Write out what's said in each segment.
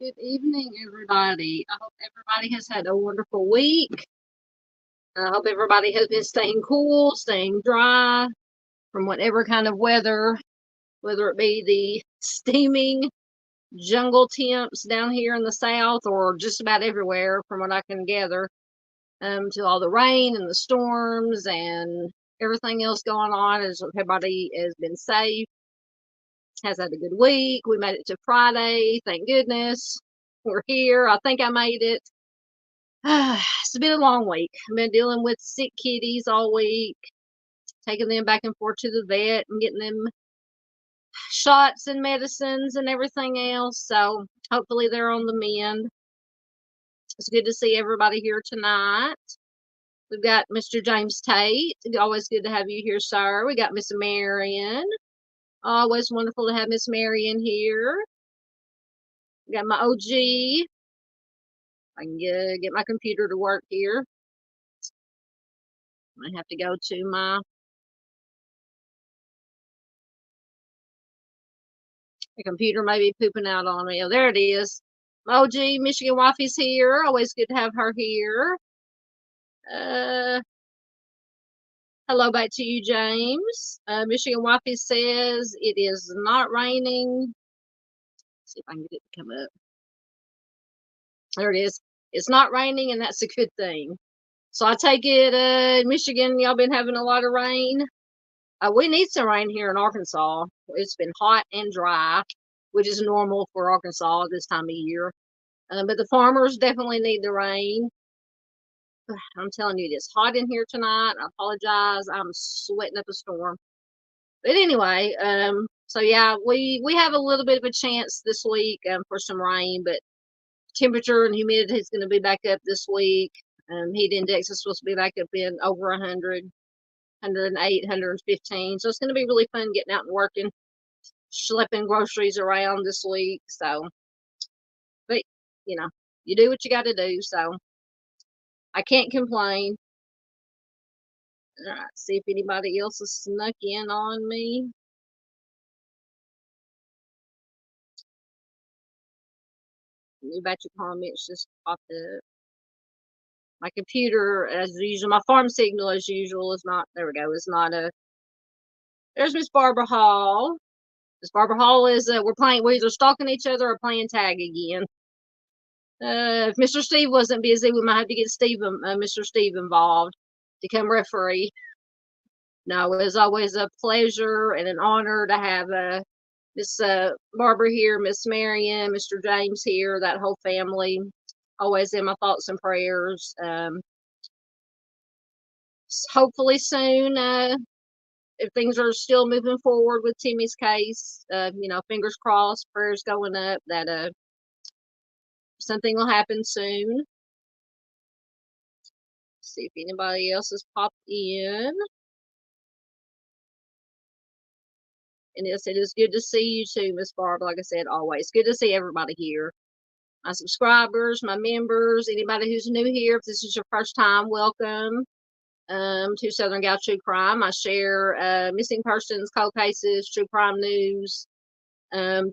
Good evening, everybody. I hope everybody has had a wonderful week. I hope everybody has been staying cool, staying dry from whatever kind of weather, whether it be the steaming jungle temps down here in the south or just about everywhere, from what I can gather, to all the rain and the storms and everything else going on. As everybody has been safe, has had a good week. We made it to Friday, thank goodness. We're here. I think I made it. It's been a long week. I've been dealing with sick kitties all week, taking them back and forth to the vet and getting them shots and medicines and everything else. So hopefully they're on the mend. It's good to see everybody here tonight. We've got Mr. James Tate. Always good to have you here, sir. We got Miss Marion. Always wonderful to have Miss Marion here. We got my OG. I can get my computer to work here. I have to go to my computer may be pooping out on me. Oh, there it is. OG Michigan Wifey's here. Always good to have her here. Hello back to you, James. Michigan Wifey says it is not raining. Let's see if I can get it to come up. There it is. It's not raining, and that's a good thing. So I take it, Michigan, y'all been having a lot of rain. We need some rain here in Arkansas. It's been hot and dry, which is normal for Arkansas this time of year. But the farmers definitely need the rain. I'm telling you, it's hot in here tonight. I apologize. I'm sweating up a storm. But anyway, so yeah, we have a little bit of a chance this week for some rain, but temperature and humidity is going to be back up this week. Heat index is supposed to be back up in over 100, 108, 115. So it's going to be really fun getting out and working, schlepping groceries around this week. So, but you know, you do what you got to do. So I can't complain. All right, see if anybody else has snuck in on me. New batch of comments just popped up. My computer, as usual, my farm signal, as usual, is not, there we go, is not a, there's Miss Barbara Hall. Miss Barbara Hall is, we're either stalking each other or playing tag again. If Mr. Steve wasn't busy, we might have to get Mr. Steve involved to come referee. No, it was always a pleasure and an honor to have Miss Barbara here, Miss Marion, Mr. James here, that whole family. Always in my thoughts and prayers. Hopefully soon, if things are still moving forward with Timmy's case, fingers crossed, prayers going up that something will happen soon. See if anybody else has popped in. And yes, it is good to see you too, Miss Barb. Like I said, always good to see everybody here. My subscribers, my members, anybody who's new here. If this is your first time, welcome to Southern Gal True Crime. I share missing persons, cold cases, true crime news,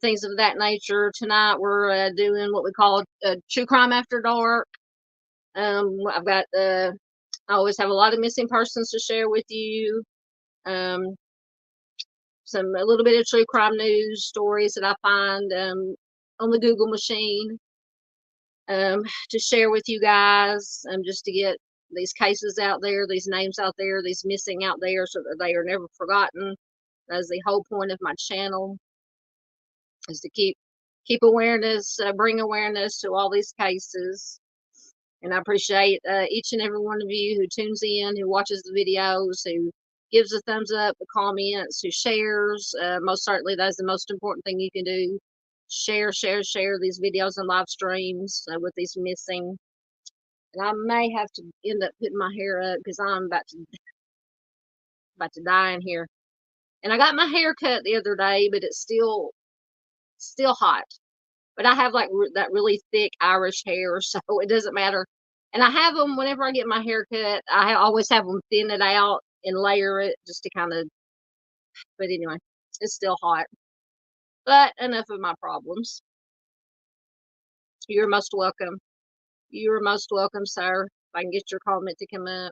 things of that nature. Tonight we're doing what we call True Crime After Dark. I've got I always have a lot of missing persons to share with you. A little bit of true crime news stories that I find on the Google machine to share with you guys, just to get these cases out there, these names out there, these missing out there, so that they are never forgotten. That's the whole point of my channel, is to keep awareness, bring awareness to all these cases. And I appreciate each and every one of you who tunes in, who watches the videos, who gives a thumbs up, the comments, who shares. Most certainly, that's the most important thing you can do. Share these videos and live streams with these missing. And I may have to end up putting my hair up because I'm about to die in here. And I got my hair cut the other day, but it's still hot. But I have like that really thick Irish hair, so it doesn't matter. And I have them whenever I get my hair cut. I always have them thin it out and layer it just to kind of. But anyway, it's still hot. But enough of my problems. You're most welcome. You're most welcome, sir. If I can get your comment to come up.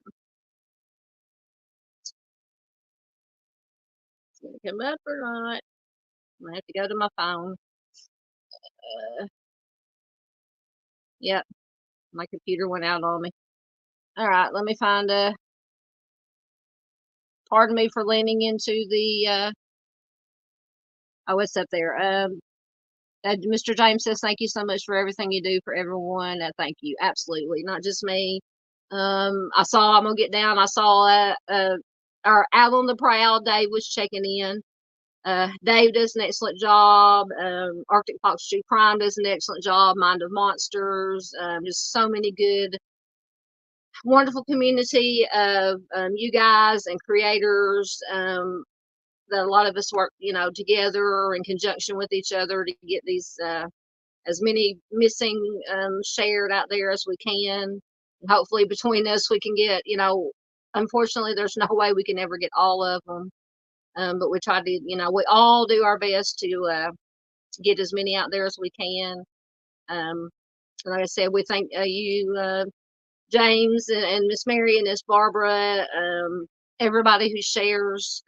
It's going to come up or not. I'm going to have to go to my phone. Yep, my computer went out on me. All right, let me find pardon me for leaning into the, oh, it's up there. Mr. James says, thank you so much for everything you do for everyone. Thank you. Absolutely. Not just me. I'm going to get down. I saw, our Out on the Prowl, Dave was checking in. Dave does an excellent job. Arctic Fox True Crime does an excellent job. Mind of Monsters. Just so many good, wonderful community of you guys and creators. That a lot of us work, together in conjunction with each other to get these as many missing shared out there as we can. And hopefully, between us, we can get, unfortunately, there's no way we can ever get all of them. But we try to, we all do our best to get as many out there as we can. Like I said, we thank you, James and Miss Mary and Miss Barbara, everybody who shares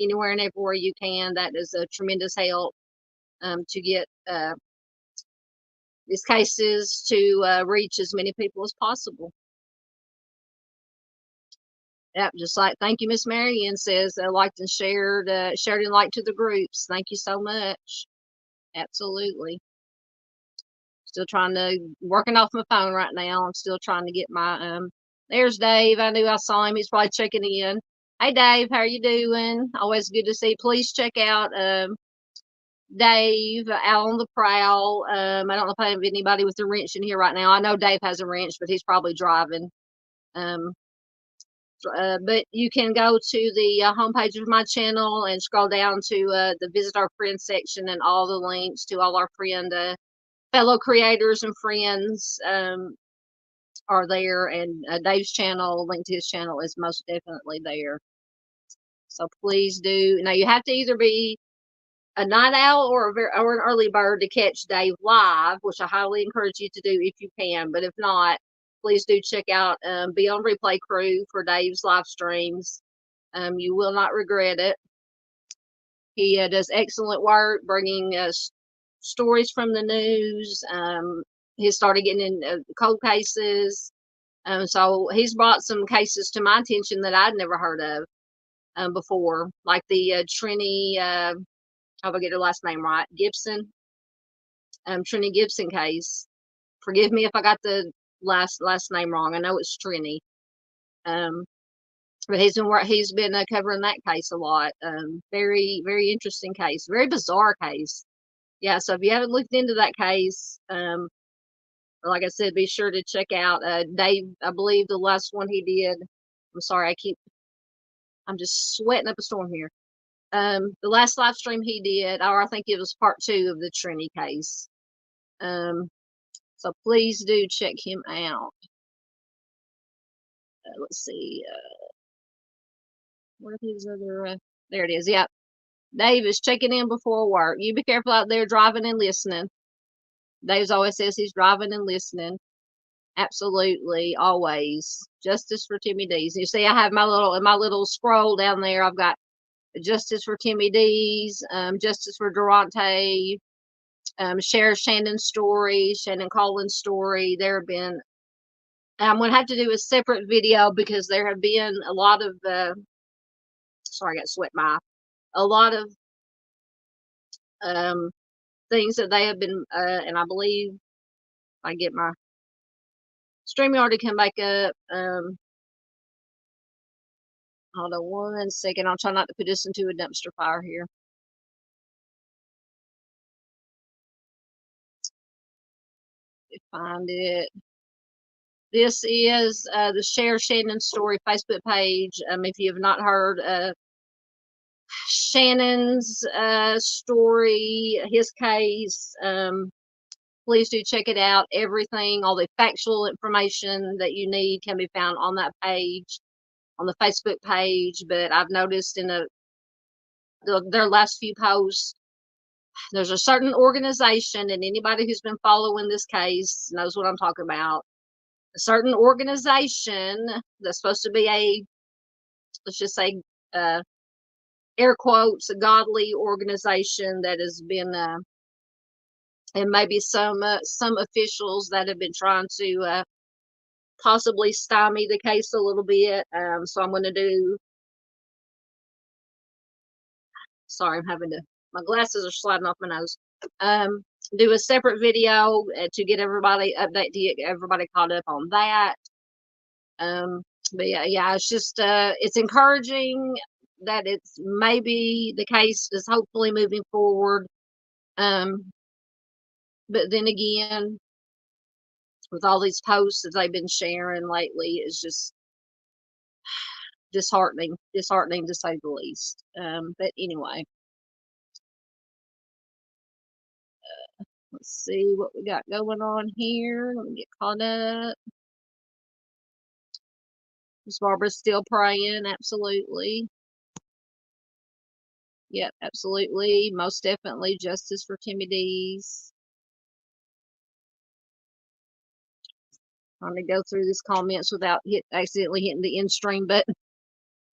anywhere and everywhere you can. That is a tremendous help to get these cases to reach as many people as possible. Yep, just like thank you, Miss Marion says, liked and shared and liked to the groups. Thank you so much. Absolutely. Still trying to working off my phone right now. I'm still trying to get my there's Dave. I knew I saw him. He's probably checking in. Hey Dave, how are you doing? Always good to see. Please check out Dave Out on the Prowl. I don't know if I have anybody with a wrench in here right now. I know Dave has a wrench, but he's probably driving. But you can go to the homepage of my channel and scroll down to the Visit Our Friends section, and all the links to all our fellow creators and friends are there. And Dave's channel, link to his channel, is most definitely there. So please do. Now, you have to either be a night owl or an early bird to catch Dave live, which I highly encourage you to do if you can. But if not, please do check out Be on Replay Crew for Dave's live streams. You will not regret it. He does excellent work bringing stories from the news. He started getting in cold cases. So he's brought some cases to my attention that I'd never heard of before, like the Trini, how do I get her last name right? Gibson, Trini Gibson case. Forgive me if I got the last name wrong. I know it's Trini. But he's been covering that case a lot. Very, very interesting case. Very bizarre case. Yeah, so if you haven't looked into that case, like I said, be sure to check out Dave. I believe the last one he did. I'm sorry, I'm just sweating up a storm here. The last live stream he did, or I think it was part 2 of the Trini case. So please do check him out. Let's see. What are his other? There it is. Yep. Dave is checking in before work. You be careful out there driving and listening. Dave always says he's driving and listening. Absolutely, always. Justice for Timmy D's. You see, I have my little scroll down there. I've got Justice for Timmy D's, Justice for Durante, share Shannon's story, Shannon Collins' story. There have been. I'm going to have to do a separate video because there have been a lot of. Sorry, I got sweat my eye. A lot of things that they have been, and I believe if I get my StreamYard to come back up. Hold on 1 second. I'll try not to put this into a dumpster fire here. Find it. This is the Share Shannon Story Facebook page. If you have not heard Shannon's story, his case, please do check it out. Everything, all the factual information that you need can be found on that page, on the Facebook page. But I've noticed in their last few posts, there's a certain organization, and anybody who's been following this case knows what I'm talking about. A certain organization that's supposed to be a, let's just say, uh, air quotes, a godly organization that has been, and maybe some officials that have been trying to possibly stymie the case a little bit. So I'm going to do. Sorry, I'm having to. My glasses are sliding off my nose. Um, do a separate video to get everybody update to get everybody caught up on that. But yeah, it's just it's encouraging that it's maybe the case is hopefully moving forward. Um, but then again, with all these posts that they've been sharing lately, it's just disheartening to say the least. But anyway, let's see what we got going on here. Let me get caught up. Miss Barbara's still praying, absolutely. Yep, absolutely. Most definitely justice for Timmy D's. Trying to go through these comments without accidentally hitting the end stream button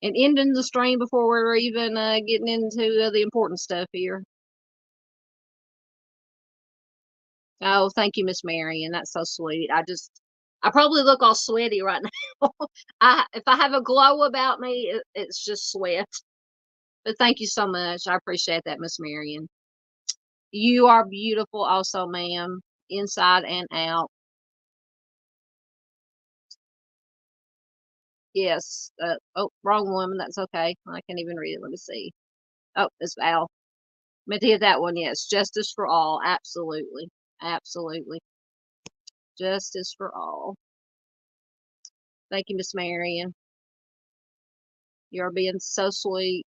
and ending the stream before we're even getting into the important stuff here. Oh, thank you, Miss Marion. That's so sweet. I probably look all sweaty right now. If I have a glow about me, it's just sweat. But thank you so much. I appreciate that, Miss Marion. You are beautiful also, ma'am, inside and out. Yes. Oh, wrong woman. That's okay. I can't even read it. Let me see. Oh, it's Val. Meant to hit that one. Yes. Justice for all. Absolutely. Absolutely. Justice for all. Thank you, Miss Marion. You're being so sweet.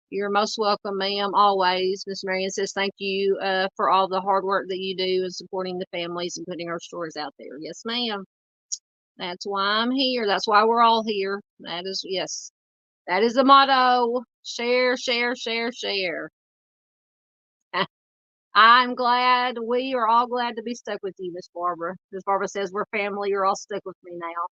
You're most welcome, ma'am, always. Miss Marion says thank you for all the hard work that you do and supporting the families and putting our stories out there. Yes, ma'am. That's why I'm here. That's why we're all here. That is, yes, that is the motto. Share, share, share, share. I'm glad. We are all glad to be stuck with you, Miss Barbara. Miss Barbara says we're family. You're all stuck with me now.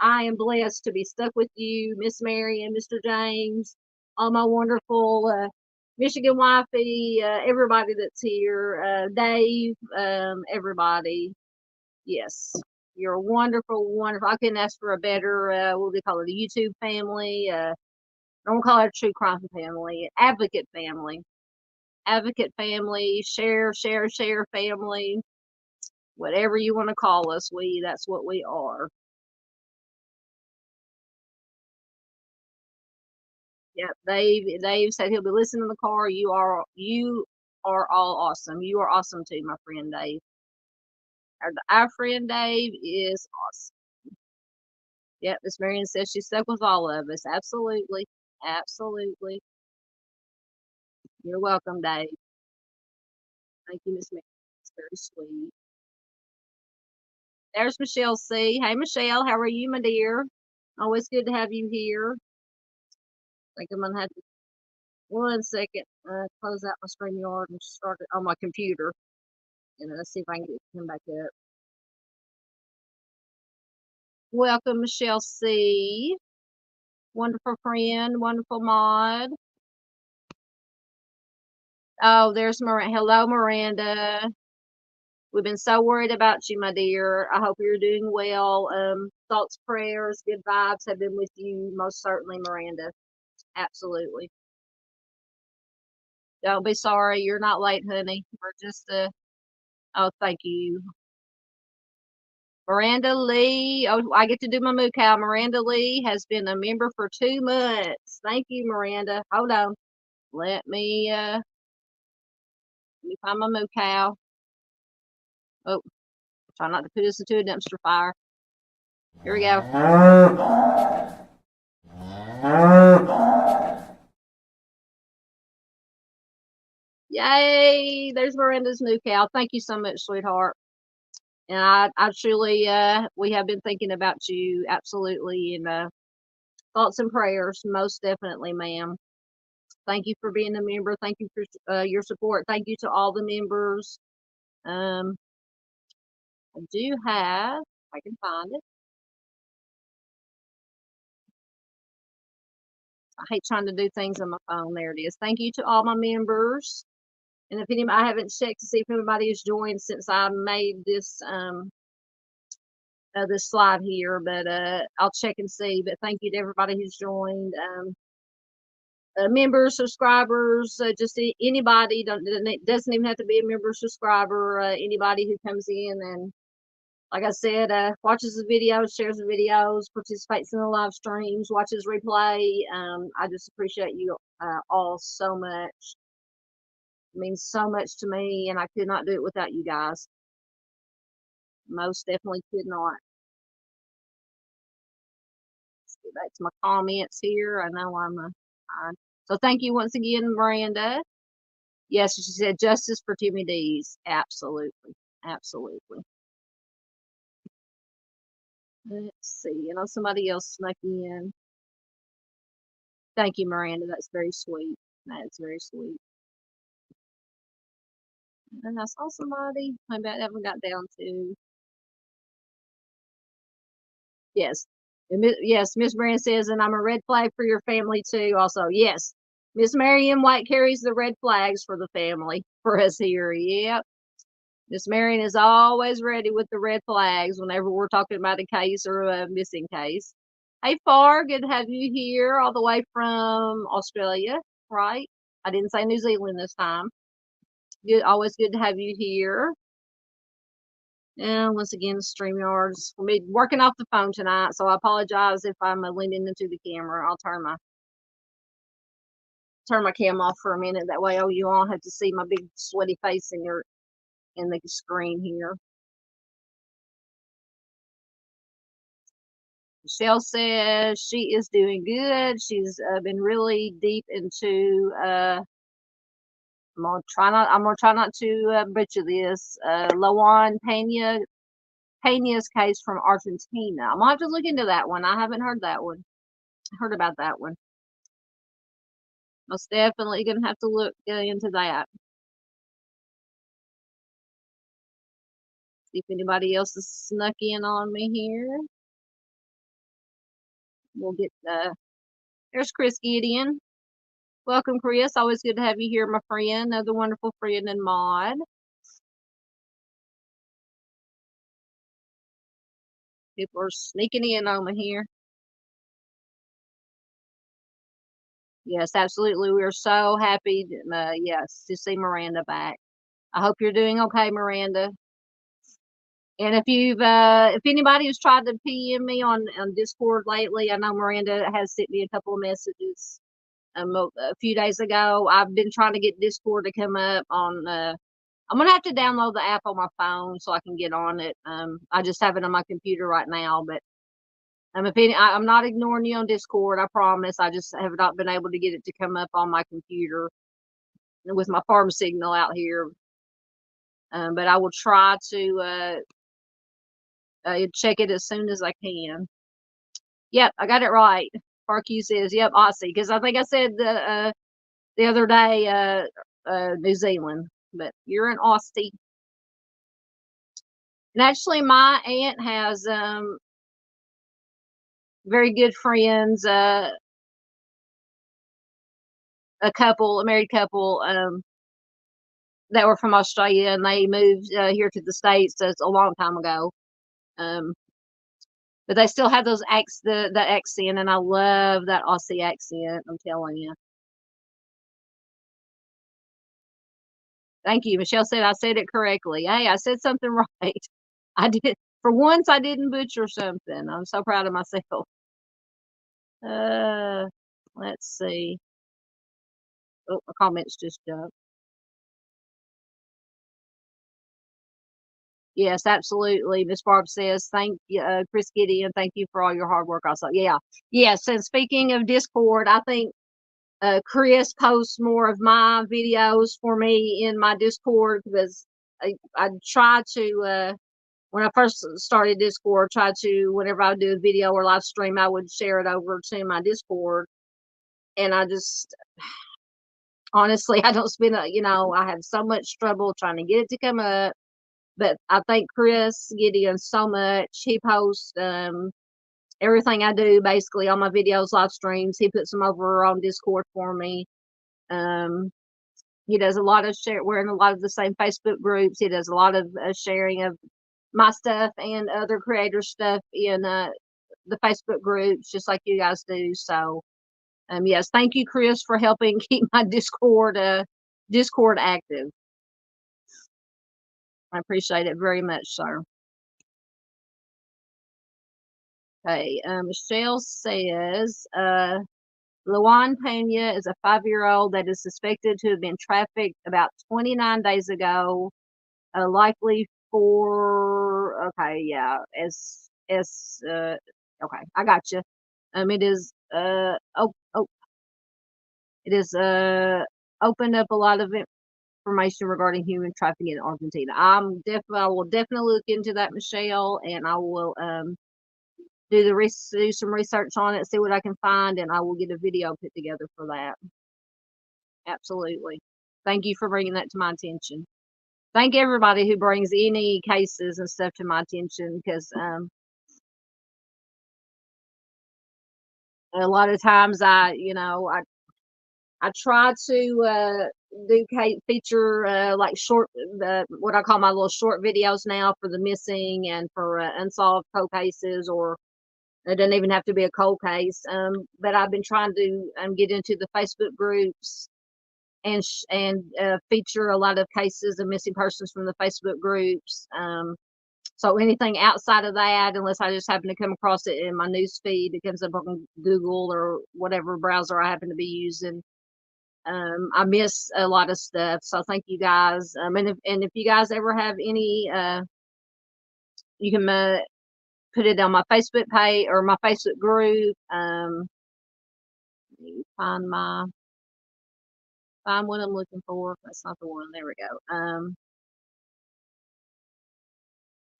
I am blessed to be stuck with you, Miss Mary and Mr. James, all my wonderful Michigan wifey, everybody that's here, Dave, everybody. Yes, you're wonderful, wonderful. I couldn't ask for a better, what do they call it, a YouTube family. I don't call it a true crime family, advocate family. Advocate family, share, share, share family, whatever you want to call us, that's what we are. Yep, Dave said he'll be listening in the car. You are all awesome. You are awesome too, my friend Dave. Our friend Dave is awesome. Yep, Miss Marion says she's stuck with all of us. Absolutely. Absolutely. You're welcome, Dave. Thank you, Miss Marion. It's very sweet. There's Michelle C. Hey Michelle, how are you, my dear? Always good to have you here. I think I'm gonna have to 1 second, close out my StreamYard and start it on my computer. And let's see if I can get him back up. Welcome, Michelle C. Wonderful friend, wonderful mod. Oh, there's Miranda. Hello, Miranda. We've been so worried about you, my dear. I hope you're doing well. Thoughts, prayers, good vibes have been with you, most certainly, Miranda. Absolutely. Don't be sorry. You're not late, honey. We're just, oh, thank you. Miranda Lee. Oh, I get to do my moo cow. Miranda Lee has been a member for 2 months. Thank you, Miranda. Hold on. Let me find my moo cow. Oh, try not to put us into a dumpster fire. Here we go. Yay! There's Miranda's moo cow. Thank you so much, sweetheart. And I truly, we have been thinking about you, absolutely, and thoughts and prayers, most definitely, ma'am. Thank you for being a member. Thank you for your support. Thank you to all the members. I do have, if I can find it. I hate trying to do things on my phone. There it is. Thank you to all my members. And if anybody, I haven't checked to see if anybody has joined since I made this this slide here, but I'll check and see. But thank you to everybody who's joined. Members, subscribers, just anybody. It doesn't even have to be a member, subscriber. Anybody who comes in and, like I said, watches the videos, shares the videos, participates in the live streams, watches replay. I just appreciate you all so much. It means so much to me, and I could not do it without you guys. Most definitely could not. Let's get back to my comments here. I know I'm behind. So thank you once again, Miranda. Yes, she said justice for Timmy D's. Absolutely. Absolutely. Let's see. I know somebody else snuck in. Thank you, Miranda. That's very sweet. That's very sweet. And I saw somebody. Maybe I haven't got down to. Yes. Yes, Miss Brand says, and I'm a red flag for your family too. Also, yes. Miss Marion White carries the red flags for the family for us here. Yep. Miss Marion is always ready with the red flags whenever we're talking about a case or a missing case. Hey, Far, good to have you here all the way from Australia, right? I didn't say New Zealand this time. Good, always good to have you here. And once again, StreamYards. We'll be working off the phone tonight, so I apologize if I'm leaning into the camera. I'll turn my cam off for a minute. That way, you all have to see my big sweaty face in the screen here. Michelle says she is doing good. She's been really deep into. I'm gonna try not to butcher this. Lawan Pena's case from Argentina. I'm gonna have to look into that one. I haven't heard that one. Heard about that one. Most definitely gonna have to look into that. See if anybody else has snuck in on me here. We'll get there's Chris Gideon. Welcome, Chris. Always good to have you here, my friend. Another wonderful friend and mod. People are sneaking in on me here. Yes, absolutely. We are so happy, yes, to see Miranda back. I hope you're doing okay, Miranda. And if anybody has tried to PM me on Discord lately, I know Miranda has sent me a couple of messages a few days ago. I've been trying to get Discord to come up on. I'm gonna have to download the app on my phone so I can get on it. I just have it on my computer right now, but I'm not ignoring you on Discord. I promise. I just have not been able to get it to come up on my computer with my farm signal out here. But I will try to check it as soon as I can. Yep, I got it right. Parky says, "Yep, Aussie," because I think I said the other day New Zealand, but you're an Aussie. And actually, my aunt has very good friends. A married couple, that were from Australia, and they moved here to the States. That's a long time ago. But they still have those the accent, and I love that Aussie accent. I'm telling you. Thank you. Michelle said I said it correctly. Hey, I said something right. I did. For once, I didn't butcher something. I'm so proud of myself. Let's see. Oh, my comments just jumped. Yes, absolutely. Miss Barb says, thank you, Chris Gideon. Thank you for all your hard work. Also, yeah. Yes. And speaking of Discord, I think Chris posts more of my videos for me in my Discord because I try to, when I first started Discord, try to, whenever I would do a video or live stream, I would share it over to my Discord. And Honestly, I don't spend I have so much trouble trying to get it to come up. But I thank Chris Gideon so much. He posts everything I do, basically all my videos, live streams. He puts them over on Discord for me. Um, he does a lot of share. We're in a lot of the same Facebook groups. He does a lot of sharing of my stuff and other creator stuff in the Facebook groups, just like you guys do. So, yes, thank you, Chris, for helping keep my Discord active. I appreciate it very much, sir. Okay, Michelle says, Luan Pena is a 5-year-old that is suspected to have been trafficked about 29 days ago, likely for, okay, yeah, okay, I got you. It is, it is, opened up a lot of information regarding human trafficking in Argentina. I will definitely look into that, Michelle, and I will, do some research on it, see what I can find, and I will get a video put together for that. Absolutely. Thank you for bringing that to my attention. Thank everybody who brings any cases and stuff to my attention, because a lot of times I try to feature like short what I call my little short videos now for the missing and for unsolved cold cases, or it doesn't even have to be a cold case. But I've been trying to get into the Facebook groups and feature a lot of cases of missing persons from the Facebook groups. So anything outside of that, unless I just happen to come across it in my news feed, it comes up on Google or whatever browser I happen to be using. I miss a lot of stuff, so thank you guys. And if you guys ever have any, you can put it on my Facebook page or my Facebook group. Let me find what I'm looking for. That's not the one. There we go.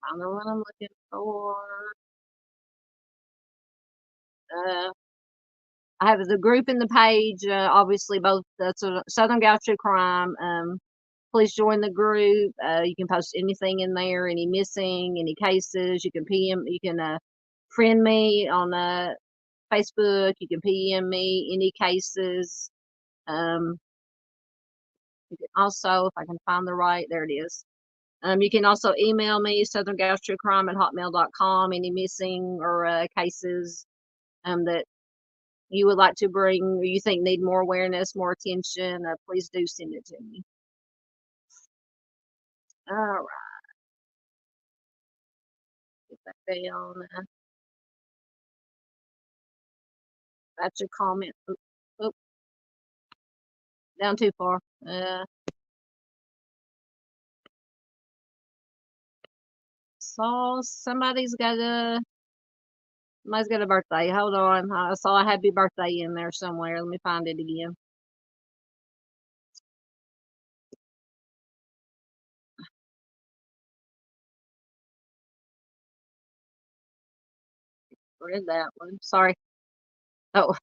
Find the one I'm looking for. Uh, I have the group and the page. Obviously, both Southern Gal True Crime. Please join the group. You can post anything in there, any missing, any cases. You can PM. You can friend me on Facebook. You can PM me any cases. Um, you can also, if I can find the right, there it is. You can also email me, southerngaltruecrime@hotmail.com, any missing or cases that you would like to bring or you think need more awareness, more attention. Please do send it to me. All right, get that down. That's your comment. Oop, down too far. Saw somebody's got a birthday. Hold on. I saw a happy birthday in there somewhere. Let me find it again. Where's that one? Sorry. Oh,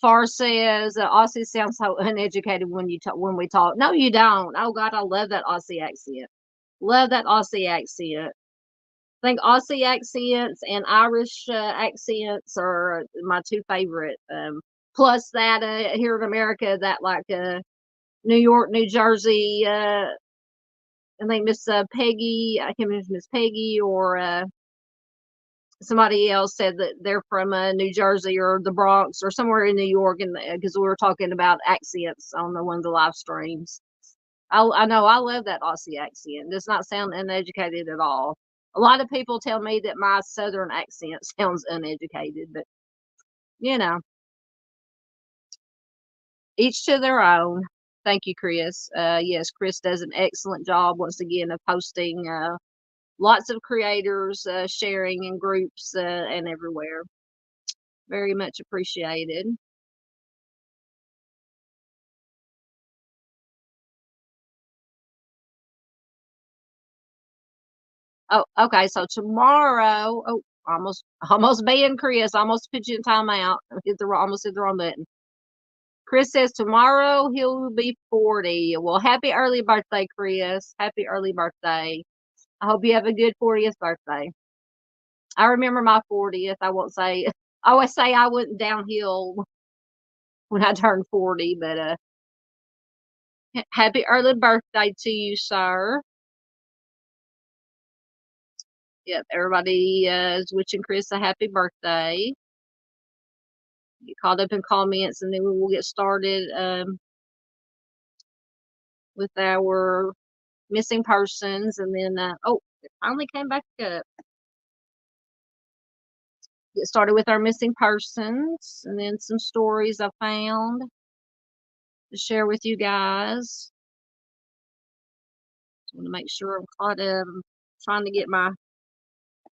Far says Aussie sounds so uneducated when we talk. No, you don't. Oh God, I love that Aussie accent. Love that Aussie accent. I think Aussie accents and Irish accents are my two favorite. Plus that here in America, that like New York, New Jersey. I think Miss Peggy. I can't remember if Miss Peggy or somebody else said that they're from New Jersey or the Bronx or somewhere in New York, and because we were talking about accents on one of the live streams. I know I love that Aussie accent. It does not sound uneducated at all. A lot of people tell me that my Southern accent sounds uneducated, but you know, each to their own. Thank you, Chris. Yes, Chris does an excellent job once again of posting lots of creators sharing in groups and everywhere. Very much appreciated. Oh, okay. So tomorrow, oh, almost being Chris, almost put you in timeout. Almost hit the wrong button. Chris says tomorrow he'll be 40. Well, happy early birthday, Chris. Happy early birthday. I hope you have a good 40th birthday. I remember my 40th. I always say I went downhill when I turned 40, but happy early birthday to you, sir. Yep, everybody is wishing Chris a happy birthday. Get caught up in comments, and then we will get started with our missing persons, and then it finally came back up. Get started with our missing persons, and then some stories I found to share with you guys. Just want to make sure I'm caught up. I'm trying to get my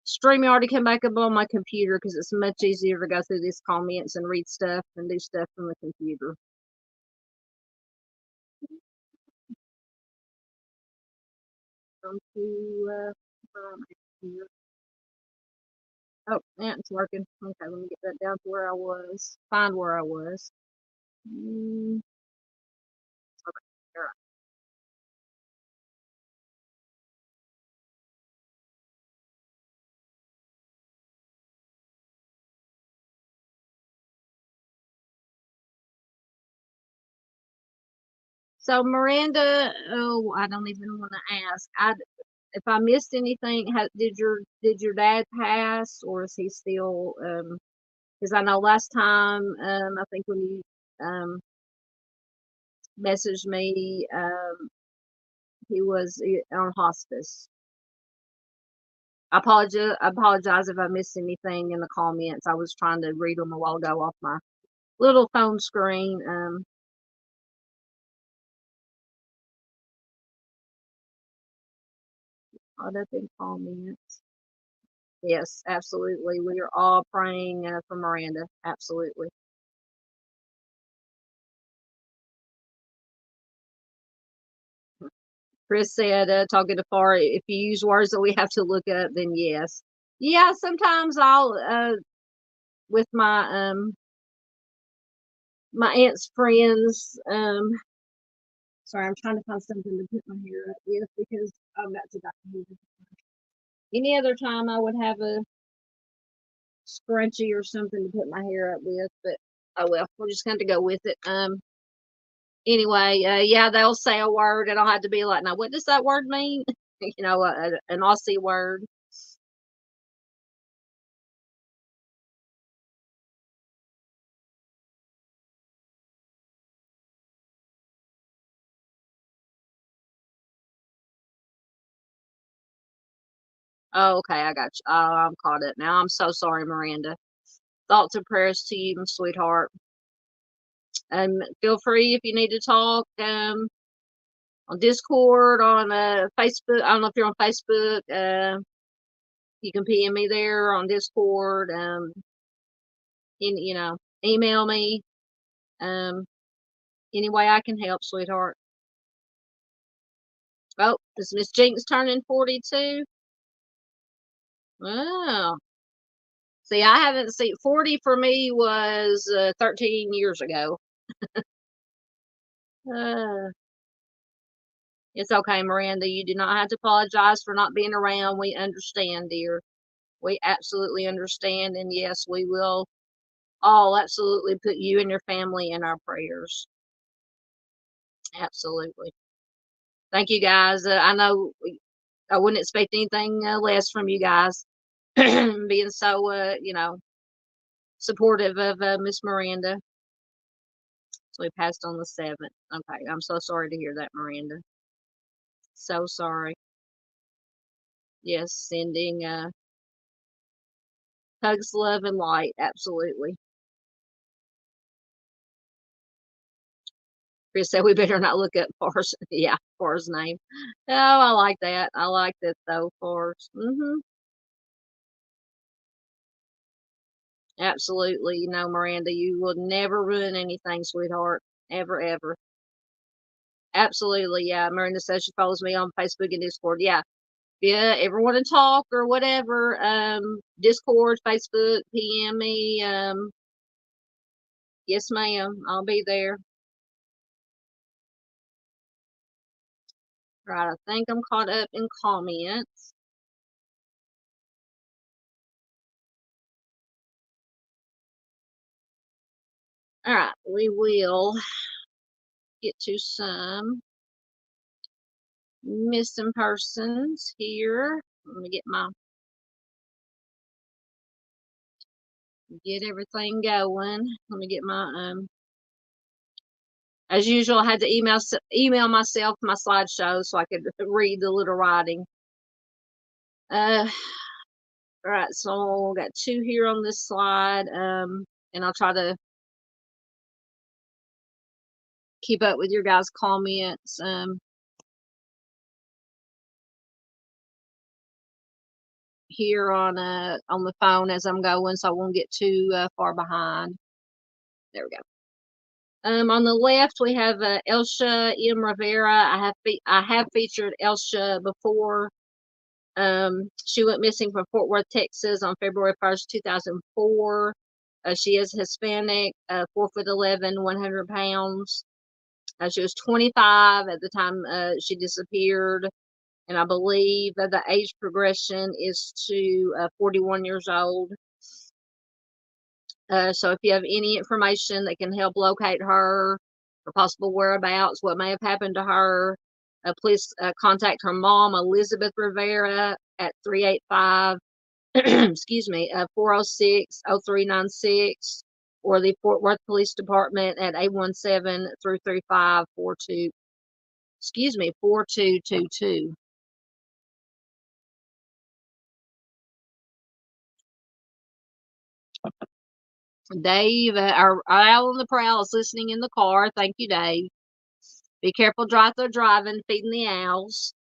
StreamYard to come back up on my computer because it's much easier to go through these comments and read stuff and do stuff from the computer. Oh, yeah, it's working. Okay, let me get that down to where I was. Find where I was. Okay, all right. So Miranda, oh, I don't even want to ask. If I missed anything, did your dad pass, or is he still? Because I know last time, I think when you messaged me, he was on hospice. I apologize if I missed anything in the comments. I was trying to read them a while ago off my little phone screen. Caught up in comments. Yes, absolutely. We are all praying for Miranda. Absolutely. Chris said, talking to Far, if you use words that we have to look up, then yes. Yeah, sometimes I'll, with my aunt's friends, sorry, I'm trying to find something to put my hair up with because I'm about to die. Any other time I would have a scrunchie or something to put my hair up with, but oh well, we're just going to go with it. Anyway, yeah, they'll say a word and I'll have to be like, now, what does that word mean? An Aussie word. Oh, okay, I got you. Oh, I'm caught up now. I'm so sorry, Miranda. Thoughts and prayers to you, my sweetheart. Feel free if you need to talk on Discord, on Facebook. I don't know if you're on Facebook. You can PM me there on Discord. Email me. Um, any way I can help, sweetheart. Oh, is Miss Jinx turning 42? Wow. See, I haven't seen 40 for me was 13 years ago. Uh, it's okay, Miranda. You do not have to apologize for not being around. We understand, dear. We absolutely understand. And yes, we will all absolutely put you and your family in our prayers. Absolutely. Thank you, guys. I know I wouldn't expect anything less from you guys being so, supportive of Miss Miranda. So we passed on the 7th. Okay, I'm so sorry to hear that, Miranda. So sorry. Yes, sending hugs, love, and light. Absolutely. Chris said we better not look up Far's. Yeah, Far's name. Oh, I like that. I like that though, Far's. Absolutely. Miranda, you will never ruin anything, sweetheart. Ever, ever. Absolutely. Yeah. Miranda says she follows me on Facebook and Discord. Yeah. Yeah, ever want to talk or whatever, Discord, Facebook, PM me. Yes, ma'am. I'll be there. Right, I think I'm caught up in comments. All right, we will get to some missing persons here. Let me get everything going. Let me get my as usual, I had to email myself my slideshow so I could read the little writing. All right, so got two here on this slide, and I'll try to keep up with your guys' comments. Here on the phone as I'm going, so I won't get too far behind. There we go. On the left we have Elsha M. Rivera. I have featured Elsha before. She went missing from Fort Worth, Texas on February 1st, 2004. She is Hispanic, 4'11", 100 pounds. She was 25 at the time she disappeared, and I believe that the age progression is to 41 years old. So if you have any information that can help locate her or possible whereabouts, what may have happened to her, please contact her mom, Elizabeth Rivera, at 385, excuse me, 406-0396, or the Fort Worth Police Department at 817-335-42, excuse me, 4222. Dave, our owl on the prowl is listening in the car. Thank you, Dave. Be careful driving, feeding the owls.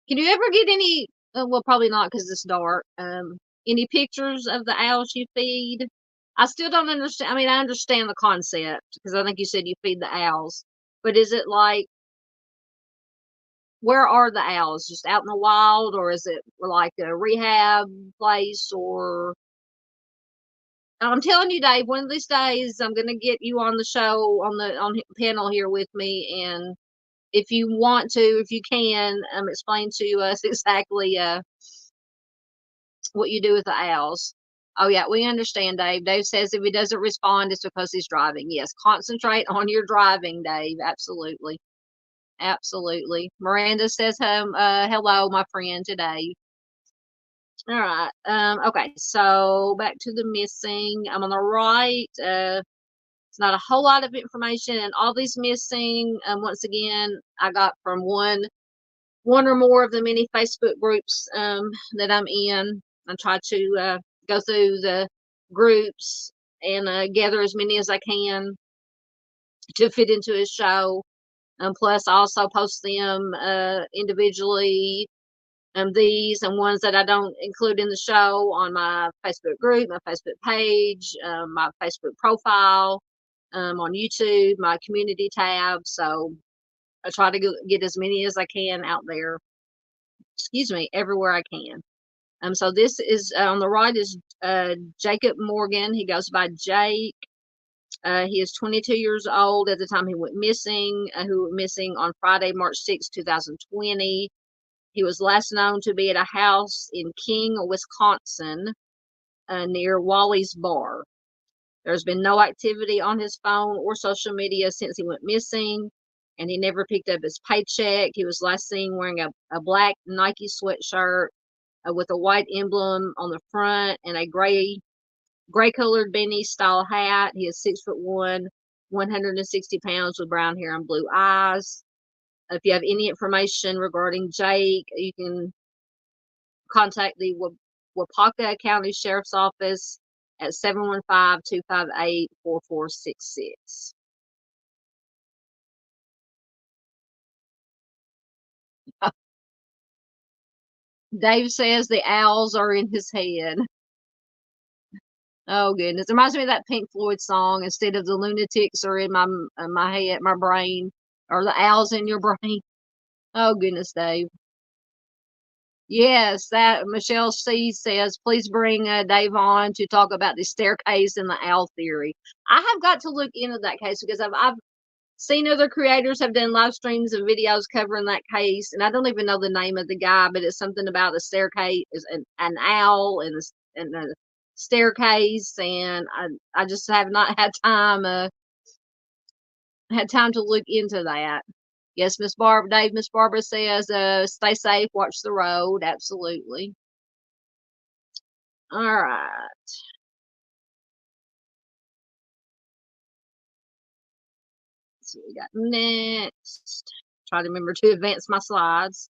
Can you ever get any, well, probably not because it's dark, any pictures of the owls you feed? I still don't understand. I mean, I understand the concept because I think you said you feed the owls, but is it like, where are the owls? Just out in the wild, or is it like a rehab place? Or I'm telling you, Dave, one of these days I'm going to get you on the show on the panel here with me, and if you want to, if you can, explain to us exactly what you do with the owls. Oh yeah, we understand, Dave. Dave says if he doesn't respond, it's because he's driving. Yes, concentrate on your driving, Dave. Absolutely, absolutely. Miranda says, hello, my friend, today. All right. Okay. So back to the missing. I'm on the right. It's not a whole lot of information, and all these missing. Once again, I got from one or more of the many Facebook groups that I'm in. I try to go through the groups and gather as many as I can to fit into a show. Plus, I also post them individually, these and ones that I don't include in the show on my Facebook group, my Facebook page, my Facebook profile, on YouTube, my community tab. So I try to get as many as I can out there. Excuse me, everywhere I can. So this is on the right is Jacob Morgan. He goes by Jake. He is 22 years old at the time he went missing. Who went missing on Friday, March 6, 2020. He was last known to be at a house in King, Wisconsin, near Wally's Bar. There's been no activity on his phone or social media since he went missing, and he never picked up his paycheck. He was last seen wearing a black Nike sweatshirt with a white emblem on the front and a gray colored beanie style hat. He is 6'1", 160 pounds with brown hair and blue eyes. If you have any information regarding Jake, you can contact the Wapaka County Sheriff's Office at 715-258-4466. Dave says the owls are in his head. Oh goodness, it reminds me of that Pink Floyd song. Instead of the lunatics are in my head, my brain, or the owls in your brain. Oh goodness, Dave. Yes, that Michelle C says, please bring Dave on to talk about the staircase and the owl theory. I have got to look into that case because I've seen other creators have done live streams and videos covering that case, and I don't even know the name of the guy, but it's something about a staircase, an owl, and a staircase, and I just have not had time to look into that. Yes, Miss Barbara says, stay safe, watch the road. Absolutely. All right. Let's see what we got next. Try to remember to advance my slides.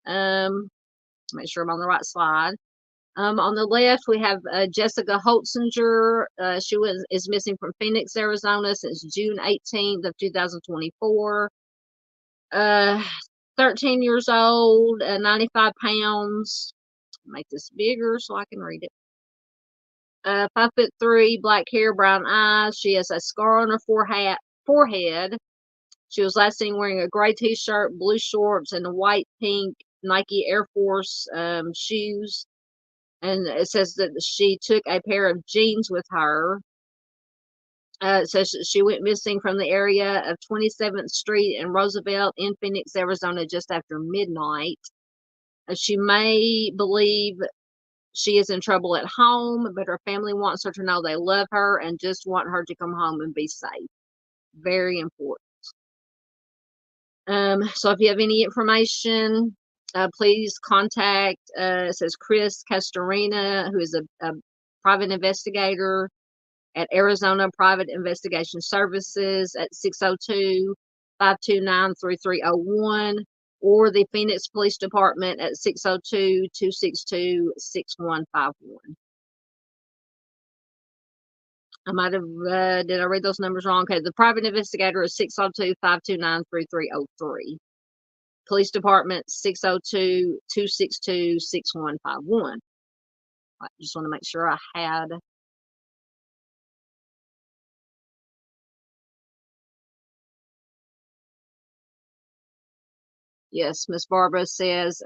Make sure I'm on the right slide. On the left, we have Jessica Holtzinger. She is missing from Phoenix, Arizona since June 18th of 2024. 13 years old, 95 pounds. Make this bigger so I can read it. 5'3", black hair, brown eyes. She has a scar on her forehead. She was last seen wearing a gray t-shirt, blue shorts, and a white pink Nike Air Force shoes. And it says that she took a pair of jeans with her. It says she went missing from the area of 27th Street and Roosevelt in Phoenix, Arizona, just after midnight. She may believe she is in trouble at home, but her family wants her to know they love her and just want her to come home and be safe. Very important. So if you have any information, please contact, it says Chris Castorina, who is a private investigator at Arizona Private Investigation Services at 602-529-3301, or the Phoenix Police Department at 602-262-6151. I might have, did I read those numbers wrong? Okay, the private investigator is 602-529-3303. Police Department 602-262-6151. I just want to make sure I had. Yes, Miss Barbara says,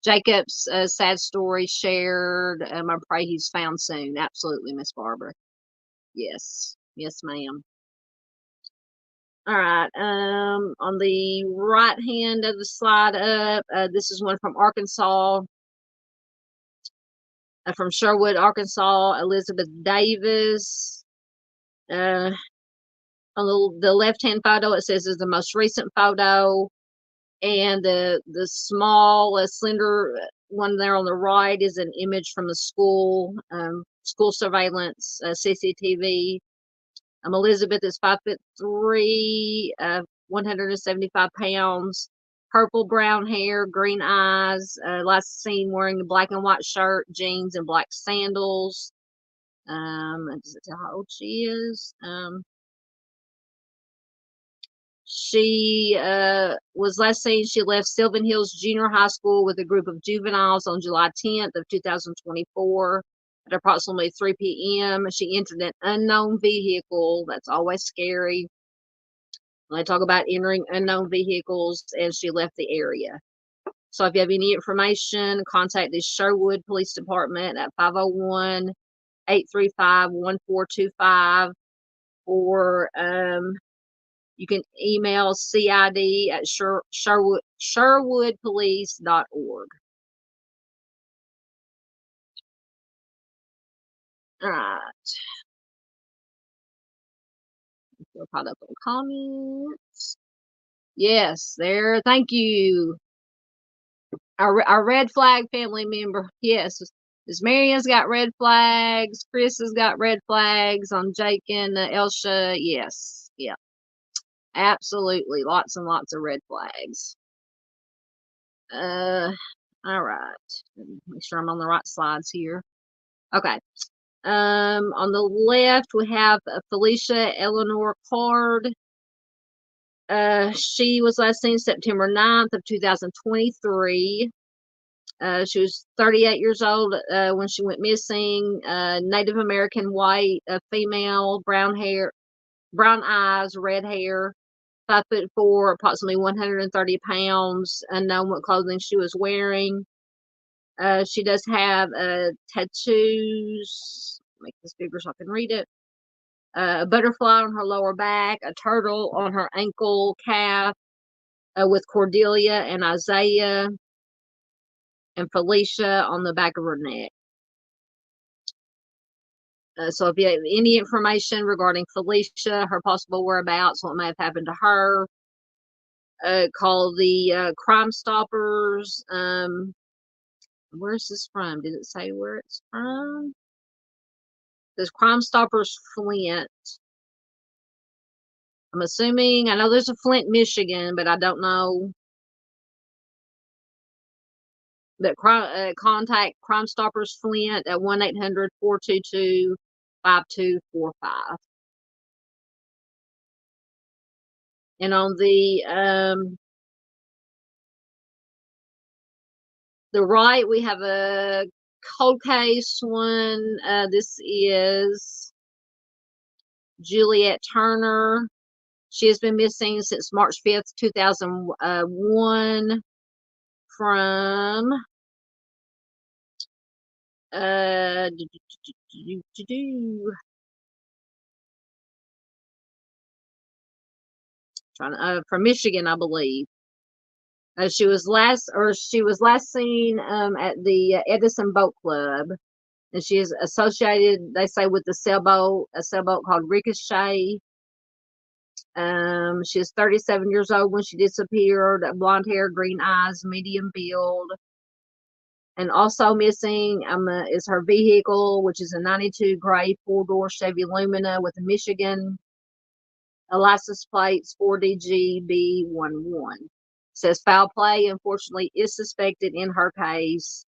Jacob's sad story shared. I pray he's found soon. Absolutely, Miss Barbara. Yes. Yes, ma'am. All right. On the right hand of the slide up, this is one from Arkansas. From Sherwood, Arkansas, Elizabeth Davis. On the left-hand photo, it says is the most recent photo, and the small, slender one there on the right is an image from the school surveillance CCTV. Elizabeth is 5'3", 175 pounds, purple brown hair, green eyes. Last seen wearing a black and white shirt, jeans, and black sandals. Does it tell how old she is? She was last seen, she left Sylvan Hills Junior High School with a group of juveniles on July 10th of 2024 at approximately 3 p.m. She entered an unknown vehicle. That's always scary. They talk about entering unknown vehicles, and she left the area. So if you have any information, contact the Sherwood Police Department at 501-835-1425, or you can email CID at sherwoodpolice.org. All right. We'll pop up on comments. Yes, there. Thank you. Our red flag family member. Yes. Miss Marion's got red flags. Chris has got red flags on Jake and Elsha. Yes. Yeah. Absolutely. Lots and lots of red flags. All right. Make sure I'm on the right slides here. Okay. On the left, we have Felicia Eleanor Card. She was last seen September 9th of 2023. She was 38 years old when she went missing. Native American white, female, brown hair, brown eyes, red hair. 5'4", approximately 130 pounds, unknown what clothing she was wearing. She does have tattoos. Make this bigger so I can read it. A butterfly on her lower back, a turtle on her ankle, calf, with Cordelia and Isaiah and Felicia on the back of her neck. So if you have any information regarding Felicia, her possible whereabouts, what may have happened to her, call the Crime Stoppers. Where's this from? Did it say where it's from? There's Crime Stoppers Flint. I'm assuming, I know there's a Flint, Michigan, but I don't know. That contact Crime Stoppers Flint at 1-800-422-5245. And on the right, we have a cold case one. This is Juliet Turner. She has been missing since March 5th, 2001 from from Michigan, I believe. She was last seen at the Edison Boat Club, and she is associated, they say, with a sailboat called Ricochet. She is 37 years old when she disappeared. Blonde hair, green eyes, medium build. And also missing is her vehicle, which is a 92 gray 4-door Chevy Lumina with a Michigan license plates 4DGB11. Says foul play, unfortunately, is suspected in her case.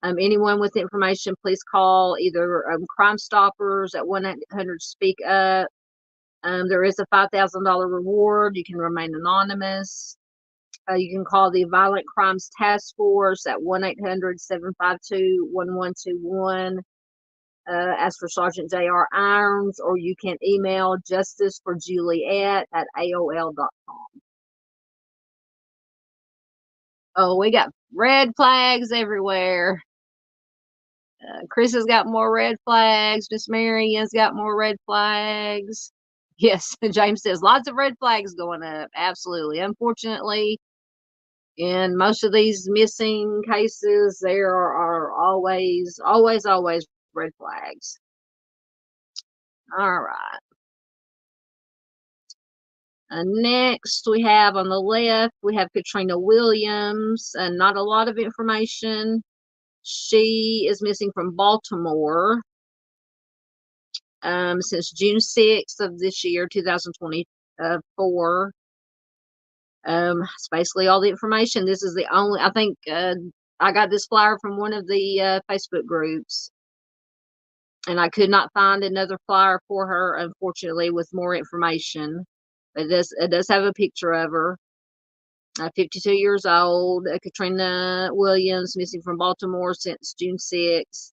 Anyone with information, please call either Crime Stoppers at 1-800-SPEAK-UP. There is a $5,000 reward. You can remain anonymous. You can call the Violent Crimes Task Force at 1-800-752-1121. Ask for Sergeant J.R. Irons, or you can email justiceforjuliet@aol.com. Oh, we got red flags everywhere. Chris has got more red flags. Miss Marian's got more red flags. Yes, James says lots of red flags going up. Absolutely. Unfortunately, in most of these missing cases, there are always red flags. All right. Next, we have on the left, we have Katrina Williams, and not a lot of information. She is missing from Baltimore since June 6th of this year, 2024. It's basically all the information. This is the only, I think, I got this flyer from one of the Facebook groups, and I could not find another flyer for her, unfortunately, with more information. It does have a picture of her. 52 years old, Katrina Williams, missing from Baltimore since June 6th.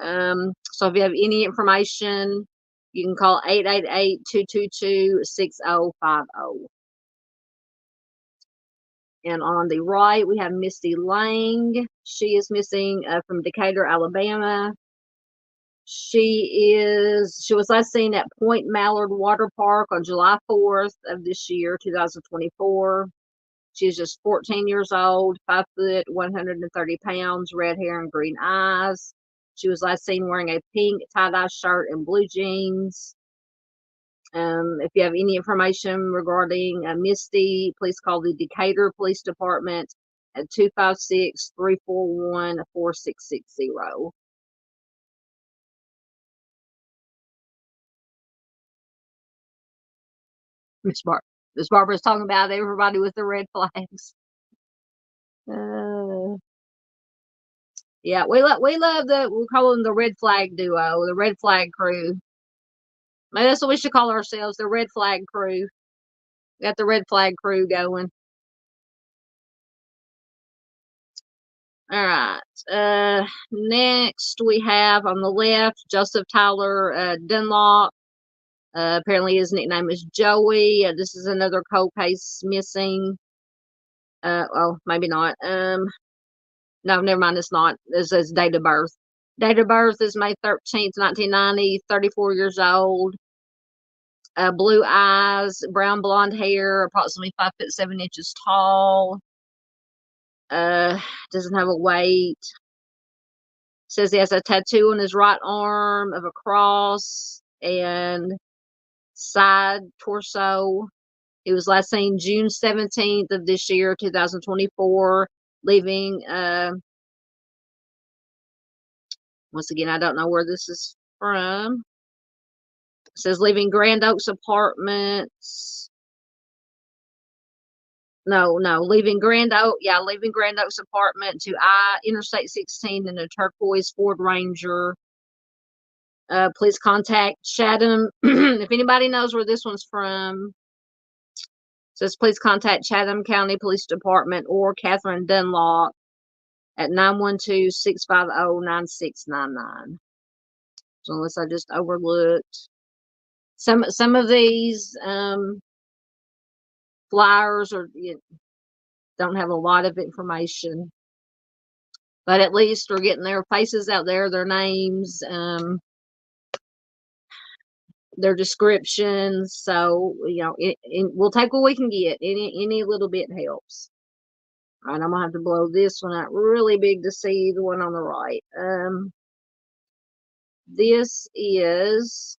So if you have any information, you can call 888-222-6050. And on the right, we have Misty Lang. She is missing from Decatur, Alabama. She was last seen at Point Mallard Water Park on July 4th of this year, 2024. She's just 14 years old, 5 foot, 130 pounds, red hair and green eyes. She was last seen wearing a pink tie-dye shirt and blue jeans. If you have any information regarding Misty, please call the Decatur Police Department at 256-341-4660. Miss Barbara's talking about everybody with the red flags. Yeah, we love we'll call them the red flag duo, the red flag crew. Maybe that's what we should call ourselves, the red flag crew. Got the red flag crew going. All right. Next we have on the left Joseph Tyler Dunlop. Apparently his nickname is Joey. This is another cold case missing. Oh, maybe not. No, never mind. It's not. This is date of birth. Date of birth is May 13th, 1990. 34 years old. Blue eyes, brown blonde hair, approximately 5'7" tall. Doesn't have a weight. Says he has a tattoo on his right arm of a cross and side torso. He was last seen June 17th of this year, 2024, leaving, once again, I don't know where this is from. It says leaving Grand Oaks Apartments. No, leaving Grand Oaks apartment to Interstate 16 in a turquoise Ford Ranger. Please contact Chatham. If anybody knows where this one's from, says please contact Chatham County Police Department or Catherine Dunlop at 912-650-9699. So unless I just overlooked some of these flyers or don't have a lot of information, but at least we're getting their faces out there, their names, their descriptions. So we'll take what we can get. Any little bit helps. All right, I'm gonna have to blow this one out really big to see the one on the right. This is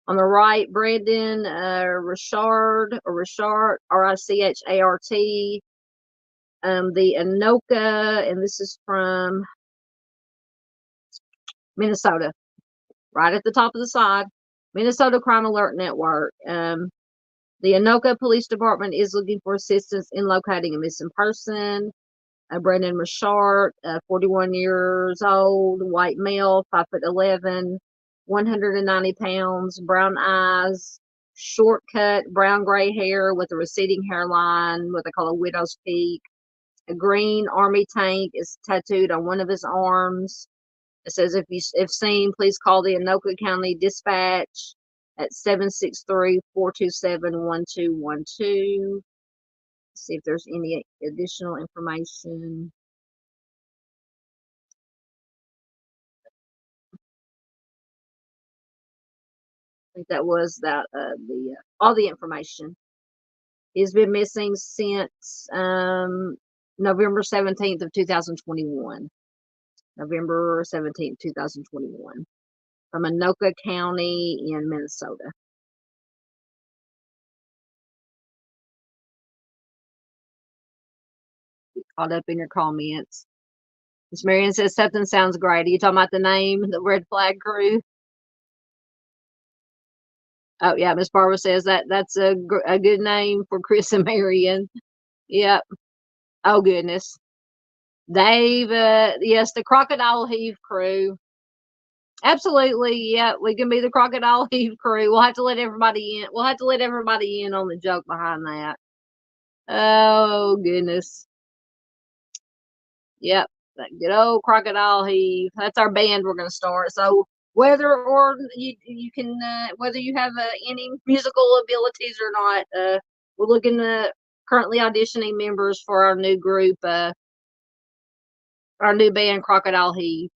on the right, Brandon Richard, Richart, the Anoka, and this is from Minnesota, right at the top of the side. Minnesota Crime Alert Network. The Anoka Police Department is looking for assistance in locating a missing person. Brandon Richard, 41 years old, white male, 5'11", 190 pounds, brown eyes, short cut, brown gray hair with a receding hairline, what they call a widow's peak. A green army tank is tattooed on one of his arms. It says if seen, please call the Anoka County Dispatch at 763-427-1212. See if there's any additional information. I think that was all the information. He's been missing since November 17th of 2021. November 17th, 2021. From Anoka County in Minnesota. Get caught up in your comments. Miss Marion says something sounds great. Are you talking about the name, the Red Flag Crew? Oh yeah, Miss Barbara says that's a good name for Chris and Marion. Yep. Oh goodness. Dave, yes, the Crocodile Heave Crew. Absolutely, yeah, we can be the Crocodile Heave Crew. We'll have to let everybody in. We'll have to let everybody in on the joke behind that. Oh goodness. Yep, that good old Crocodile Heave. That's our band we're going to start. So whether or you can whether you have any musical abilities or not, we're looking currently auditioning members for our new group, our new band Crocodile Heave.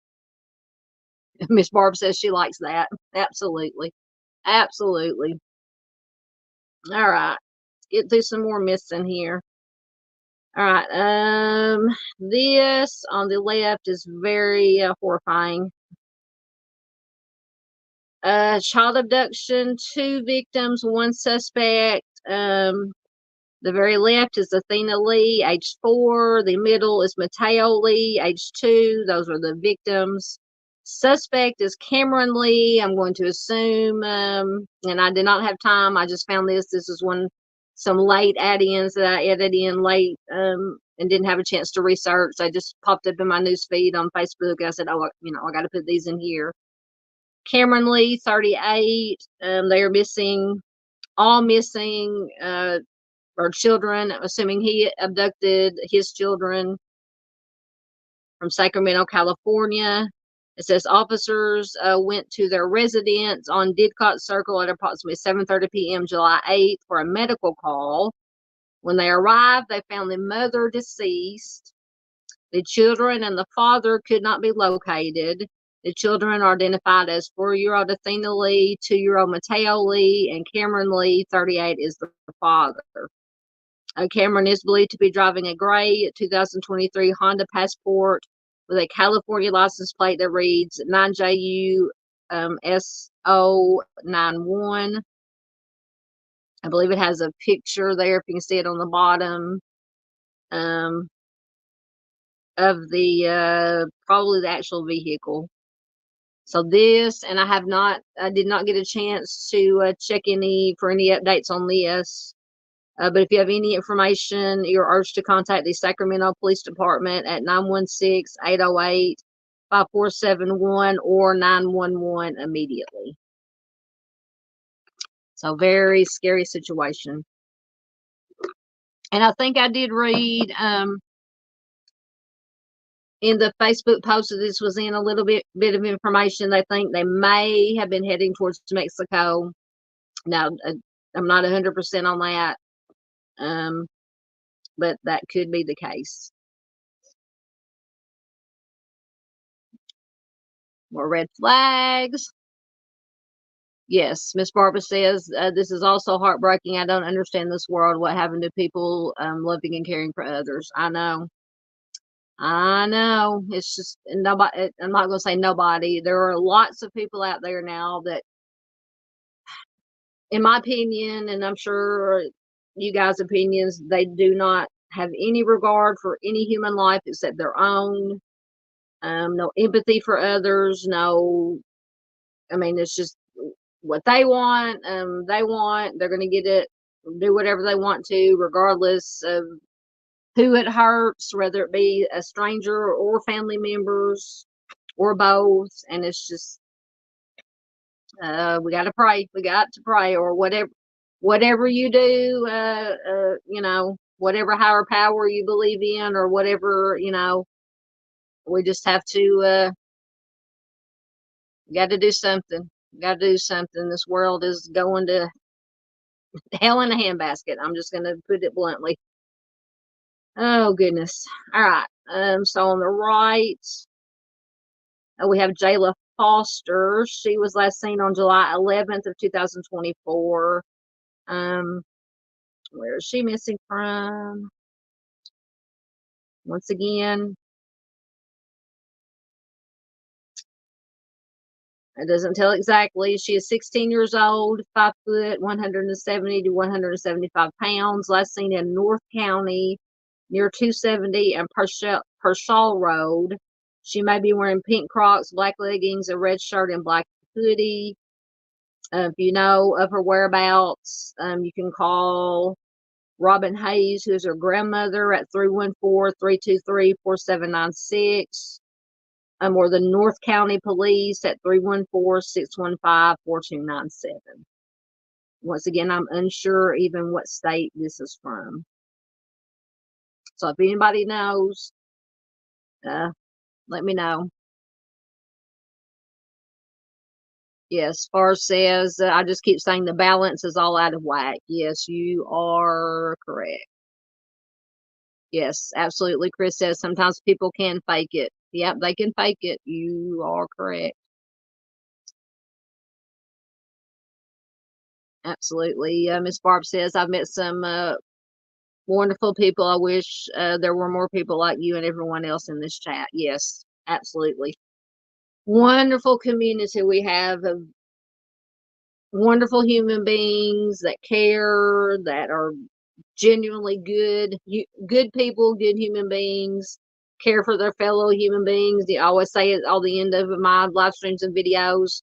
Miss Barb says she likes that. Absolutely. Absolutely. All right. Let's get through some more myths in here. All right. This on the left is very horrifying. Child abduction, 2 victims, 1 suspect. The very left is Athena Lee, age 4. The middle is Mateo Lee, age 2. Those are the victims. Suspect is Cameron Lee. I'm going to assume, and I did not have time. I just found this. This is some late add-ins that I edited in late, and didn't have a chance to research. They just popped up in my news feed on Facebook. I said, oh, I got to put these in here. Cameron Lee, 38. They are missing, all missing, or children, assuming he abducted his children from Sacramento, California. It says officers went to their residence on Didcot Circle at approximately 7:30 p.m. July 8th for a medical call. When they arrived, they found the mother deceased. The children and the father could not be located. The children are identified as 4-year-old Athena Lee, 2-year-old Mateo Lee, and Cameron Lee, 38, is the father. Cameron is believed to be driving a gray 2023 Honda Passport with a California license plate that reads 9JU SO91. I believe it has a picture there, if you can see it on the bottom, of the probably the actual vehicle. So this, and I did not get a chance to check for any updates on this. But if you have any information, you're urged to contact the Sacramento Police Department at 916-808-5471 or 911 immediately. So very scary situation. And I think I did read in the Facebook post that this was in a little bit of information. They think they may have been heading towards Mexico. Now, I'm not 100% on that, but that could be the case. More red flags. Yes, Miss Barbara says, this is also heartbreaking. I don't understand this world. What happened to people loving and caring for others? I know. It's just nobody. I'm not going to say nobody. There are lots of people out there now that, in my opinion, and I'm sure you guys' opinions, they do not have any regard for any human life except their own. No empathy for others. No, I mean, it's just what they want. They're going to get it, do whatever they want to, regardless of who it hurts, whether it be a stranger or family members or both. And it's just, we got to pray. We got to pray, or whatever you do, whatever higher power you believe in, or whatever, we just have to, got to do something. Got to do something. This world is going to hell in a handbasket. I'm just going to put it bluntly. Oh, goodness. All right. So on the right, we have Jayla Foster. She was last seen on July 11th of 2024. Where is she missing from? Once again, it doesn't tell exactly. She is 16 years old, 5 foot, 170 to 175 pounds. Last seen in North County near 270 and Pershaw Road. She may be wearing pink Crocs, black leggings, a red shirt, and black hoodie. If you know of her whereabouts, you can call Robin Hayes, who's her grandmother, at 314-323-4796. Or the North County Police at 314-615-4297. Once again, I'm unsure even what state this is from. So if anybody knows, let me know. Yes, Far says, I just keep saying the balance is all out of whack. Yes, you are correct. Yes, absolutely. Chris says sometimes people can fake it. Yep, they can fake it. You are correct. Absolutely. Miss Barb says, I've met some wonderful people. I wish there were more people like you and everyone else in this chat. Yes, absolutely. Wonderful community we have of wonderful human beings that care, that are genuinely good people, good human beings, care for their fellow human beings. I always say it all the end of my live streams and videos.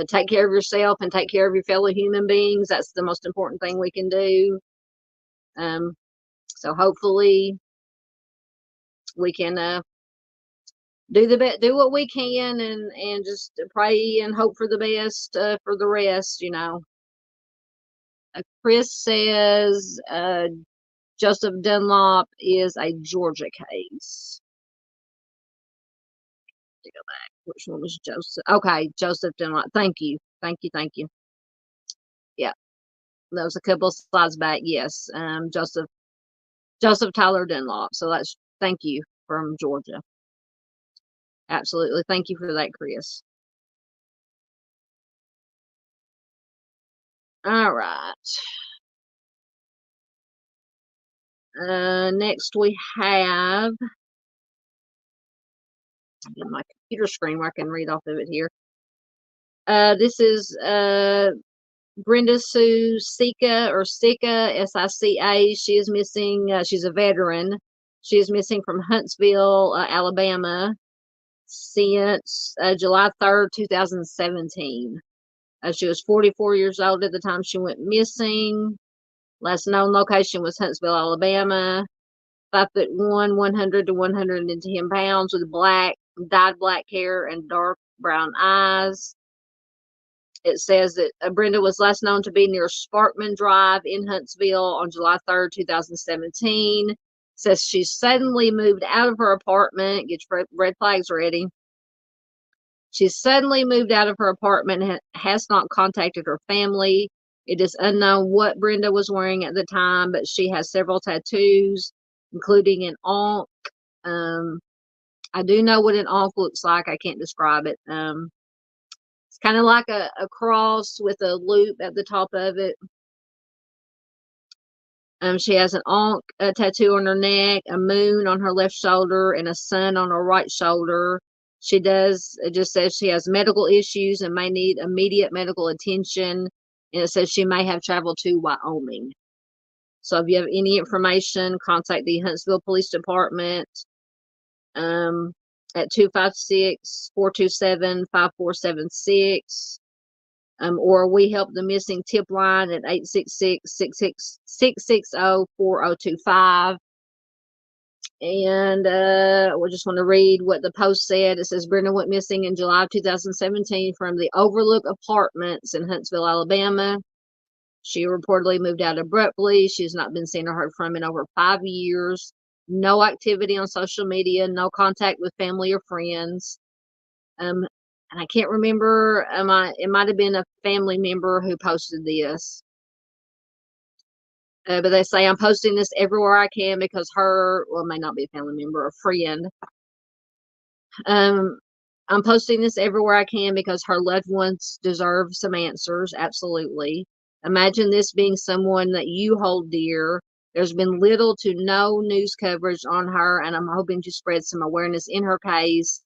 Take care of yourself and take care of your fellow human beings. That's the most important thing we can do. So hopefully we can do what we can, and just pray and hope for the best for the rest. Chris says Joseph Dunlop is a Georgia case. Which one was Joseph? Okay, Joseph Dunlop. Thank you. Thank you. Thank you. Yeah. That was a couple of slides back. Yes. Joseph Tyler Dunlop. So that's thank you from Georgia. Absolutely. Thank you for that, Chris. All right. Next we have my computer screen where I can read off of it here. This is Brenda Sue Sika or Sika, Sica. She is missing. She's a veteran. She is missing from Huntsville, Alabama, since July 3rd, 2017. She was 44 years old at the time she went missing. Last known location was Huntsville, Alabama. 5'1", 100 to 110 pounds, with dyed black hair and dark brown eyes. It says that Brenda was last known to be near Sparkman Drive in Huntsville on July 3rd, 2017. It says she suddenly moved out of her apartment. Get your red flags ready. She suddenly moved out of her apartment and has not contacted her family. It is unknown what Brenda was wearing at the time, but she has several tattoos, including an ankh. I do know what an ankh looks like. I can't describe it. It's kind of like a cross with a loop at the top of it. She has an ankh tattoo on her neck, a moon on her left shoulder, and a sun on her right shoulder. It just says she has medical issues and may need immediate medical attention. And it says she may have traveled to Wyoming. So if you have any information, contact the Huntsville Police Department at 256-427-5476. Or we help the missing tip line at 866-660-4025. And we just want to read what the post said. It says Brenda went missing in July of 2017 from the Overlook Apartments in Huntsville, Alabama. She reportedly moved out abruptly. She's not been seen or heard from in over 5 years. No activity on social media, no contact with family or friends. And I can't remember. It might have been a family member who posted this. But they say, I'm posting this everywhere I can because it may not be a family member, a friend. I'm posting this everywhere I can because her loved ones deserve some answers. Absolutely. Imagine this being someone that you hold dear. There's been little to no news coverage on her, and I'm hoping to spread some awareness in her case.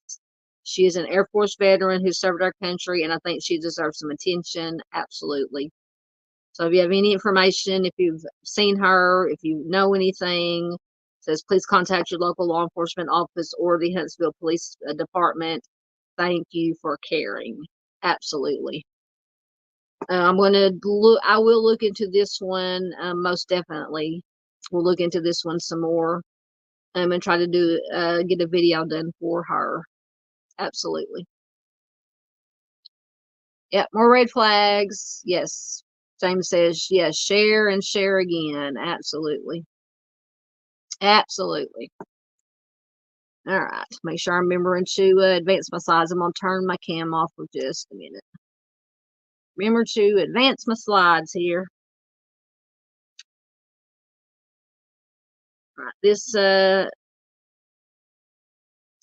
She is an Air Force veteran who served our country, and I think she deserves some attention. Absolutely. So if you have any information, if you've seen her, if you know anything, it says please contact your local law enforcement office or the Huntsville Police Department. Thank you for caring. Absolutely. I will look into this one, most definitely. We'll look into this one some more, and try to get a video done for her. Absolutely. Yep, more red flags. Yes. James says, yes, share and share again. Absolutely. Absolutely. All right. Make sure I'm remembering to advance my slides. I'm going to turn my cam off for just a minute. Remember to advance my slides here. All right. This has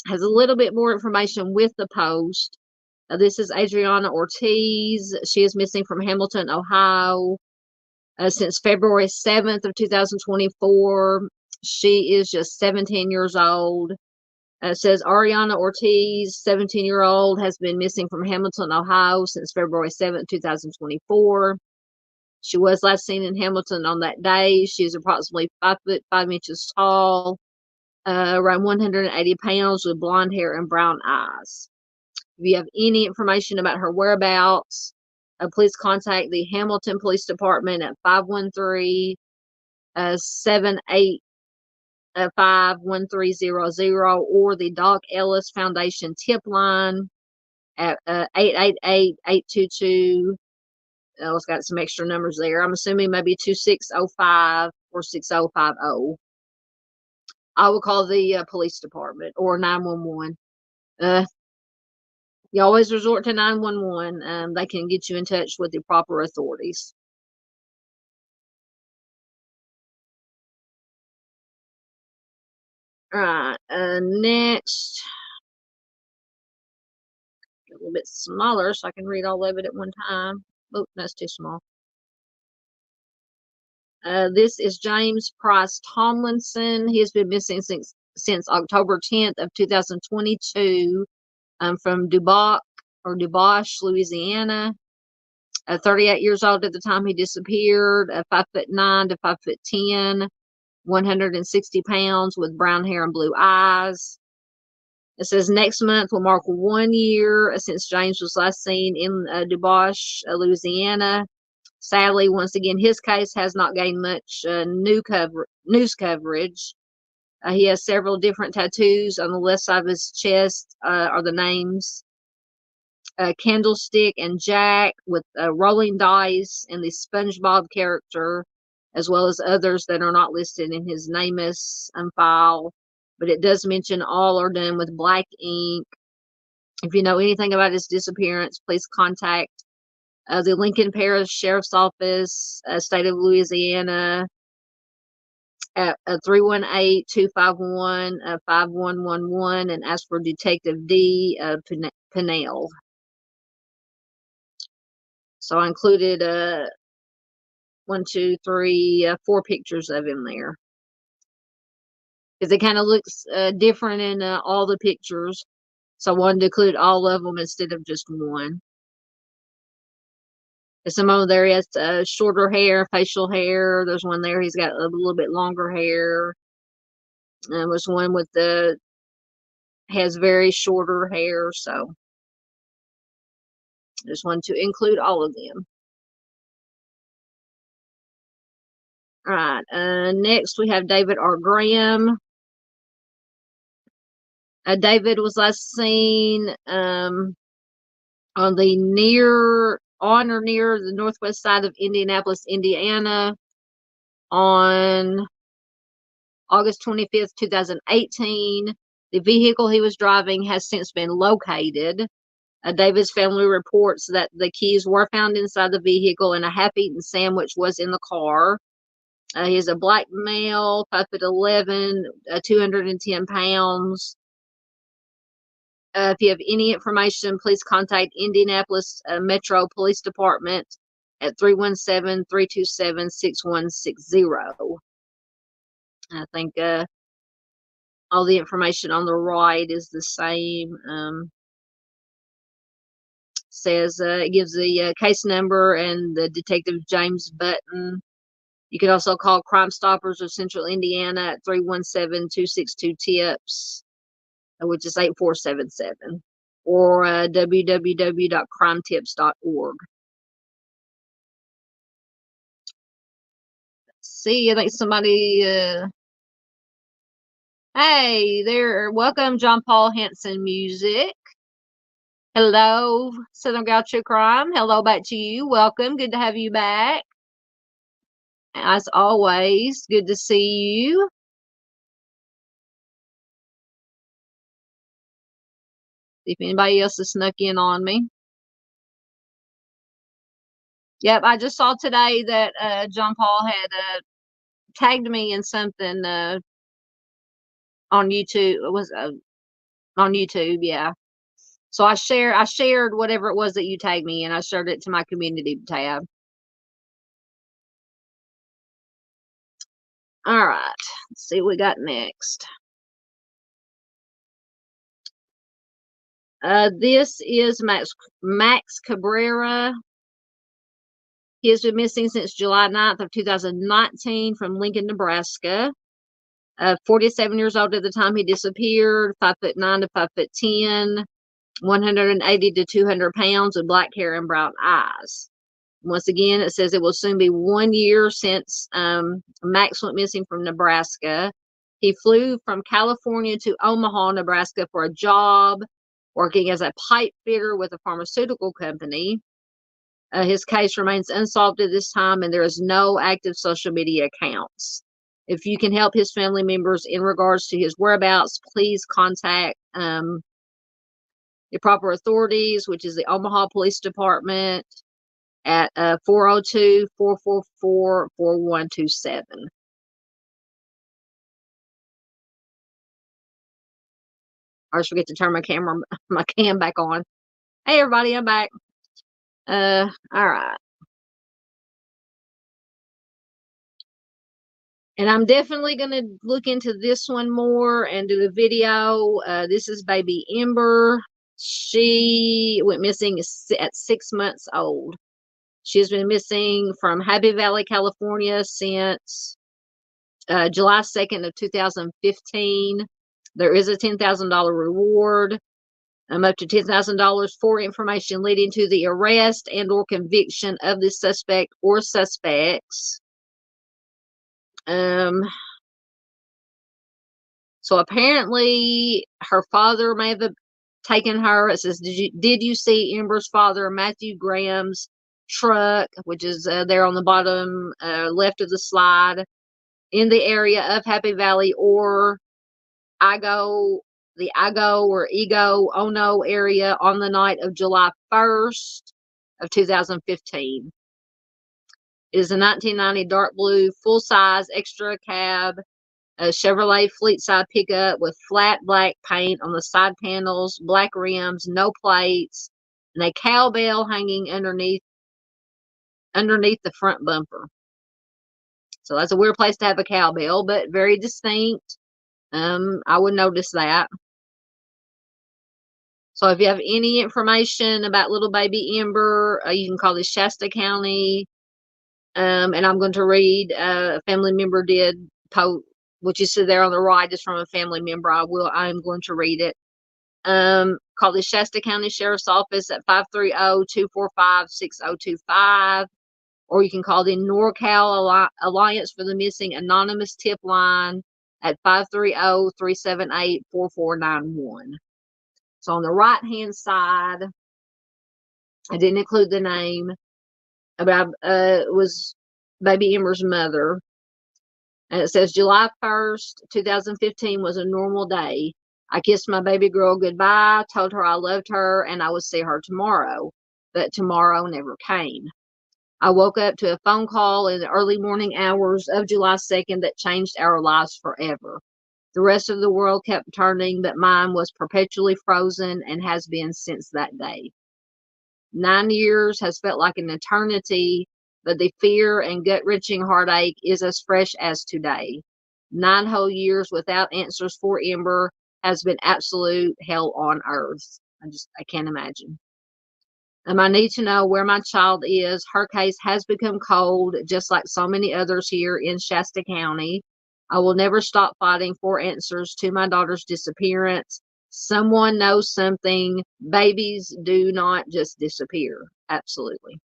a little bit more information with the post. This is Adriana Ortiz. She is missing from Hamilton, Ohio, since February 7th of 2024. She is just 17 years old. It says Ariana Ortiz, 17-year-old, has been missing from Hamilton, Ohio since February 7th, 2024. She was last seen in Hamilton on that day. She is approximately 5 foot 5 inches tall, around 180 pounds, with blonde hair and brown eyes. If you have any information about her whereabouts, please contact the Hamilton Police Department at 513-785-1300 or the Doc Ellis Foundation tip line at 888-822. It's got some extra numbers there. I'm assuming maybe 2605 or 6050. I will call the police department or 911. You always resort to 911. They can get you in touch with the proper authorities. All right. Next, a little bit smaller so I can read all of it at one time. Oh, that's too small. This is James Price Tomlinson. He has been missing since October 10th of 2022 from Dubois, Louisiana. 38 years old at the time he disappeared, 5'9" to 5'10", 160 pounds with brown hair and blue eyes. It says next month will mark 1 year since James was last seen in Dubois, Louisiana. Sadly, once again, his case has not gained much news coverage. He has several different tattoos. On the left side of his chest are the names Candlestick and Jack with rolling dice and the SpongeBob character, as well as others that are not listed in his NamUs file. But it does mention all are done with black ink. If you know anything about his disappearance, please contact the Lincoln Parish Sheriff's Office, State of Louisiana, at 318-251-5111 and ask for Detective D. Pinnell. So I included 4 pictures of him there. Because it kind of looks different in all the pictures. So I wanted to include all of them instead of just one. Some over there, he has shorter hair, facial hair. There's one there, he's got a little bit longer hair. There's one with has very shorter hair. So I just wanted to include all of them. All right. Next, we have David R. Graham. David was last seen on or near the northwest side of Indianapolis, Indiana, on August 25th, 2018. The vehicle he was driving has since been located. David's family reports that the keys were found inside the vehicle and a half-eaten sandwich was in the car. He's a black male, 5'11", 210 pounds. If you have any information, please contact Indianapolis Metro Police Department at 317-327-6160. I think all the information on the right is the same. It gives the case number and the Detective James Button. You can also call Crime Stoppers of Central Indiana at 317-262-TIPS, which is 8477, or www.crimetips.org. See, I think somebody, hey there, welcome John Paul Hanson Music. Hello, Southern Gal True Crime. Hello back to you. Welcome. Good to have you back. As always, good to see you. See if anybody else has snuck in on me. Yep, I just saw today that John Paul had tagged me in something on YouTube. It was on YouTube, yeah. So I shared whatever it was that you tagged me in. I shared it to my community tab. All right, let's see what we got next. This is Max Cabrera. He has been missing since July 9th of 2019 from Lincoln, Nebraska. 47 years old at the time he disappeared, 5'9" to 5'10", 180 to 200 pounds with black hair and brown eyes. Once again, it says it will soon be 1 year since Max went missing from Nebraska. He flew from California to Omaha, Nebraska for a job, working as a pipe fitter with a pharmaceutical company. His case remains unsolved at this time, and there is no active social media accounts. If you can help his family members in regards to his whereabouts, please contact The proper authorities, which is the Omaha Police Department, at 402-444-4127. I always forget to turn my cam back on. Hey, everybody, I'm back. All right. And I'm definitely going to look into this one more and do a video. This is baby Ember. She went missing at 6 months old. She's been missing from Happy Valley, California since July 2nd of 2015. There is a $10,000 reward, up to $10,000 for information leading to the arrest and or conviction of the suspect or suspects. So apparently her father may have taken her. It says, did you see Ember's father, Matthew Graham's truck, which is there on the bottom left of the slide, in the area of Happy Valley or the Ego Ono area on the night of July 1st of 2015. It is a 1990 dark blue, full-size, extra cab, a Chevrolet Fleetside pickup with flat black paint on the side panels, black rims, no plates, and a cowbell hanging underneath the front bumper. So that's a weird place to have a cowbell, but very distinct. I would notice that. So if you have any information about little baby Ember, you can call this Shasta County. And I'm going to read, a family member did post, which you see there on the right is from a family member. I'm going to read it. Call the Shasta County Sheriff's Office at 530-245-6025. Or you can call the NorCal Alliance for the Missing Anonymous Tip Line at 530-378-4491. So on the right-hand side, I didn't include the name, but it was baby Ember's mother. And it says, July 1st, 2015 was a normal day. I kissed my baby girl goodbye, told her I loved her, and I would see her tomorrow. But tomorrow never came. I woke up to a phone call in the early morning hours of July 2nd that changed our lives forever. The rest of the world kept turning, but mine was perpetually frozen and has been since that day. 9 years has felt like an eternity, but the fear and gut-wrenching heartache is as fresh as today. 9 whole years without answers for Ember has been absolute hell on earth. I can't imagine. I need to know where my child is. Her case has become cold, just like so many others here in Shasta County. I will never stop fighting for answers to my daughter's disappearance. Someone knows something. Babies do not just disappear. Absolutely.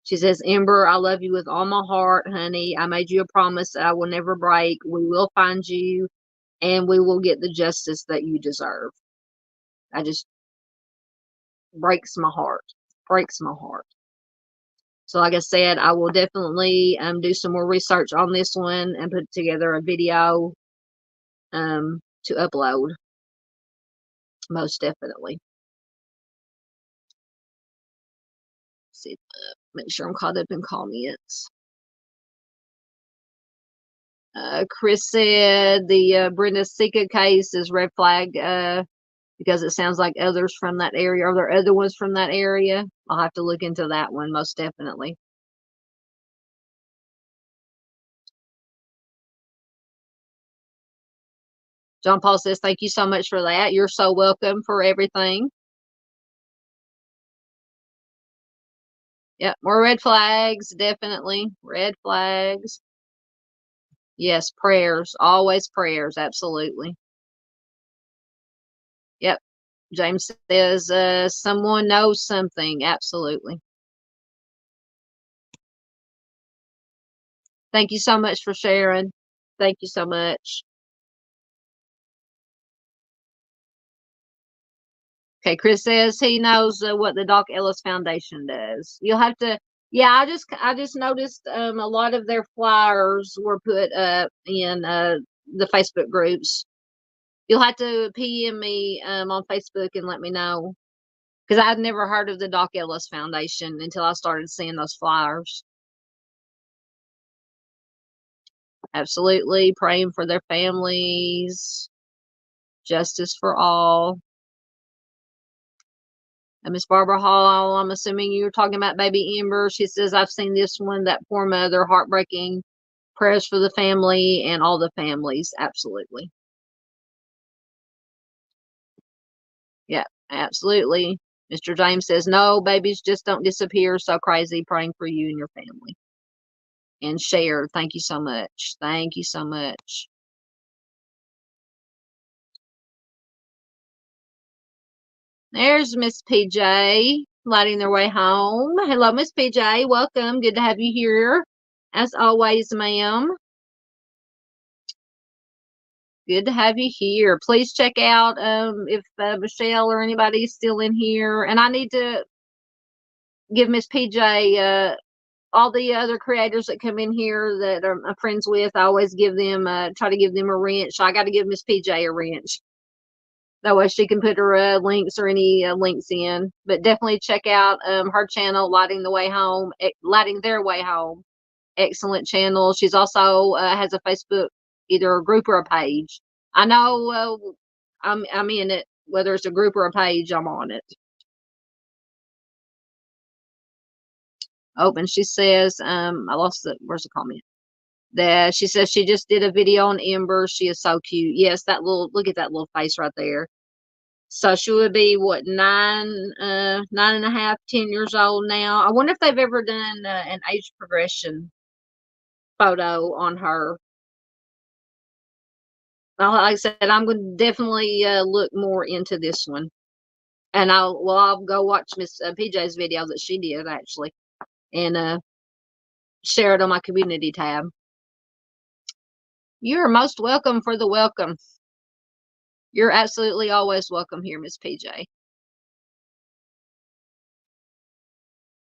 She says, Ember, I love you with all my heart, honey. I made you a promise that I will never break. We will find you, and we will get the justice that you deserve. Breaks my heart. Breaks my heart. So like I said, I will definitely do some more research on this one and put together a video to upload. Most definitely. Let's see, make sure I'm caught up in comments. Chris said the Brenda Sika case is red flag because it sounds like others from that area. Are there other ones from that area? I'll have to look into that one, most definitely. John Paul says, thank you so much for that. You're so welcome for everything. Yep, more red flags, definitely. Red flags. Yes, prayers. Always prayers, absolutely. Yep. James says, someone knows something. Absolutely. Thank you so much for sharing. Thank you so much. Okay, Chris says he knows what the Doc Ellis Foundation does. You'll have to, yeah, I just noticed a lot of their flyers were put up in the Facebook groups. You'll have to PM me on Facebook and let me know. Because I'd never heard of the Doc Ellis Foundation until I started seeing those flyers. Absolutely. Praying for their families. Justice for all. And Miss Barbara Hall, I'm assuming you're talking about baby Amber. She says, I've seen this one, that poor mother, heartbreaking. Prayers for the family and all the families. Absolutely. Yeah, absolutely. Mr. James says, no, babies just don't disappear. So crazy. Praying for you and your family. And share. Thank you so much. Thank you so much. There's Miss PJ lighting their way home. Hello, Miss PJ. Welcome. Good to have you here. As always, ma'am. Good to have you here. Please check out if Michelle or anybody is still in here. And I need to give Miss PJ all the other creators that come in here that I'm friends with. I always give them try to give them a wrench. I got to give Miss PJ a wrench. That way she can put her links or any links in. But definitely check out her channel, Lighting Their Way Home. Excellent channel. She's also has a Facebook, either a group or a page. I know I'm in it. Whether it's a group or a page, I'm on it. Oh, and she says, I lost where's the comment? That she says she just did a video on Ember. She is so cute. Yes, look at that little face right there. So she would be what, 9.5, 10 years old now. I wonder if they've ever done an age progression photo on her. Well, like I said, I'm going to definitely look more into this one, and I'll go watch Miss PJ's video that she did actually, and share it on my community tab. You're most welcome for the welcome. You're absolutely always welcome here, Miss PJ.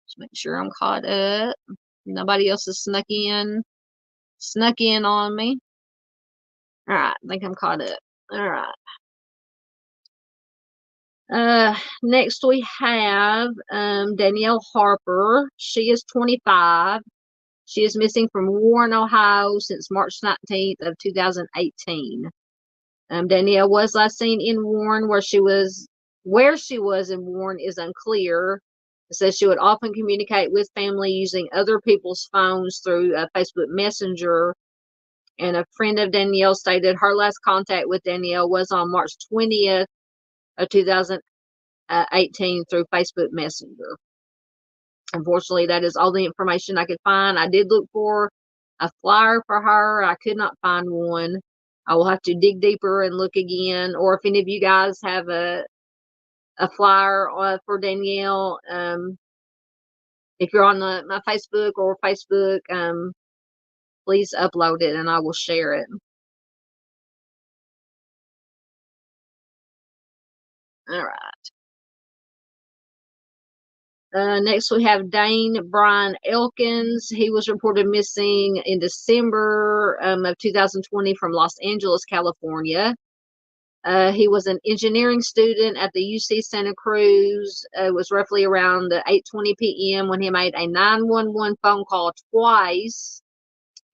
Just make sure I'm caught up. Nobody else has snuck in on me. All right, I think I'm caught up. All right. Next we have Danielle Harper. She is 25. She is missing from Warren, Ohio since March 19th of 2018. Danielle was last seen in Warren. Where she was in Warren is unclear. It says she would often communicate with family using other people's phones through Facebook Messenger. And a friend of Danielle stated her last contact with Danielle was on March 20th of 2018 through Facebook Messenger. Unfortunately, that is all the information I could find. I did look for a flyer for her. I could not find one. I will have to dig deeper and look again. Or if any of you guys have a flyer for Danielle, if you're on my Facebook or Facebook, please upload it and I will share it. All right. Next, we have Dane Brian Elkins. He was reported missing in December of 2020 from Los Angeles, California. He was an engineering student at the UC Santa Cruz. It was roughly around 8:20 p.m. when he made a 911 phone call twice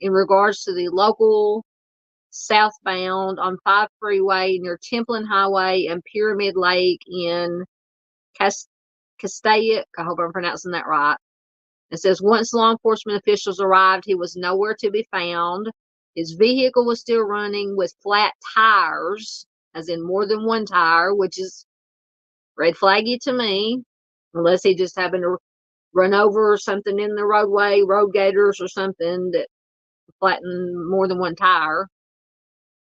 in regards to the local southbound on 5 freeway near Templin Highway and Pyramid Lake in Castaic. I hope I'm pronouncing that right. It says once law enforcement officials arrived, he was nowhere to be found. His vehicle was still running with flat tires, as in more than one tire, which is red flaggy to me, unless he just happened to run over something in the roadway, road gators or something that flattened more than one tire.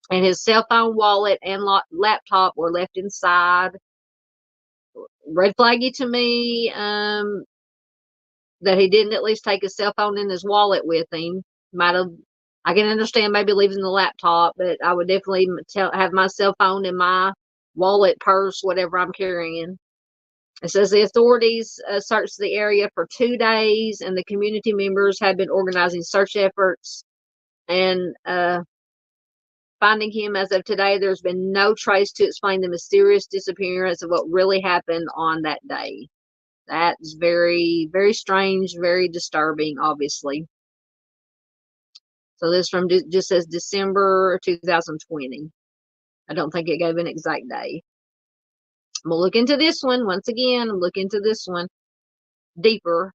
And his cell phone, wallet, and laptop were left inside. Red flaggy to me that he didn't at least take his cell phone and his wallet with him. I can understand maybe leaving the laptop, but I would definitely have my cell phone in my wallet, purse, whatever I'm carrying. It says the authorities searched the area for 2 days, and the community members had been organizing search efforts and finding him as of today. There's been no trace to explain the mysterious disappearance of what really happened on that day. That's very, very strange, very disturbing, obviously. So this from just says December 2020. I don't think it gave an exact day. We'll look into this one once again. Look into this one deeper.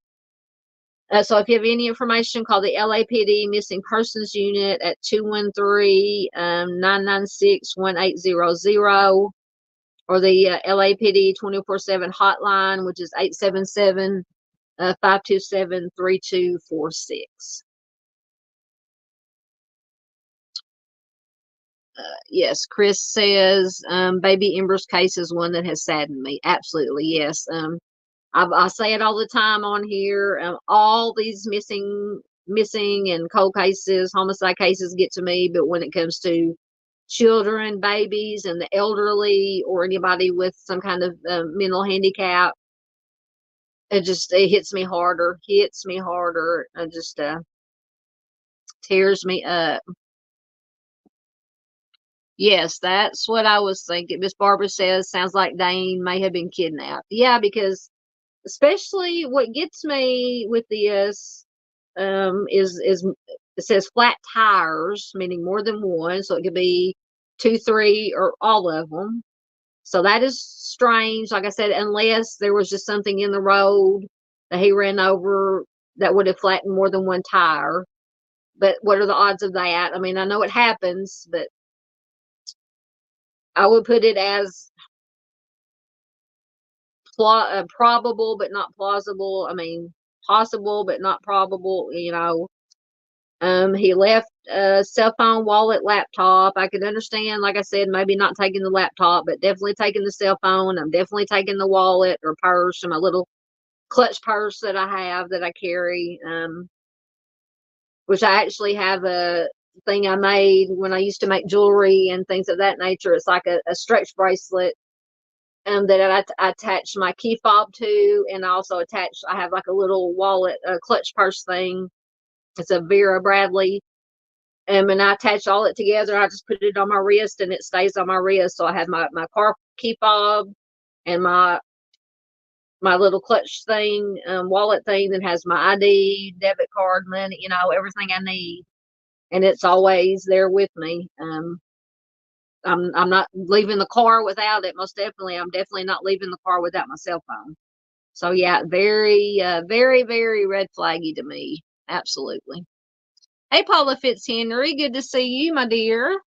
So if you have any information, call the LAPD Missing Persons Unit at 213-996-1800 or the LAPD 24/7 hotline, which is 877-527-3246. Yes, Chris says baby Ember's case is one that has saddened me. Absolutely, yes. I say it all the time on here. All these missing and cold cases, homicide cases get to me, but when it comes to children, babies, and the elderly, or anybody with some kind of mental handicap, it hits me harder. It just tears me up. Yes, that's what I was thinking. Miss Barbara says, sounds like Dane may have been kidnapped. Yeah, because especially what gets me with this is it says flat tires, meaning more than one, so it could be 2, 3, or all of them. So that is strange. Like I said, unless there was just something in the road that he ran over that would have flattened more than one tire. But what are the odds of that? I mean, I know it happens, but I would put it as probable but not plausible. I mean, possible but not probable. He left cell phone, wallet, laptop. I could understand, like I said, maybe not taking the laptop, but definitely taking the cell phone. I'm definitely taking the wallet or purse, or my little clutch purse that I have that I carry. Which I actually have a thing I made when I used to make jewelry and things of that nature. It's like a stretch bracelet that I attach my key fob to, and I also I have like a little wallet, a clutch purse thing. It's a Vera Bradley. And I attach all it together. I just put it on my wrist and it stays on my wrist. So I have my car key fob and my little clutch thing, wallet thing that has my ID, debit card, money, everything I need. And it's always there with me. I'm not leaving the car without it. Most definitely, I'm definitely not leaving the car without my cell phone. So yeah, very, very, very red flaggy to me. Absolutely. Hey, Paula Fitzhenry, good to see you, my dear.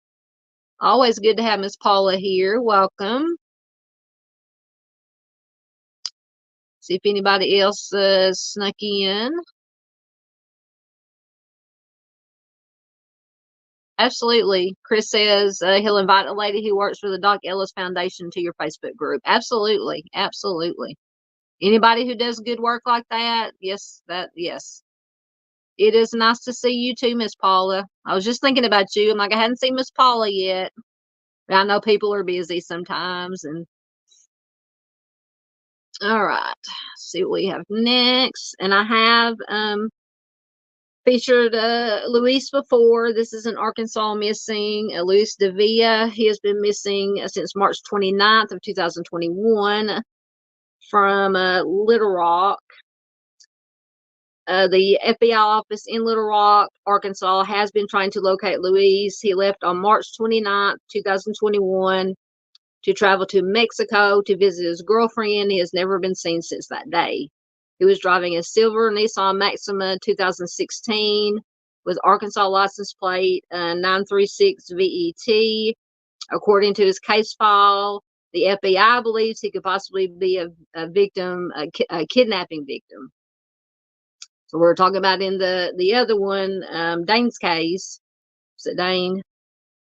Always good to have Miss Paula here. Welcome. See if anybody else snuck in. Absolutely. Chris says he'll invite a lady who works for the Doc Ellis Foundation to your Facebook group. Absolutely. Absolutely. Anybody who does good work like that, yes. It is nice to see you too, Miss Paula. I was just thinking about you. I'm like, I hadn't seen Miss Paula yet. But I know people are busy sometimes. And all right, let's see what we have next. And I have featured Luis before. This is in Arkansas missing. Luis Davia. He has been missing since March 29th of 2021 from Little Rock. The FBI office in Little Rock, Arkansas, has been trying to locate Luis. He left on March 29th, 2021 to travel to Mexico to visit his girlfriend. He has never been seen since that day. He was driving a silver Nissan Maxima 2016 with Arkansas license plate 936 VET. According to his case file, the FBI believes he could possibly be a victim, a kidnapping victim. So we're talking about in the other one, Dane's case. Is it Dane?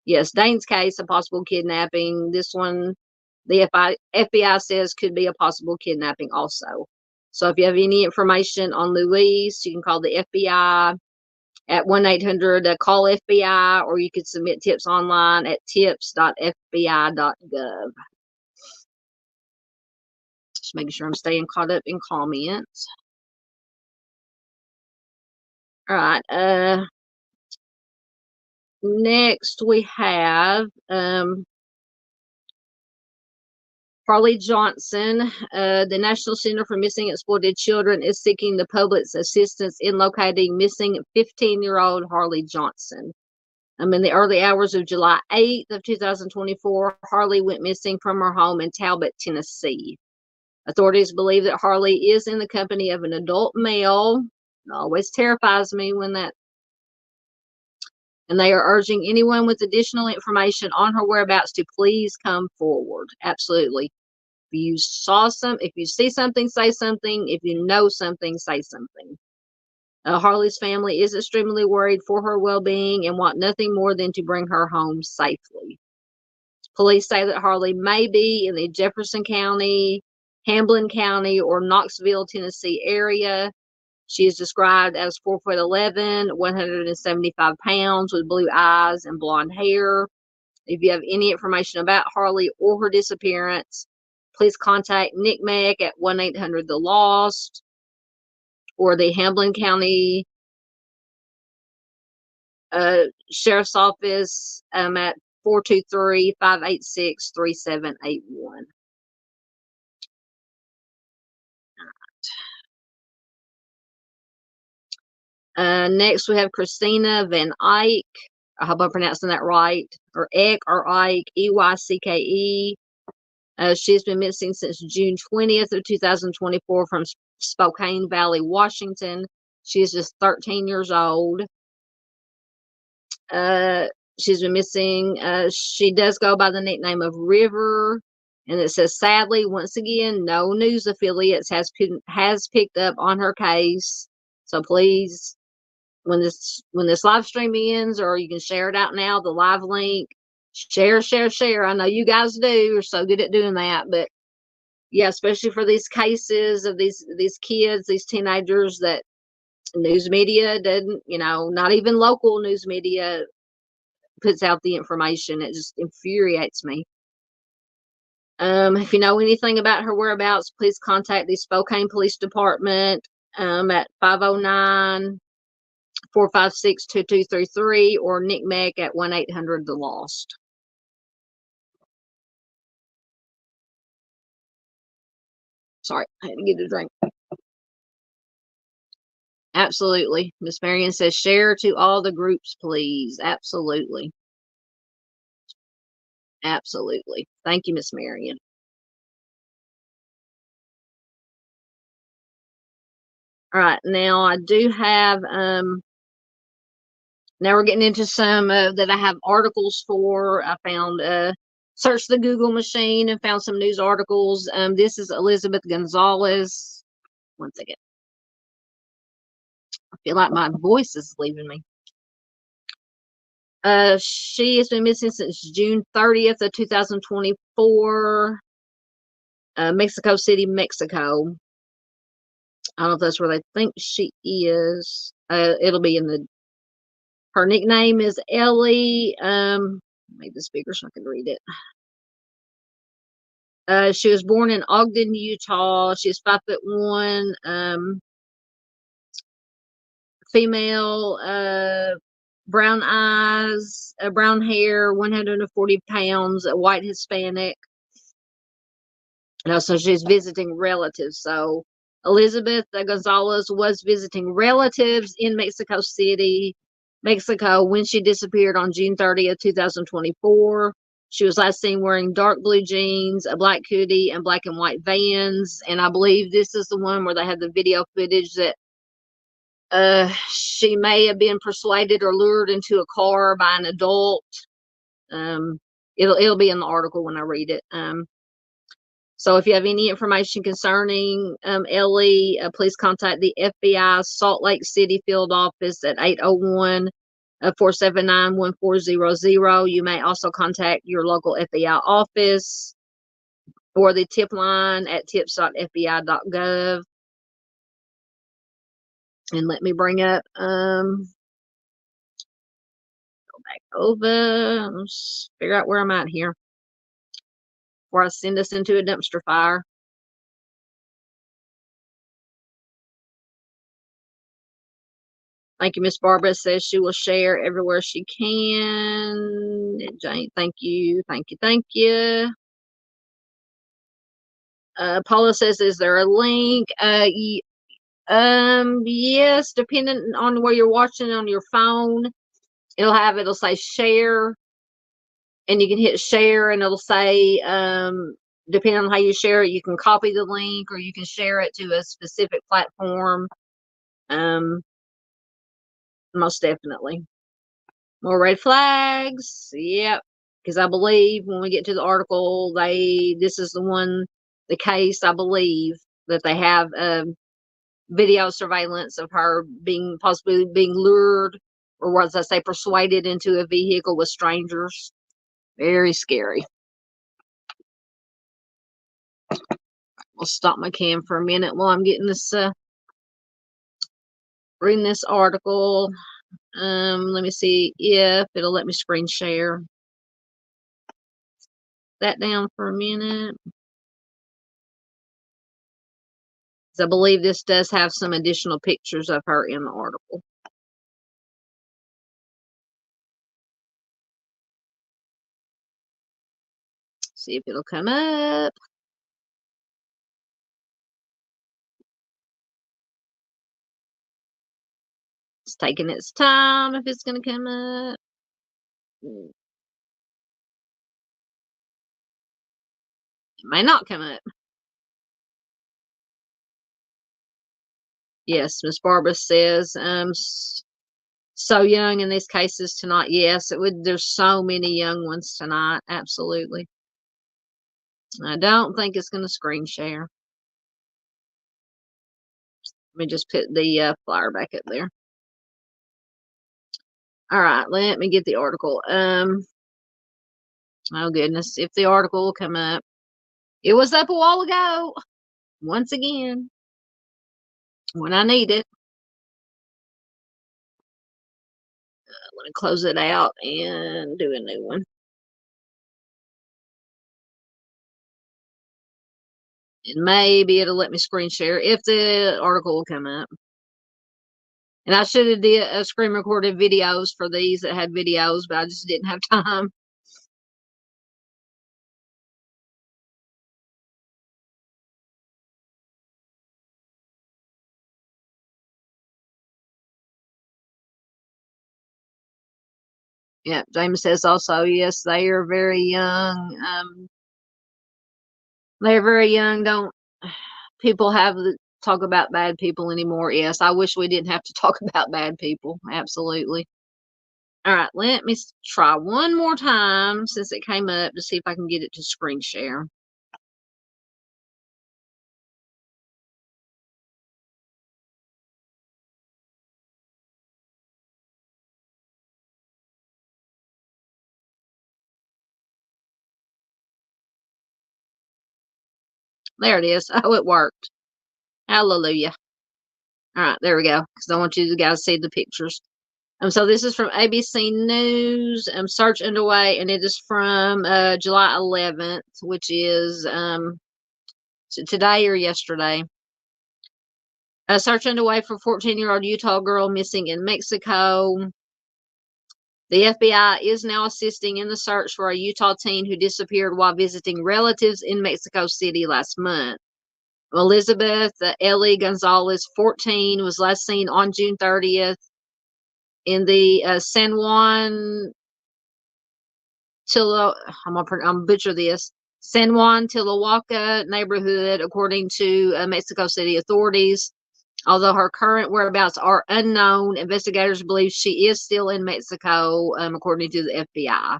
Yes, Dane's case, a possible kidnapping. This one, the FBI says could be a possible kidnapping also. So if you have any information on Luis, you can call the FBI at 1-800-CALL-FBI, or you could submit tips online at tips.fbi.gov. Just making sure I'm staying caught up in comments. All right. Next we have Harley Johnson. The National Center for Missing and Exploited Children is seeking the public's assistance in locating missing 15-year-old Harley Johnson. In the early hours of July 8th of 2024, Harley went missing from her home in Talbot, Tennessee. Authorities believe that Harley is in the company of an adult male. It always terrifies me when that. And they are urging anyone with additional information on her whereabouts to please come forward. Absolutely. If you see something, say something. If you know something, say something. Harley's family is extremely worried for her well-being and want nothing more than to bring her home safely. Police say that Harley may be in the Jefferson County, Hamlin County, or Knoxville, Tennessee area. She is described as 4'11", 175 pounds, with blue eyes and blonde hair. If you have any information about Harley or her disappearance, please contact NCMEC at 1-800-THE-LOST or the Hamlin County Sheriff's Office at 423-586-3781. Next, we have Christina Van Eyck. I hope I'm pronouncing that right. Or Eyck or Ike, E-Y-C-K-E. She's been missing since June 20th of 2024 from Spokane Valley, Washington. She is just 13 years old. She's been missing. She does go by the nickname of River. And it says, sadly, once again, no news affiliates has picked up on her case. So please, when this live stream ends, or you can share it out now, the live link, share. I know you guys do. You're so good at doing that. But yeah, especially for these cases of these kids, these teenagers that news media doesn't, not even local news media puts out the information. It just infuriates me. If you know anything about her whereabouts, please contact the Spokane Police Department at 509-456-2233 or NCMEC at 1-800-THE-LOST. Sorry, I had to get a drink. Absolutely. Miss Marion says, share to all the groups, please. Absolutely. Absolutely. Thank you, Miss Marion. All right. Now I do have, now we're getting into some that I have articles for. I found, searched the Google machine and found some news articles. This is Elizabeth Gonzalez. One second. I feel like my voice is leaving me. She has been missing since June 30th of 2024. Mexico City, Mexico. I don't know if that's where they think she is. It'll be in her nickname is Ellie. Make this bigger so I can read it. She was born in Ogden, Utah. She's 5'1", female, brown eyes, brown hair, 140 pounds, white Hispanic. So she's visiting relatives. So Elizabeth Gonzalez was visiting relatives in Mexico City, Mexico, when she disappeared on June 30th, 2024. She was last seen wearing dark blue jeans, a black hoodie, and black and white Vans. And I believe this is the one where they have the video footage that she may have been persuaded or lured into a car by an adult. It'll be in the article when I read it. So if you have any information concerning Ellie, please contact the FBI Salt Lake City field office at 801-479-1400. You may also contact your local FBI office or the tip line at tips.fbi.gov. And let me bring up, go back over, let's figure out where I'm at here before I send us into a dumpster fire. Thank you, Miss Barbara says she will share everywhere she can. Jane, thank you. Thank you. Thank you. Paula says, is there a link? Yes, depending on where you're watching on your phone, it'll say share, and you can hit share, and it'll say, depending on how you share it, you can copy the link or you can share it to a specific platform. Most definitely. More red flags. Yep. Because I believe when we get to the article, this is the case, I believe, that they have video surveillance of her possibly being lured, or what I say, persuaded into a vehicle with strangers. Very scary. I'll stop my cam for a minute while I'm getting this, reading this article. Let me see if it'll let me screen share that down for a minute. I believe this does have some additional pictures of her in the article. See if it'll come up. It's taking its time if it's going to come up. It may not come up. Yes, Miss Barbara says, so young in these cases tonight. Yes, there's so many young ones tonight. Absolutely. I don't think it's going to screen share. Let me just put the flyer back up there. All right, let me get the article. Oh goodness, if the article will come up. It was up a while ago. Once again, when I need it. Let me close it out and do a new one. And maybe it'll let me screen share if the article will come up. And I should have did a screen recorded videos for these that had videos, but I just didn't have time. Yeah, James says also, yes, they are very young. They're very young. Don't people talk about bad people anymore? Yes, I wish we didn't have to talk about bad people. Absolutely. All right, let me try one more time since it came up to see if I can get it to screen share. There it is. Oh, it worked. Hallelujah. All right, there we go. Because I want you guys to see the pictures. So this is from ABC News. Search underway, and it is from July 11th, which is today or yesterday. A search underway for 14-year-old Utah girl missing in Mexico. The FBI is now assisting in the search for a Utah teen who disappeared while visiting relatives in Mexico City last month. Elizabeth Ellie Gonzalez, 14, was last seen on June 30th in the San Juan I'm butcher this, San Juan Tilahuaca neighborhood, according to Mexico City authorities. Although her current whereabouts are unknown, investigators believe she is still in Mexico, according to the FBI.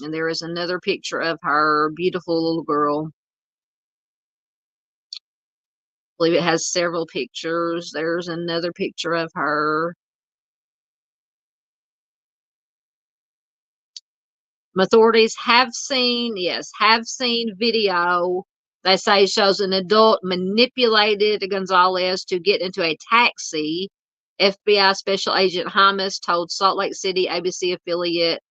And there is another picture of her, beautiful little girl. I believe it has several pictures. There's another picture of her. Authorities have seen video. They say shows an adult manipulated Gonzalez to get into a taxi. FBI Special Agent Hymas told Salt Lake City ABC affiliate,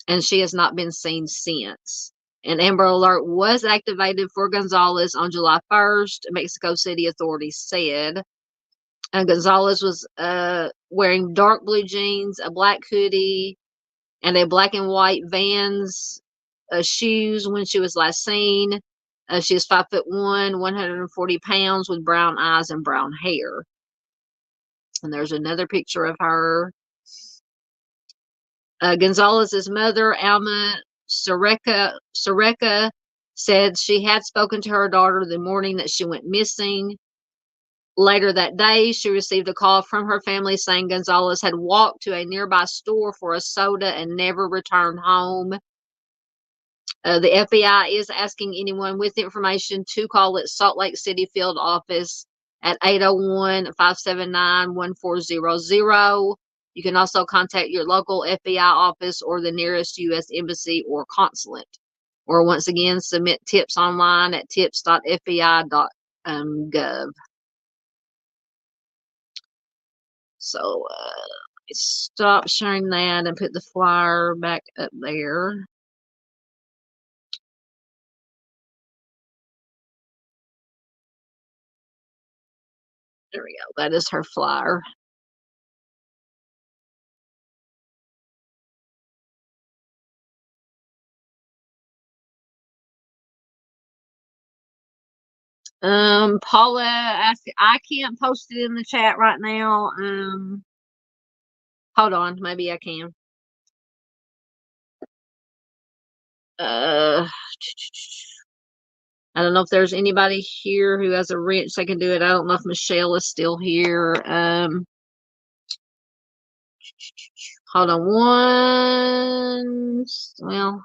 and she has not been seen since. An Amber Alert was activated for Gonzalez on July 1st, Mexico City authorities said. Gonzalez was wearing dark blue jeans, a black hoodie, and a black and white Vans shoes when she was last seen. She is 5'1", 140 pounds, with brown eyes and brown hair. And there's another picture of her. Gonzalez's mother, Alma Soreka, said she had spoken to her daughter the morning that she went missing. Later that day, she received a call from her family saying Gonzalez had walked to a nearby store for a soda and never returned home. The FBI is asking anyone with information to call its Salt Lake City field office at 801-579-1400. You can also contact your local FBI office or the nearest U.S. embassy or consulate. Or once again, submit tips online at tips.fbi.gov. So stop sharing that and put the flyer back up there. There we go. That is her flyer. Paula asked, I can't post it in the chat right now. Hold on, maybe I can. I don't know if there's anybody here who has a wrench that can do it. I don't know if Michelle is still here. Hold on one. Well,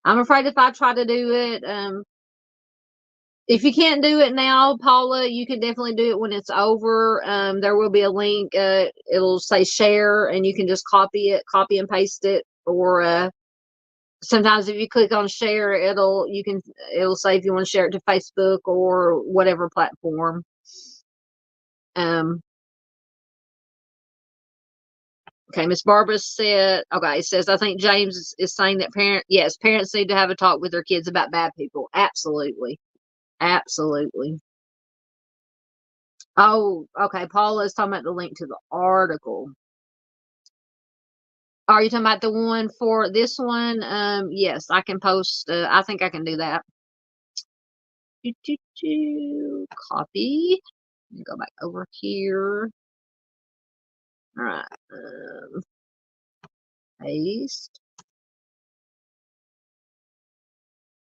I'm afraid if I try to do it, if you can't do it now, Paula, you can definitely do it when it's over. There will be a link. It'll say share, and you can just copy and paste it. Or sometimes if you click on share, it'll say if you want to share it to Facebook or whatever platform. Okay, Miss Barbara said, okay, it says, I think James is saying that parents need to have a talk with their kids about bad people. Absolutely. Absolutely. Oh, okay. Paula is talking about the link to the article. Are you talking about the one for this one? Yes, I can post. I think I can do that. Copy. Go back over here. All right. Paste.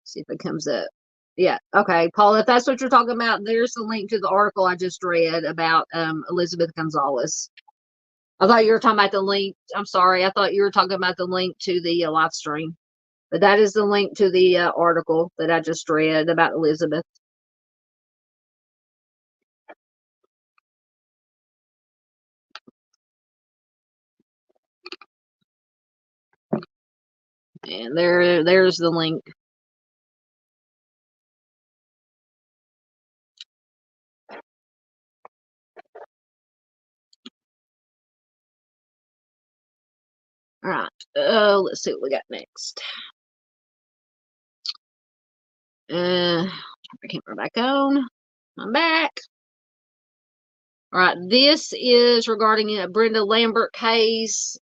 See if it comes up. Yeah. Okay, Paul, if that's what you're talking about, there's the link to the article I just read about Elizabeth Gonzalez. I thought you were talking about the link. I'm sorry. I thought you were talking about the link to the live stream. But that is the link to the article that I just read about Elizabeth. And there's the link. All right. Let's see what we got next. Turn my camera back on. I'm back. All right. This is regarding a Brenda Lambert case.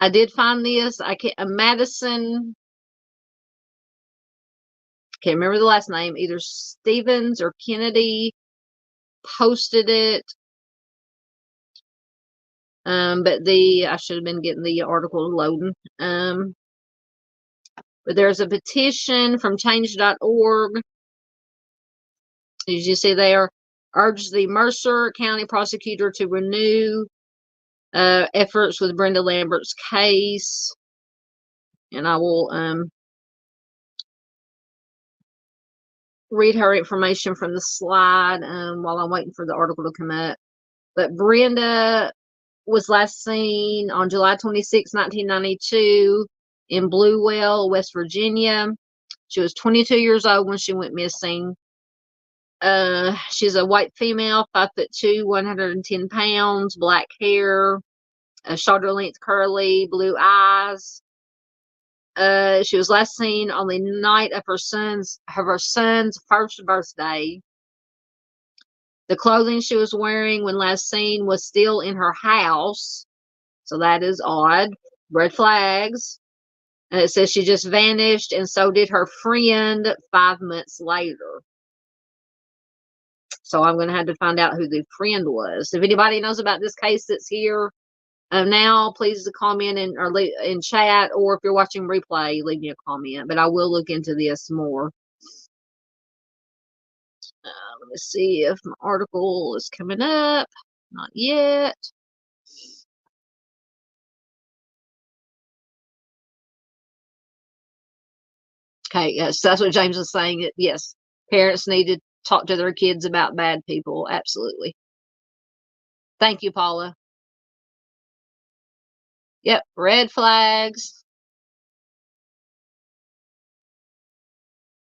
I did find this. Madison. Can't remember the last name. Either Stevens or Kennedy posted it. But I should have been getting the article loading. But there's a petition from change.org. As you see there, urged the Mercer County prosecutor to renew efforts with Brenda Lambert's case. And I will read her information from the slide while I'm waiting for the article to come up. But Brenda was last seen on July 26, 1992 in Bluewell, West Virginia. She was 22 years old when she went missing. She's a white female, 5'2", 110 pounds, black hair, shoulder length curly, blue eyes. She was last seen on the night of her son's first birthday. The clothing she was wearing when last seen was still in her house. So that is odd. Red flags. And it says she just vanished, and so did her friend 5 months later. So I'm going to have to find out who the friend was. If anybody knows about this case that's here now, please comment or in chat, or if you're watching replay, leave me a comment. But I will look into this more. Let me see if my article is coming up. Not yet. Okay, yes, that's what James was saying. Yes, parents need to talk to their kids about bad people. Absolutely. Thank you, Paula. Yep, red flags.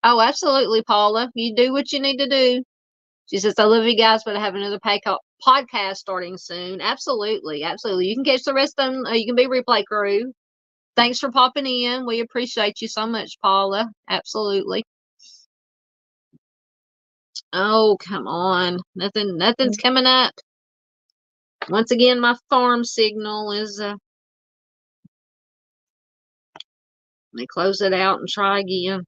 Oh, absolutely, Paula. You do what you need to do. She says, I love you guys, but I have another podcast starting soon. Absolutely, absolutely. You can catch the rest of them. You can be replay crew. Thanks for popping in. We appreciate you so much, Paula. Absolutely. Oh, come on. Nothing's coming up. Once again, my farm signal is, let me close it out and try again.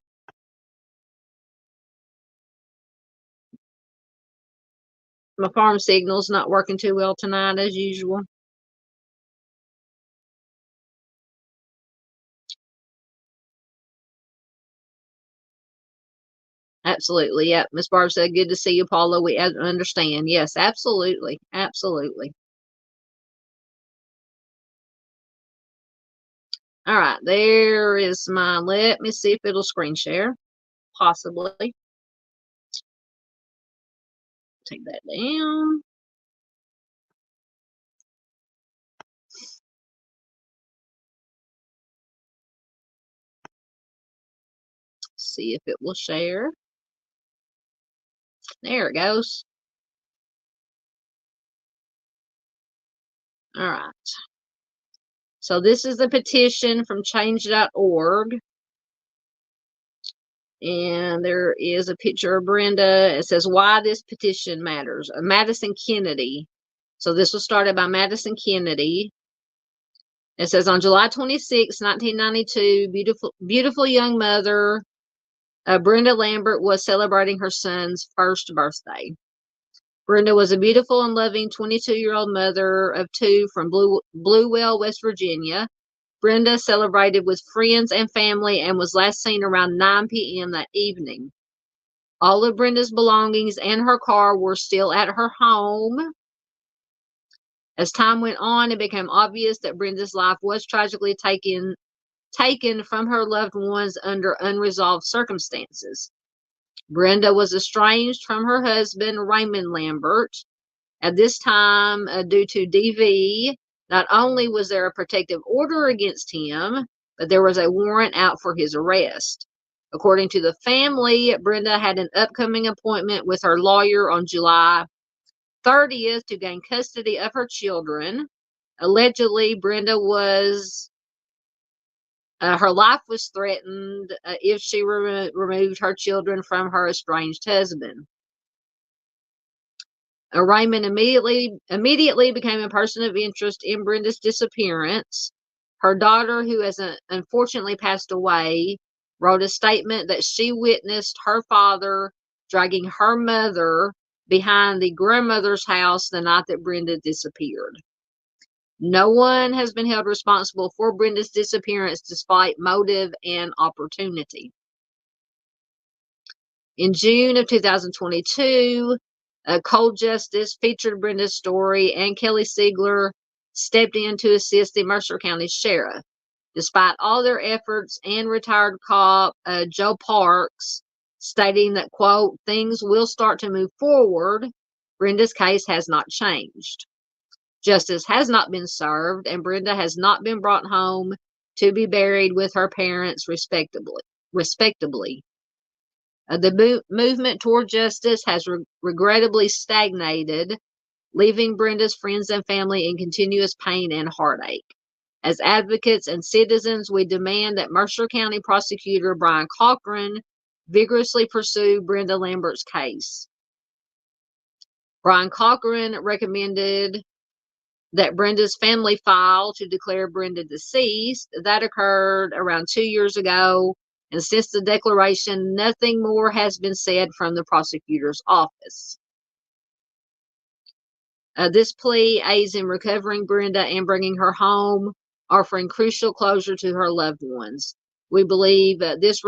My farm signal's not working too well tonight, as usual. Absolutely. Yep. Miss Barb said, good to see you, Paula. We understand. Yes, absolutely. Absolutely. All right. There is my, let me see if it'll screen share. Possibly. Take that down. See if it will share. There it goes. All right. So this is a petition from change.org. And there is a picture of Brenda. It says, why this petition matters. Madison Kennedy. So this was started by Madison Kennedy. It says, on July 26, 1992, beautiful young mother, Brenda Lambert, was celebrating her son's first birthday. Brenda was a beautiful and loving 22-year-old mother of 2 from Bluewell, West Virginia. Brenda celebrated with friends and family and was last seen around 9 p.m. that evening. All of Brenda's belongings and her car were still at her home. As time went on, it became obvious that Brenda's life was tragically taken from her loved ones under unresolved circumstances. Brenda was estranged from her husband, Raymond Lambert. At this time, due to DV, not only was there a protective order against him, but there was a warrant out for his arrest. According to the family, Brenda had an upcoming appointment with her lawyer on July 30th to gain custody of her children. Allegedly, Brenda was, her life was threatened if she removed her children from her estranged husband. Raymond immediately became a person of interest in Brenda's disappearance. Her daughter, who has unfortunately passed away, wrote a statement that she witnessed her father dragging her mother behind the grandmother's house the night that Brenda disappeared. No one has been held responsible for Brenda's disappearance despite motive and opportunity. In June of 2022, Cold Justice featured Brenda's story, and Kelly Siegler stepped in to assist the Mercer County Sheriff. Despite all their efforts, and retired cop Joe Parks stating that, quote, things will start to move forward, Brenda's case has not changed. Justice has not been served, and Brenda has not been brought home to be buried with her parents respectably. The movement toward justice has regrettably stagnated, leaving Brenda's friends and family in continuous pain and heartache. As advocates and citizens, we demand that Mercer County Prosecutor Brian Cochran vigorously pursue Brenda Lambert's case. Brian Cochran recommended that Brenda's family file to declare Brenda deceased. That occurred around 2 years ago, and since the declaration, nothing more has been said from the prosecutor's office. This plea aids in recovering Brenda and bringing her home, offering crucial closure to her loved ones. We believe this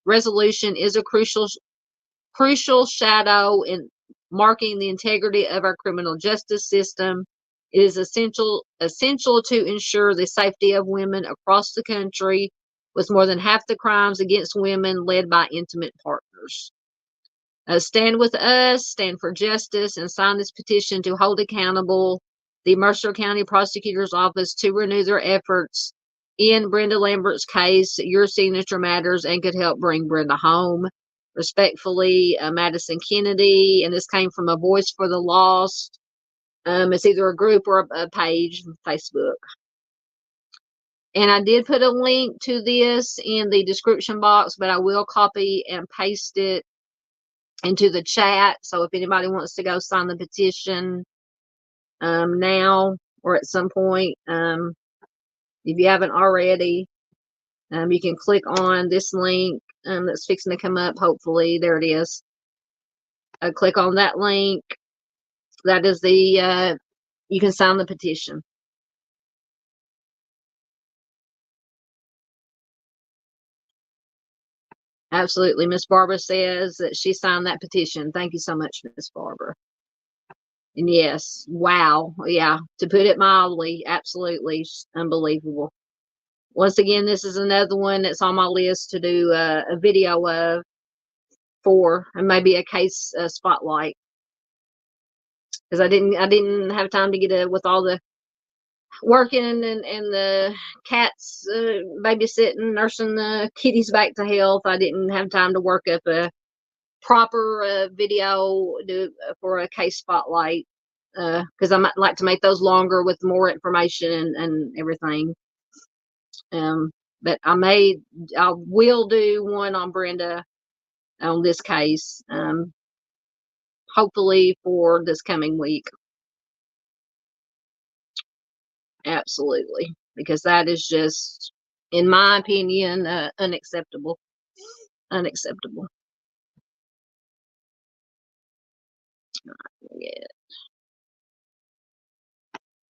resolution is a crucial shadow in marking the integrity of our criminal justice system. It is essential to ensure the safety of women across the country, with more than half the crimes against women led by intimate partners. Stand with us, stand for justice, and sign this petition to hold accountable the Mercer County Prosecutor's Office to renew their efforts in Brenda Lambert's case. Your signature matters and could help bring Brenda home. Respectfully, Madison Kennedy, and this came from a Voice for the Lost. It's either a group or a page on Facebook. And I did put a link to this in the description box, but I will copy and paste it into the chat. So if anybody wants to go sign the petition now or at some point, if you haven't already, you can click on this link that's fixing to come up. Hopefully, there it is. Click on that link. That is the, you can sign the petition. Absolutely. Miss Barbara says that she signed that petition. Thank you so much, Miss Barbara. And yes, wow. Yeah, to put it mildly, absolutely unbelievable. Once again, this is another one that's on my list to do a video of and maybe a case spotlight, because I didn't have time to get with all the working and the cats babysitting, nursing the kitties back to health. I didn't have time to work up a proper video for a case spotlight, because I might like to make those longer with more information and everything. But I will do one on Brenda on this case, hopefully for this coming week. Absolutely, because that is just, in my opinion, unacceptable. Unacceptable. Get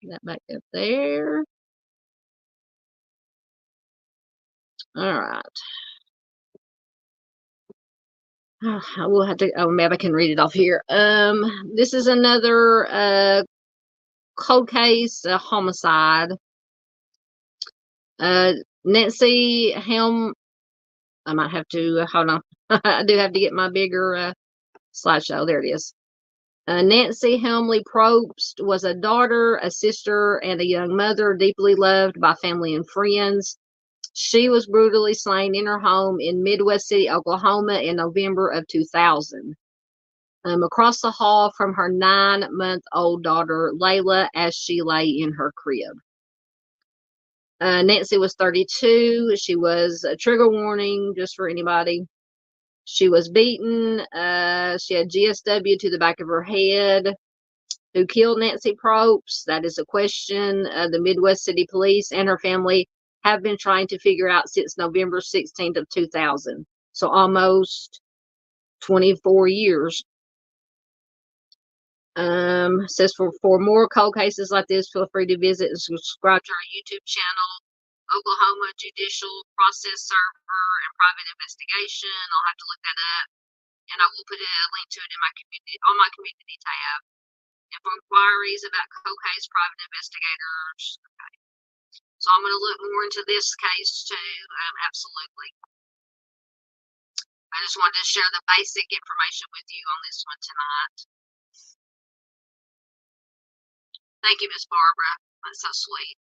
that back up there. All right. I will have to. Oh, maybe I can read it off here. This is another cold case, a homicide. Nancy Helm. I might have to hold on. I do have to get my bigger slideshow. There it is. Nancy Helmley Probst was a daughter, a sister, and a young mother, deeply loved by family and friends. She was brutally slain in her home in Midwest City, Oklahoma in November of 2000. Across the hall from her 9-month-old daughter, Layla, as she lay in her crib. Nancy was 32. She was a trigger warning, just for anybody. She was beaten. She had GSW to the back of her head. Who killed Nancy Probst? That is a question the Midwest City Police and her family have been trying to figure out since November 16th of 2000. So almost 24 years. Says for more cold cases like this, feel free to visit and subscribe to our YouTube channel, Oklahoma Judicial Process Server and Private Investigation. I'll have to look that up, and I will put a link to it in my community on my community tab. And for inquiries about cold case private investigators. Okay. So I'm going to look more into this case too. Absolutely. I just wanted to share the basic information with you on this one tonight. Thank you, Miss Barbara. That's so sweet.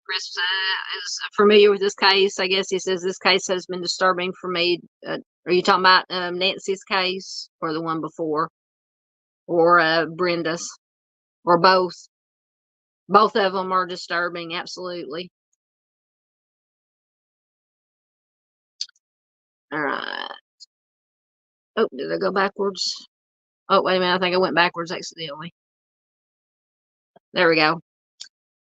Chris is familiar with this case. I guess he says this case has been disturbing for me. Are you talking about Nancy's case or the one before? Or Brenda's? Or both? Both of them are disturbing, absolutely. All right. Oh, did I go backwards? Oh, wait a minute. I think I went backwards accidentally. There we go.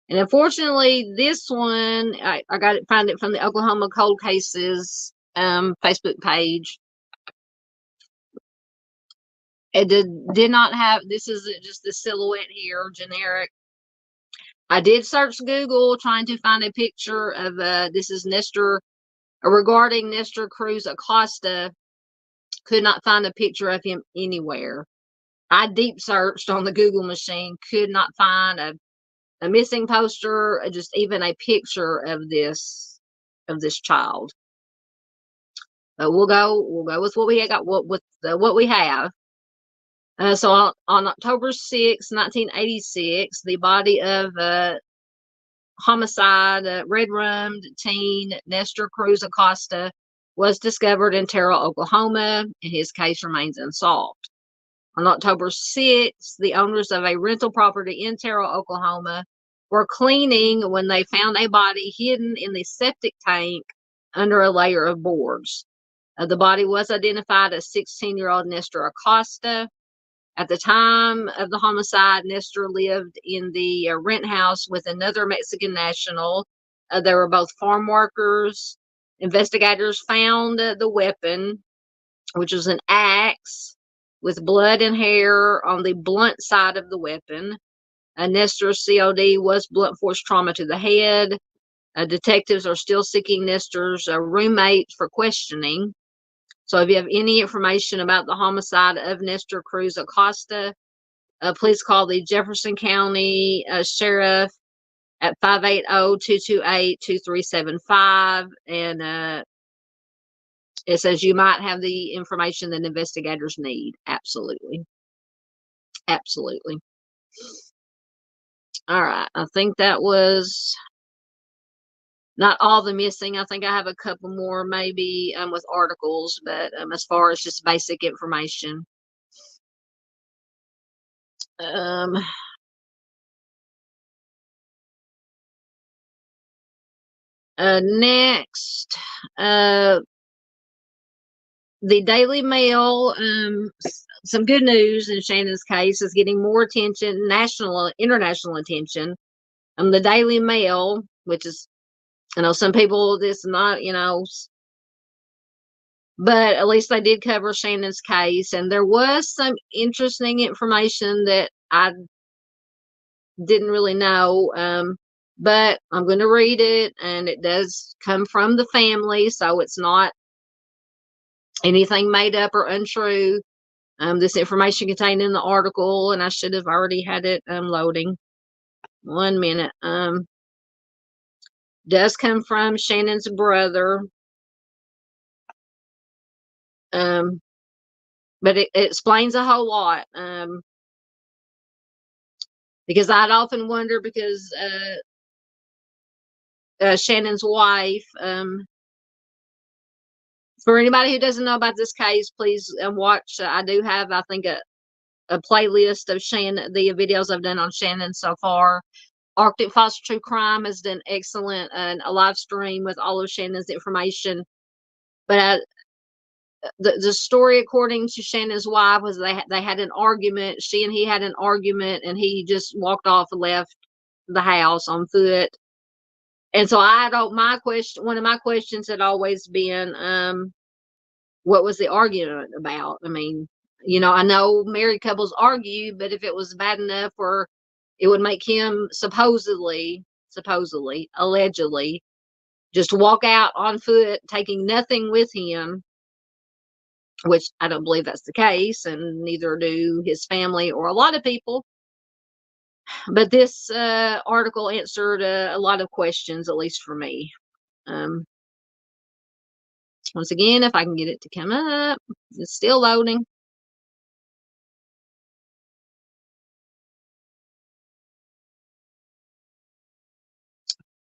And unfortunately, this one, I got it, find it from the Oklahoma Cold Cases Facebook page. It did not have, this is just the silhouette here, generic. I did search Google trying to find a picture of, this is regarding Nestor Cruz Acosta. Could not find a picture of him anywhere. I deep searched on the Google machine, could not find a missing poster, just even a picture of this child. But we'll go with what we got, what we have. So on October 6, 1986, the body of homicide, red-rummed teen Nestor Cruz Acosta was discovered in Terrell, Oklahoma, and his case remains unsolved. On October 6th, the owners of a rental property in Terrell, Oklahoma, were cleaning when they found a body hidden in the septic tank under a layer of boards. The body was identified as 16-year-old Nestor Acosta. At the time of the homicide, Nestor lived in the rent house with another Mexican national. They were both farm workers. Investigators found the weapon, which was an axe with blood and hair on the blunt side of the weapon. Nestor's COD was blunt force trauma to the head. Detectives are still seeking Nestor's roommate for questioning. So if you have any information about the homicide of Nestor Cruz Acosta, please call the Jefferson County Sheriff at 580-228-2375. And it says you might have the information that investigators need. Absolutely. Absolutely. All right. I think that was not all the missing. I think I have a couple more maybe with articles, but as far as just basic information. Next, the Daily Mail, some good news in Shannon's case, is getting more attention, international attention. The Daily Mail, which is, I know some people, this not, but at least they did cover Shannon's case. And there was some interesting information that I didn't really know. But I'm going to read it, and it does come from the family, so it's not anything made up or untrue. This information contained in the article, and I should have already had it loading. 1 minute. Does come from Shannon's brother. But it explains a whole lot. Because I'd often wonder, because Shannon's wife, for anybody who doesn't know about this case, please watch. I do have, I think, a playlist of the videos I've done on Shannon so far. Arctic Foster True Crime has done excellent, and a live stream with all of Shannon's information. But the story, according to Shannon's wife, was they had an argument. She and he had an argument, and he just walked off and left the house on foot. And so one of my questions had always been, what was the argument about? I mean, I know married couples argue, but if it was bad enough where it would make him supposedly, allegedly, just walk out on foot, taking nothing with him, which I don't believe that's the case, and neither do his family or a lot of people. But this article answered a lot of questions, at least for me. Once again, if I can get it to come up, it's still loading.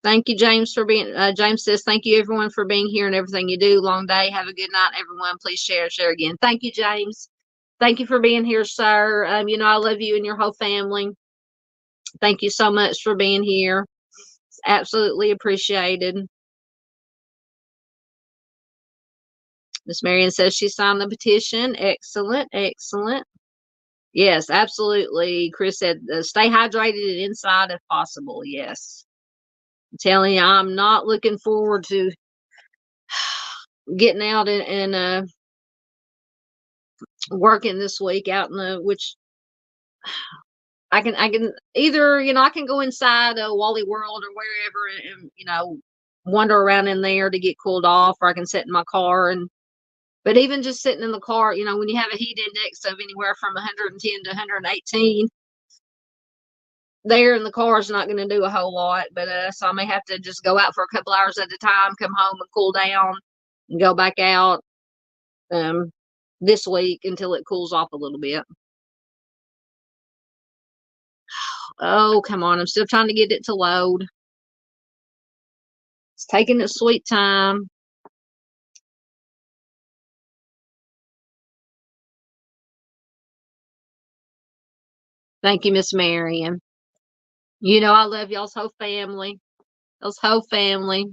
Thank you, James, for being, James says, thank you everyone for being here and everything you do. Long day. Have a good night, everyone. Please share again. Thank you, James. Thank you for being here, sir. I love you and your whole family. Thank you so much for being here. It's absolutely appreciated. Miss Marion says she signed the petition. Excellent, excellent. Yes, absolutely. Chris said, stay hydrated and inside if possible. Yes. I'm telling you, I'm not looking forward to getting out and working this week out in the, which I can either, I can go inside Wally World or wherever and, wander around in there to get cooled off, or I can sit in my car but even just sitting in the car, when you have a heat index of anywhere from 110 to 118, there in the car is not going to do a whole lot. But so I may have to just go out for a couple hours at a time, come home and cool down, and go back out this week until it cools off a little bit. Oh, come on. I'm still trying to get it to load. It's taking its sweet time. Thank you, Miss Marion. I love y'all's whole family. Y'all's whole family.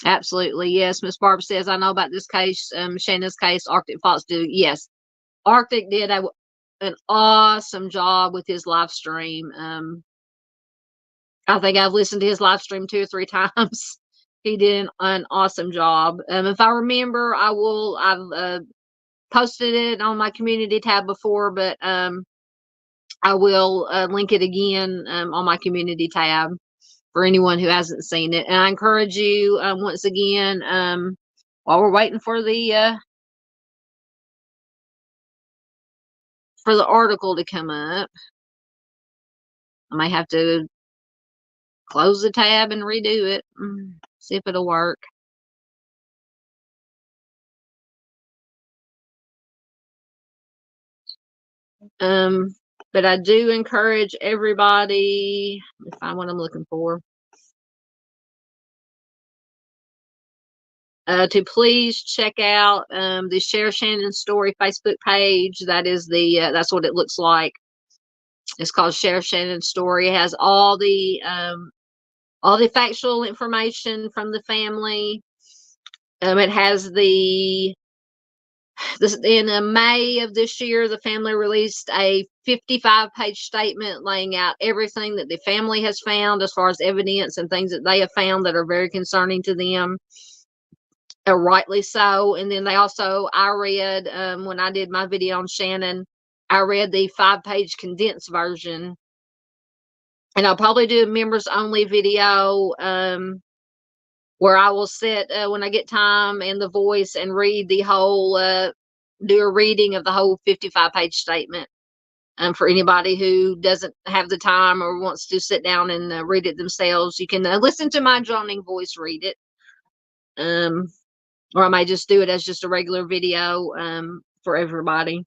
Absolutely. Yes. Miss Barb says, I know about this case, Shannon's case, Arctic Fox do. Yes. Arctic did an awesome job with his live stream. I think I've listened to his live stream 2 or 3 times. He did an awesome job. If I remember, I've posted it on my community tab before, but I will link it again on my community tab for anyone who hasn't seen it. And I encourage you once again, while we're waiting for the article to come up, I may have to close the tab and redo it. See if it'll work. But I do encourage everybody, let me find what I'm looking for, to please check out the Share Shannon Story Facebook page. That is that's what it looks like. It's called Share Shannon Story. It has all the factual information from the family. It has in May of this year, the family released a 55-page statement laying out everything that the family has found as far as evidence and things that they have found that are very concerning to them. Rightly so. And then I read, when I did my video on Shannon, I read the 5-page condensed version. And I'll probably do a members only video where I will sit when I get time and the voice and read the whole, do a reading of the whole 55-page statement. For anybody who doesn't have the time or wants to sit down and read it themselves, you can listen to my droning voice read it. Or I might just do it as just a regular video for everybody.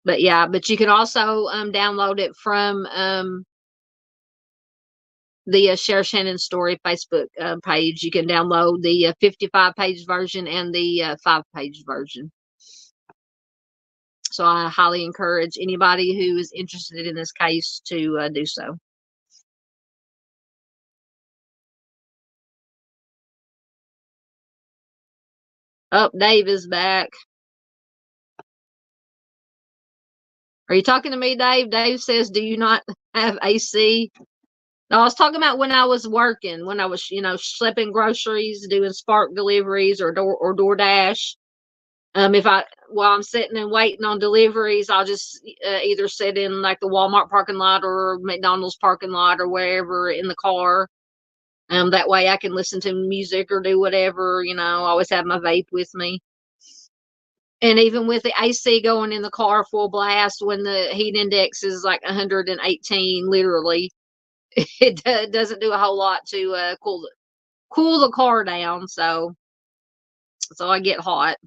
But yeah, but you can also download it from the Share Shannon Story Facebook page. You can download the 55-page version and the 5-page version. So I highly encourage anybody who is interested in this case to do so. Oh, Dave is back. Are you talking to me, Dave? Dave says, do you not have AC? No, I was talking about when I was working, when I was, schlepping groceries, doing Spark deliveries or DoorDash. While I'm sitting and waiting on deliveries, I'll just either sit in like the Walmart parking lot or McDonald's parking lot or wherever in the car. That way I can listen to music or do whatever, I always have my vape with me. And even with the AC going in the car full blast, when the heat index is like 118, literally, it doesn't do a whole lot to cool the car down. So I get hot.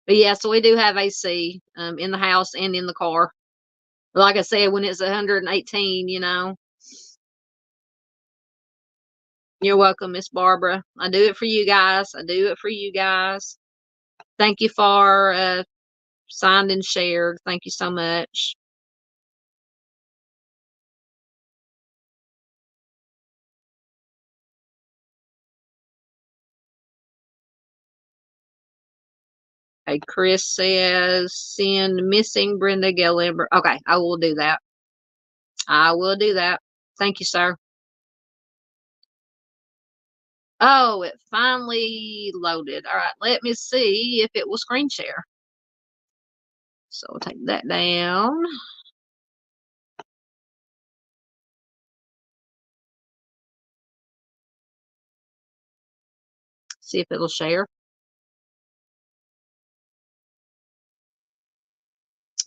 But yeah, so we do have AC in the house and in the car. Like I said, when it's 118, You're welcome, Miss Barbara. I do it for you guys. I do it for you guys. Thank you for signed and shared. Thank you so much. Okay, Chris says, send missing Brenda Lambert. Okay, I will do that. I will do that. Thank you, sir. Oh, it finally loaded. All right, let me see if it will screen share. So we'll take that down. See if it'll share.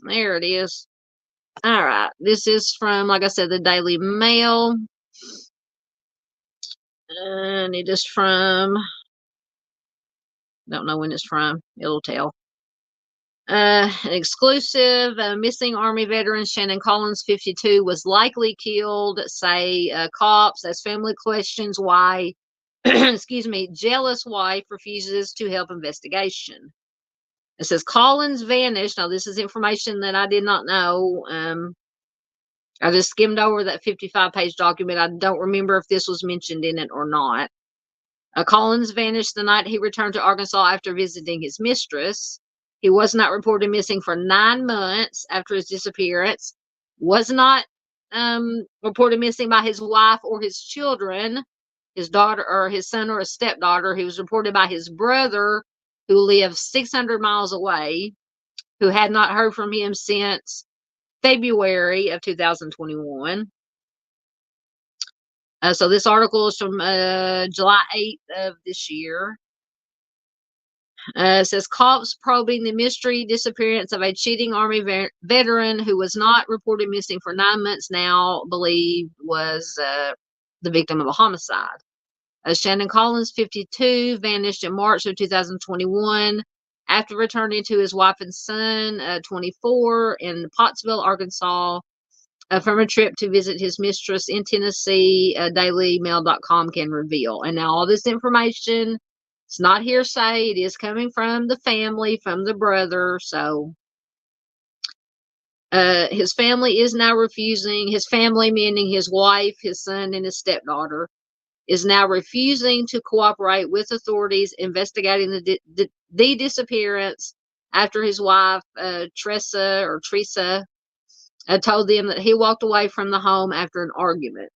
There it is. All right. This is from, like I said, the Daily Mail. And it is from, don't know when it's from. It'll tell. An exclusive missing Army veteran Shannon Collins, 52, was likely killed, say cops, as family questions why, excuse me, jealous wife refuses to help investigation. It says Collins vanished. Now, this is information that I did not know. I just skimmed over that 55-page document. I don't remember if this was mentioned in it or not. Collins vanished the night he returned to Arkansas after visiting his mistress. He was not reported missing for 9 months after his disappearance. Was not reported missing by his wife or his children, his daughter or his son or his stepdaughter. He was reported by his brother, who lived 600 miles away, who had not heard from him since February of 2021. So this article is from July 8th of this year. It says cops probing the mystery disappearance of a cheating Army veteran who was not reported missing for 9 months now, believed was the victim of a homicide. Shannon Collins, 52, vanished in March of 2021 after returning to his wife and son, 24, in Pottsville, Arkansas, from a trip to visit his mistress in Tennessee. DailyMail.com can reveal. And now all this information, it's not hearsay. It is coming from the family, from the brother. So his family is now refusing, his family meaning his wife, his son, and his stepdaughter, is now refusing to cooperate with authorities investigating the disappearance after his wife, Teresa, told them that he walked away from the home after an argument.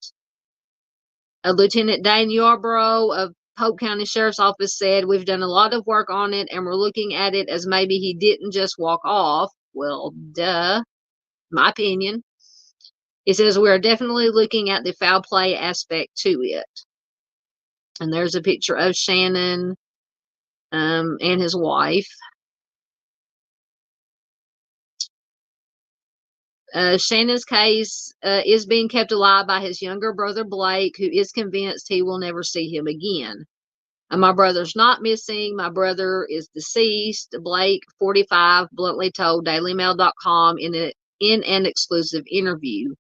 Lieutenant Dane Yarborough of Polk County Sheriff's Office said, "We've done a lot of work on it, and we're looking at it as maybe he didn't just walk off." Well, duh, my opinion. He says, "We are definitely looking at the foul play aspect to it." And there's a picture of Shannon and his wife. Shannon's case is being kept alive by his younger brother, Blake, who is convinced he will never see him again. My brother's not missing. My brother is deceased. Blake, 45, bluntly told DailyMail.com in an exclusive interview.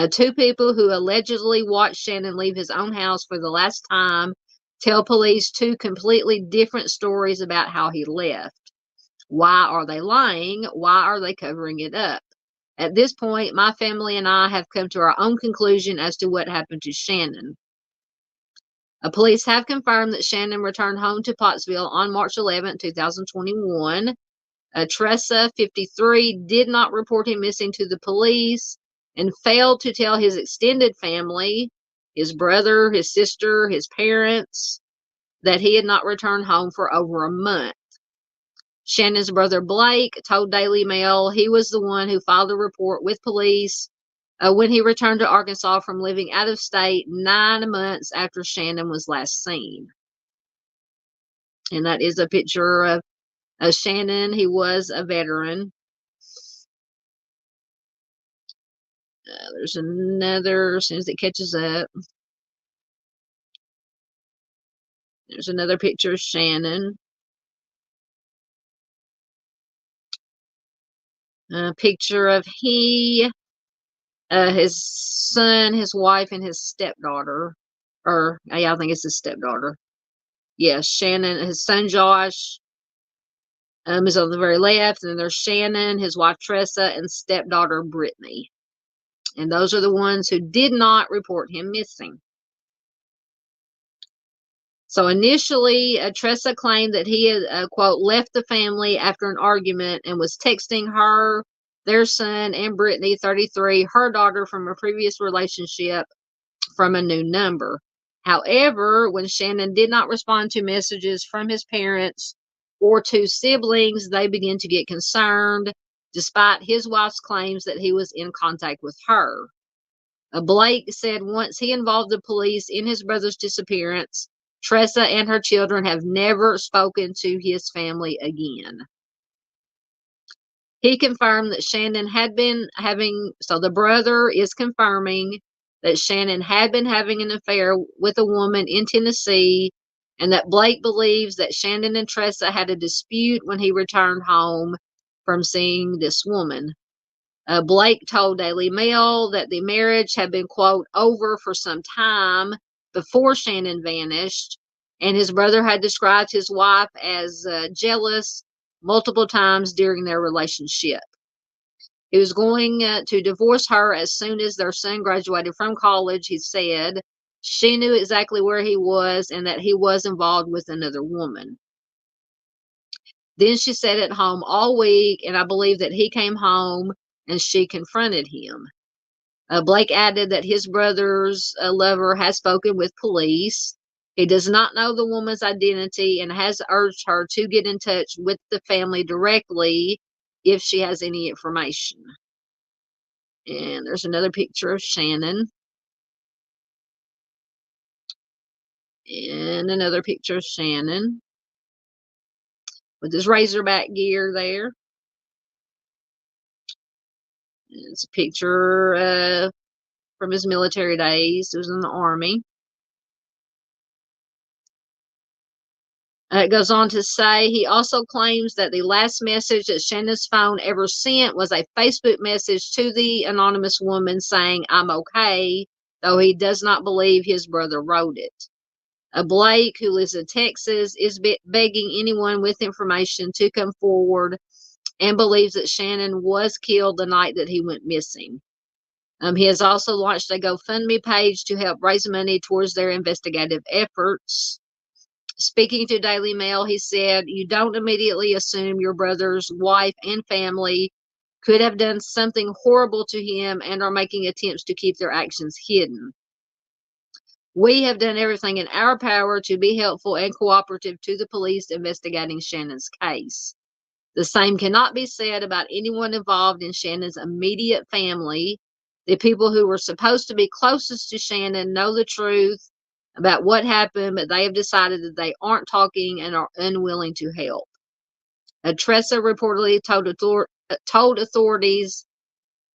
Two people who allegedly watched Shannon leave his own house for the last time tell police two completely different stories about how he left. Why are they lying? Why are they covering it up? At this point, my family and I have come to our own conclusion as to what happened to Shannon. Police have confirmed that Shannon returned home to Pottsville on March 11, 2021. Teresa, 53, did not report him missing to the police and failed to tell his extended family, his brother, his sister, his parents, that he had not returned home for over a month. Shannon's brother Blake told Daily Mail he was the one who filed a report with police when he returned to Arkansas from living out of state 9 months after Shannon was last seen. And that is a picture of Shannon. He was a veteran. There's another, as soon as it catches up, there's another picture of Shannon. A picture of his son, his wife, and his stepdaughter. Or, yeah, I think it's his stepdaughter. Yes, Shannon, his son Josh is on the very left. And then there's Shannon, his wife Teresa, and stepdaughter Brittany. And those are the ones who did not report him missing. So initially, Tressa claimed that he had, quote, left the family after an argument and was texting her, their son, and Brittany, 33, her daughter from a previous relationship, from a new number. However, when Shannon did not respond to messages from his parents or two siblings, they began to get concerned, despite his wife's claims that he was in contact with her. Blake said once he involved the police in his brother's disappearance, Tressa and her children have never spoken to his family again. He confirmed that Shannon had been so the brother is confirming that Shannon had been having an affair with a woman in Tennessee, and that Blake believes that Shannon and Tressa had a dispute when he returned home from seeing this woman. Blake told Daily Mail that the marriage had been, quote, over for some time before Shannon vanished, and his brother had described his wife as jealous multiple times during their relationship. He was going to divorce her as soon as their son graduated from college, he said. She knew exactly where he was and that he was involved with another woman. Then she sat at home all week, and I believe that he came home and she confronted him. Blake added that his brother's lover has spoken with police. He does not know the woman's identity and has urged her to get in touch with the family directly if she has any information. And there's another picture of Shannon. And another picture of Shannon with his Razorback gear there. It's a picture from his military days. He was in the Army. It goes on to say he also claims that the last message that Shannon's phone ever sent was a Facebook message to the anonymous woman saying, "I'm okay," though he does not believe his brother wrote it. Blake, who lives in Texas, is begging anyone with information to come forward and believes that Shannon was killed the night that he went missing. He has also launched a GoFundMe page to help raise money towards their investigative efforts. Speaking to Daily Mail, he said, "You don't immediately assume your brother's wife and family could have done something horrible to him and are making attempts to keep their actions hidden. We have done everything in our power to be helpful and cooperative to the police investigating Shannon's case. The same cannot be said about anyone involved in Shannon's immediate family. The people who were supposed to be closest to Shannon know the truth about what happened, but they have decided that they aren't talking and are unwilling to help." Tressa reportedly told authorities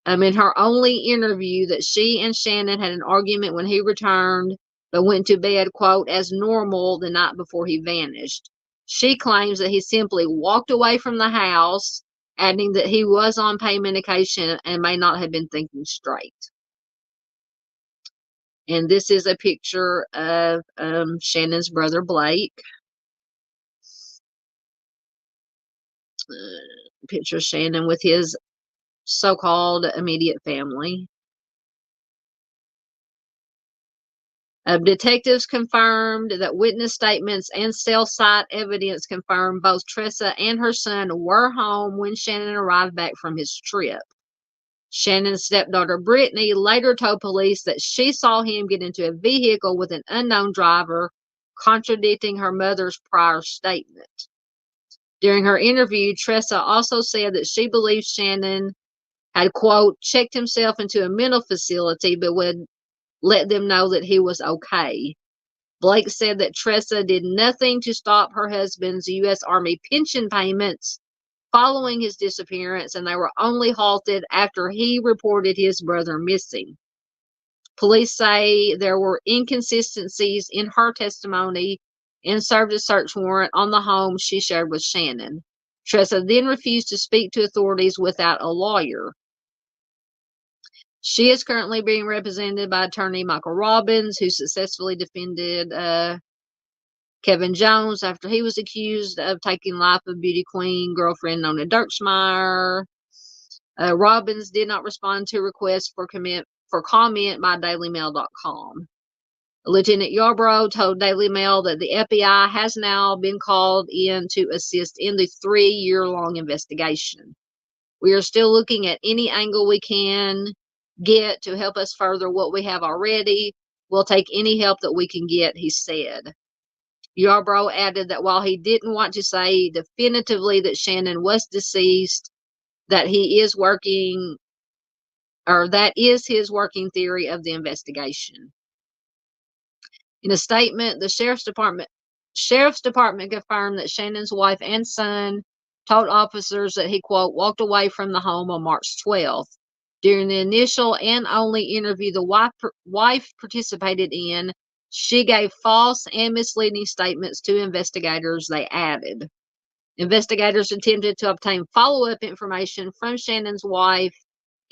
in her only interview that she and Shannon had an argument when he returned, but went to bed, quote, as normal the night before he vanished. She claims that he simply walked away from the house, adding that he was on pain medication and may not have been thinking straight. And this is a picture of Shannon's brother, Blake. Picture of Shannon with his so-called immediate family. Detectives confirmed that witness statements and cell site evidence confirmed both Tressa and her son were home when Shannon arrived back from his trip. Shannon's stepdaughter, Brittany, later told police that she saw him get into a vehicle with an unknown driver, contradicting her mother's prior statement. During her interview, Tressa also said that she believes Shannon had, quote, checked himself into a mental facility, but would let them know that he was okay. Blake said that Tressa did nothing to stop her husband's U.S. Army pension payments following his disappearance, and they were only halted after he reported his brother missing. Police say there were inconsistencies in her testimony and served a search warrant on the home she shared with Shannon. Tressa then refused to speak to authorities without a lawyer. She is currently being represented by attorney Michael Robbins, who successfully defended Kevin Jones after he was accused of taking life of beauty queen girlfriend Nona Dirksmeyer. Robbins did not respond to requests for comment by dailymail.com. Lieutenant Yarbrough told Daily Mail that the FBI has now been called in to assist in the 3-year-long investigation. We are still looking at any angle we can get to help us further what we have already. We'll take any help that we can get, he said. Yarbrough added that while he didn't want to say definitively that Shannon was deceased, that that is his working theory of the investigation. In a statement, the Sheriff's Department confirmed that Shannon's wife and son told officers that he, quote, walked away from the home on March 12th. During the initial and only interview the wife participated in, she gave false and misleading statements to investigators, they added. Investigators attempted to obtain follow-up information from Shannon's wife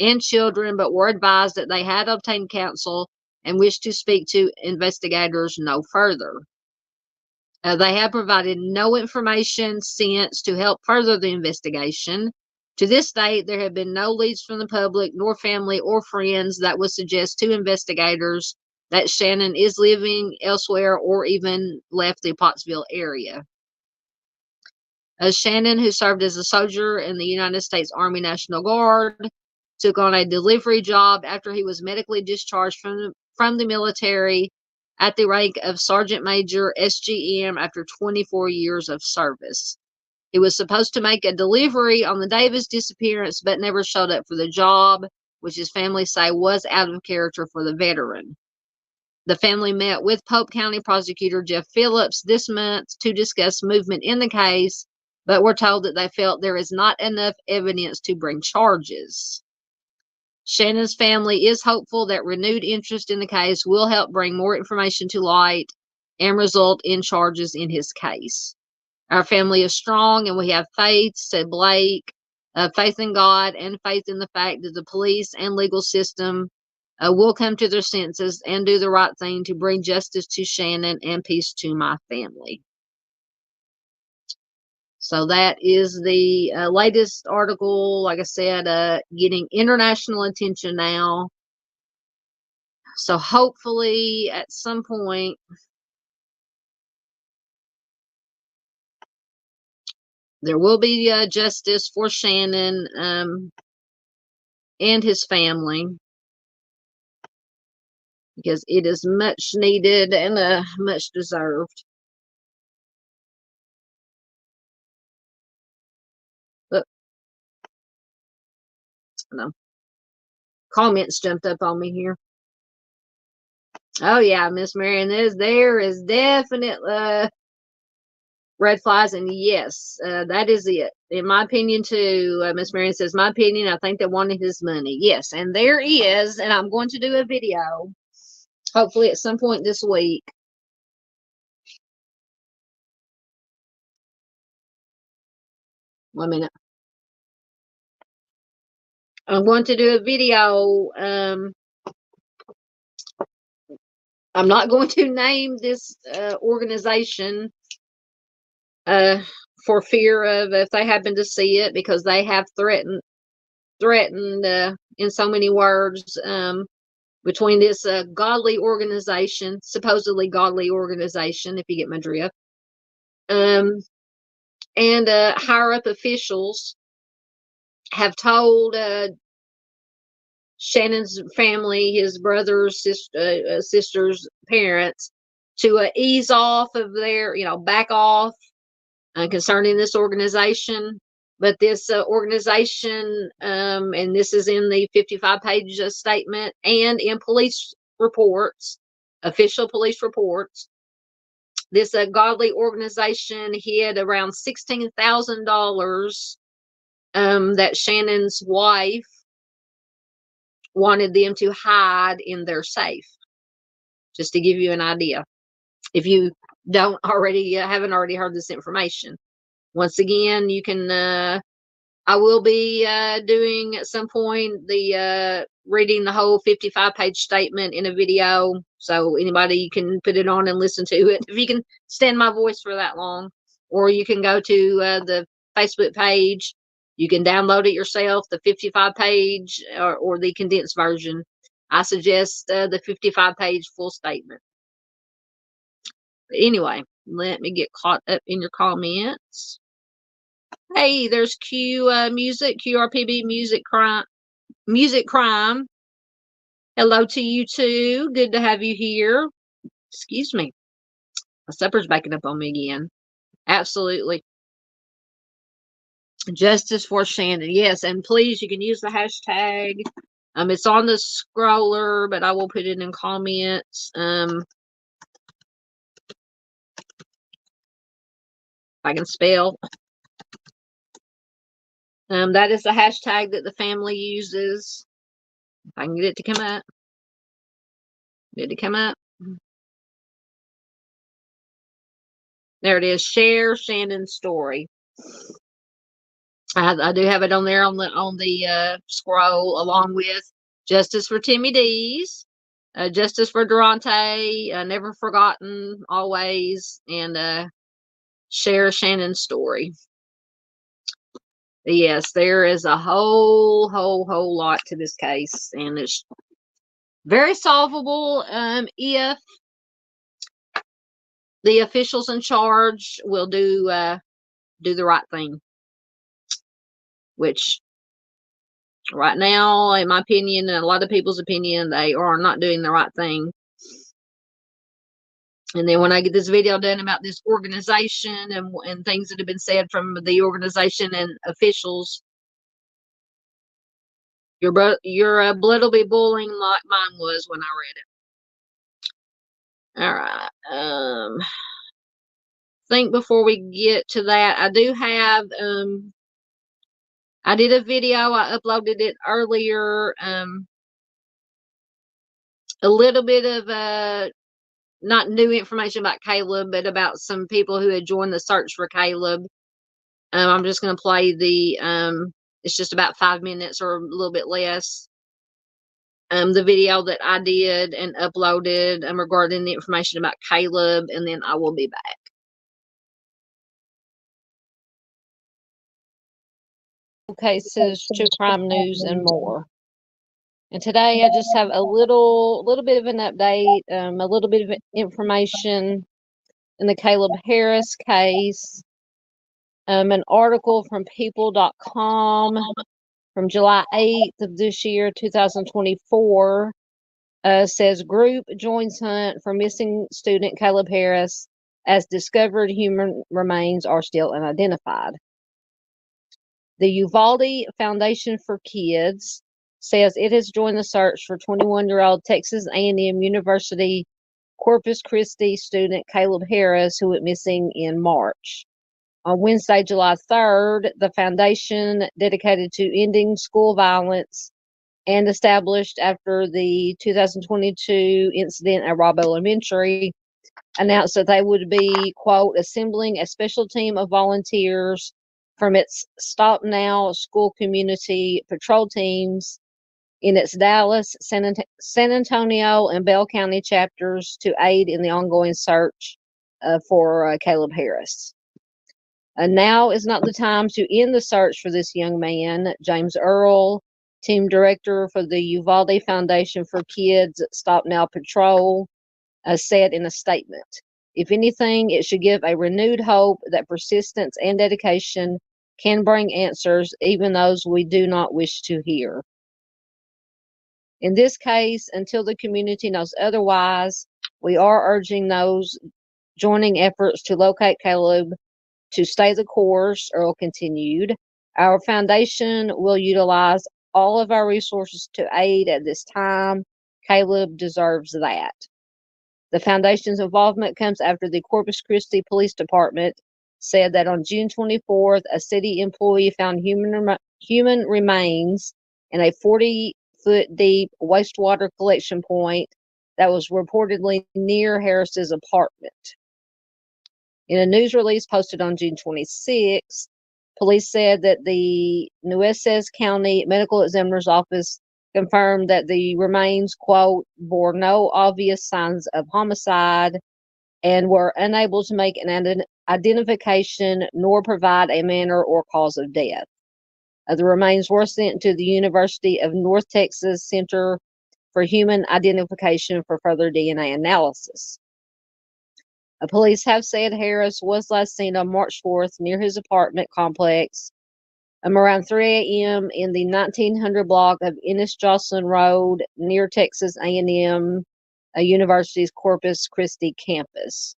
and children, but were advised that they had obtained counsel and wished to speak to investigators no further. They have provided no information since to help further the investigation. To this date, there have been no leads from the public, nor family or friends that would suggest to investigators that Shannon is living elsewhere or even left the Pottsville area. Shannon, who served as a soldier in the United States Army National Guard, took on a delivery job after he was medically discharged from the military at the rank of Sergeant Major SGM after 24 years of service. He was supposed to make a delivery on the day of his disappearance, but never showed up for the job, which his family say was out of character for the veteran. The family met with Pope County Prosecutor Jeff Phillips this month to discuss movement in the case, but were told that they felt there is not enough evidence to bring charges. Shannon's family is hopeful that renewed interest in the case will help bring more information to light and result in charges in his case. Our family is strong and we have faith, said Blake, faith in God and faith in the fact that the police and legal system will come to their senses and do the right thing to bring justice to Shannon and peace to my family. So that is the latest article, like I said, getting international attention now. So hopefully at some point there will be justice for Shannon and his family, because it is much needed and much deserved. But no comments jumped up on me here. Oh yeah, Miss Marion, there is definite red flags, and yes, that is it. In my opinion, too, Miss Marion says, my opinion, I think they wanted his money. Yes, and there is, and I'm going to do a video, hopefully at some point this week. One minute. I'm going to do a video. I'm not going to name this organization for fear of if they happen to see it, because they have threatened in so many words, between this godly organization, supposedly godly organization, if you get my drift, and higher up officials have told Shannon's family, his brothers, sisters, parents, to ease off of their, back off concerning this organization. But this organization, and this is in the 55-page statement and in police reports, official police reports, this godly organization hid around $16,000 that Shannon's wife wanted them to hide in their safe, just to give you an idea, if you haven't already heard this information. Once again, you can I will be doing at some point the reading the whole 55-page statement in a video, so anybody can put it on and listen to it if you can stand my voice for that long. Or you can go to the Facebook page. You can download it yourself, the 55-page or the condensed version. I suggest the 55-page full statement. Anyway, let me get caught up in your comments. Hey, there's Music, QRPB Music Crime. Hello to you too. Good to have you here. Excuse me. My supper's backing up on me again. Absolutely. Justice for Shannon. Yes, and please, you can use the hashtag. It's on the scroller, but I will put it in comments. If I can spell. That is the hashtag that the family uses. If I can get it to come up. Did it come up? There it is. Share Shannon's story. I do have it on there on the scroll, along with Justice for Timmy Dees, Justice for Durante, Never Forgotten, Always, and Share Shannon's story. Yes, there is a whole lot to this case, and it's very solvable if the officials in charge will do the right thing. Which, right now, in my opinion, and a lot of people's opinion, they are not doing the right thing. And then when I get this video done about this organization and things that have been said from the organization and officials, your blood will be boiling like mine was when I read it. All right. Think before we get to that, I do have I did a video. I uploaded it earlier. A little bit of not new information about Caleb, but about some people who had joined the search for Caleb. I'm just going to play it's just about 5 minutes or a little bit less. The video that I did and uploaded regarding the information about Caleb, and then I will be back. Cases, true crime news, and more. And today I just have a little bit of an update, a little bit of information in the Caleb Harris case. An article from people.com from July 8th of this year, 2024, says group joins hunt for missing student Caleb Harris as discovered human remains are still unidentified. The Uvalde Foundation for Kids says it has joined the search for 21-year-old Texas A&M University Corpus Christi student Caleb Harris, who went missing in March. On Wednesday, July 3rd, the foundation dedicated to ending school violence and established after the 2022 incident at Robb Elementary announced that they would be, quote, assembling a special team of volunteers from its Stop Now school community patrol teams in its Dallas, San Antonio, and Bell County chapters to aid in the ongoing search for Caleb Harris. Now is not the time to end the search for this young man, James Earl, team director for the Uvalde Foundation for Kids Stop Now Patrol, said in a statement. If anything, it should give a renewed hope that persistence and dedication can bring answers, even those we do not wish to hear. In this case, until the community knows otherwise, we are urging those joining efforts to locate Caleb to stay the course, Earl continued. Our foundation will utilize all of our resources to aid at this time. Caleb deserves that. The foundation's involvement comes after the Corpus Christi Police Department said that on June 24th, a city employee found human remains in a 40-foot deep wastewater collection point that was reportedly near Harris's apartment. In a news release posted on June 26th, police said that the Nueces County Medical Examiner's Office confirmed that the remains, quote, bore no obvious signs of homicide and were unable to make an identification nor provide a manner or cause of death. The remains were sent to the University of North Texas Center for Human Identification for further DNA analysis. Police have said Harris was last seen on March 4th near his apartment complex around 3 a.m. in the 1900 block of Ennis Jocelyn Road near Texas A&M University's Corpus Christi campus.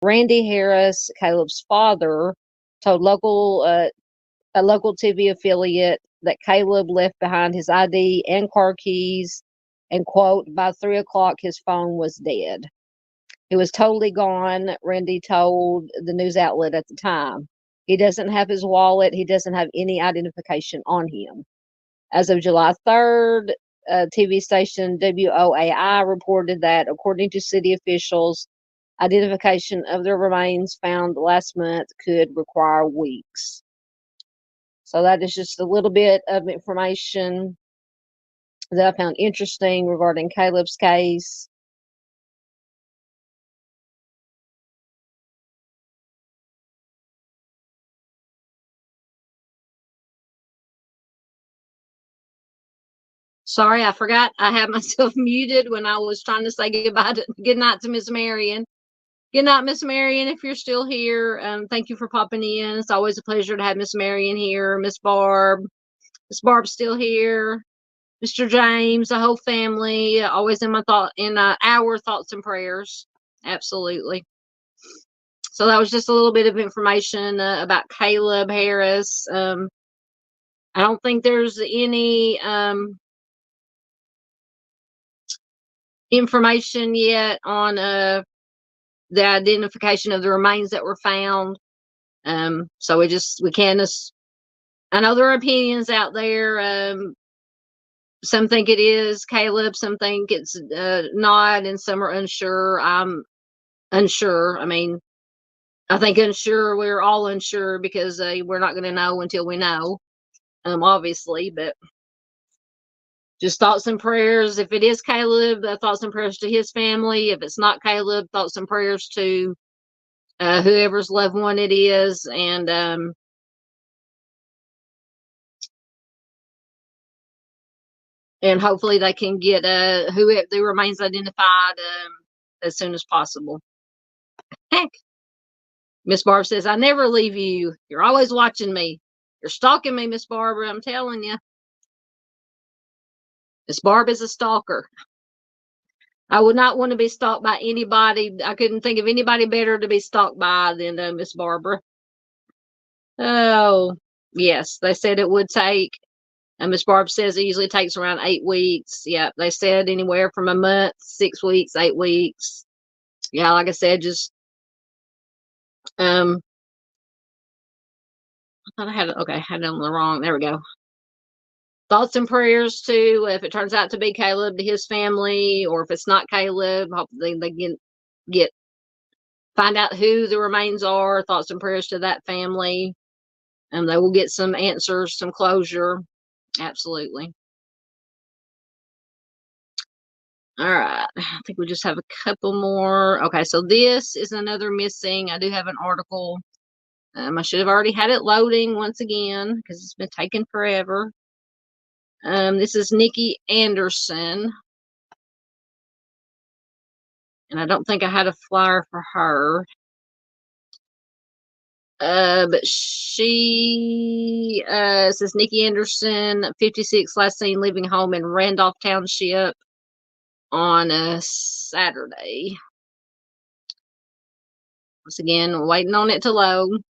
Randy Harris, Caleb's father, told a local TV affiliate that Caleb left behind his ID and car keys, and quote, by 3 o'clock his phone was dead. He was totally gone, Randy told the news outlet at the time. He doesn't have his wallet. He doesn't have any identification on him. As of July 3rd, TV station WOAI reported that, according to city officials, identification of the remains found last month could require weeks. So that is just a little bit of information that I found interesting regarding Caleb's case. Sorry, I forgot I had myself muted when I was trying to say good night to Miss Marion. Good night, Miss Marion, if you're still here. Thank you for popping in. It's always a pleasure to have Miss Marion here. Miss Barb. Miss Barb's still here. Mr. James, the whole family, always in our thoughts and prayers. Absolutely. So that was just a little bit of information about Caleb Harris. I don't think there's any information yet on the identification of the remains that were found. So we can. I know there are opinions out there. Some think it is Caleb, some think it's not, and some are unsure. I'm unsure. I mean, I think unsure. We're all unsure because we're not going to know until we know. Obviously, but just thoughts and prayers. If it is Caleb, thoughts and prayers to his family. If it's not Caleb, thoughts and prayers to whoever's loved one it is, and hopefully they can get whoever the remains identified as soon as possible. Heck, Miss Barb says, I never leave you. You're always watching me. You're stalking me, Miss Barbara. I'm telling you. Miss Barb is a stalker. I would not want to be stalked by anybody. I couldn't think of anybody better to be stalked by than Miss Barbara. Oh, yes. They said it would take, and Miss Barb says it usually takes around 8 weeks. Yeah, they said anywhere from a month, 6 weeks, 8 weeks. Yeah, like I said, just I thought I had it on the wrong. There we go. Thoughts and prayers to, if it turns out to be Caleb, to his family, or if it's not Caleb, hopefully they find out who the remains are. Thoughts and prayers to that family, and they will get some answers, some closure. Absolutely. All right. I think we just have a couple more. Okay, so this is another missing. I do have an article. I should have already had it loading once again because it's been taking forever. This is Nikki Anderson. And I don't think I had a flyer for her. But she says Nikki Anderson, 56, last seen leaving home in Randolph Township on a Saturday. Once again, waiting on it to load.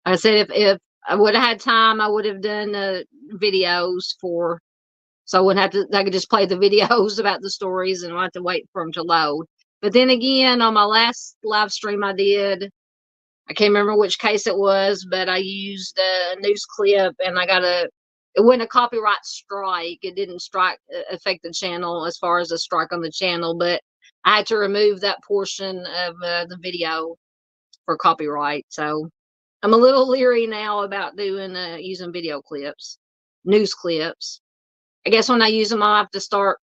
I said if I would have had time, I would have done videos for, so I wouldn't have to. I could just play the videos about the stories and I have to wait for them to load. But then again, on my last live stream I did, I can't remember which case it was, but I used a news clip, and it wasn't a copyright strike. It didn't affect the channel as far as a strike on the channel, but I had to remove that portion of the video for copyright. So I'm a little leery now about using video clips, news clips. I guess when I use them, I'll have to start.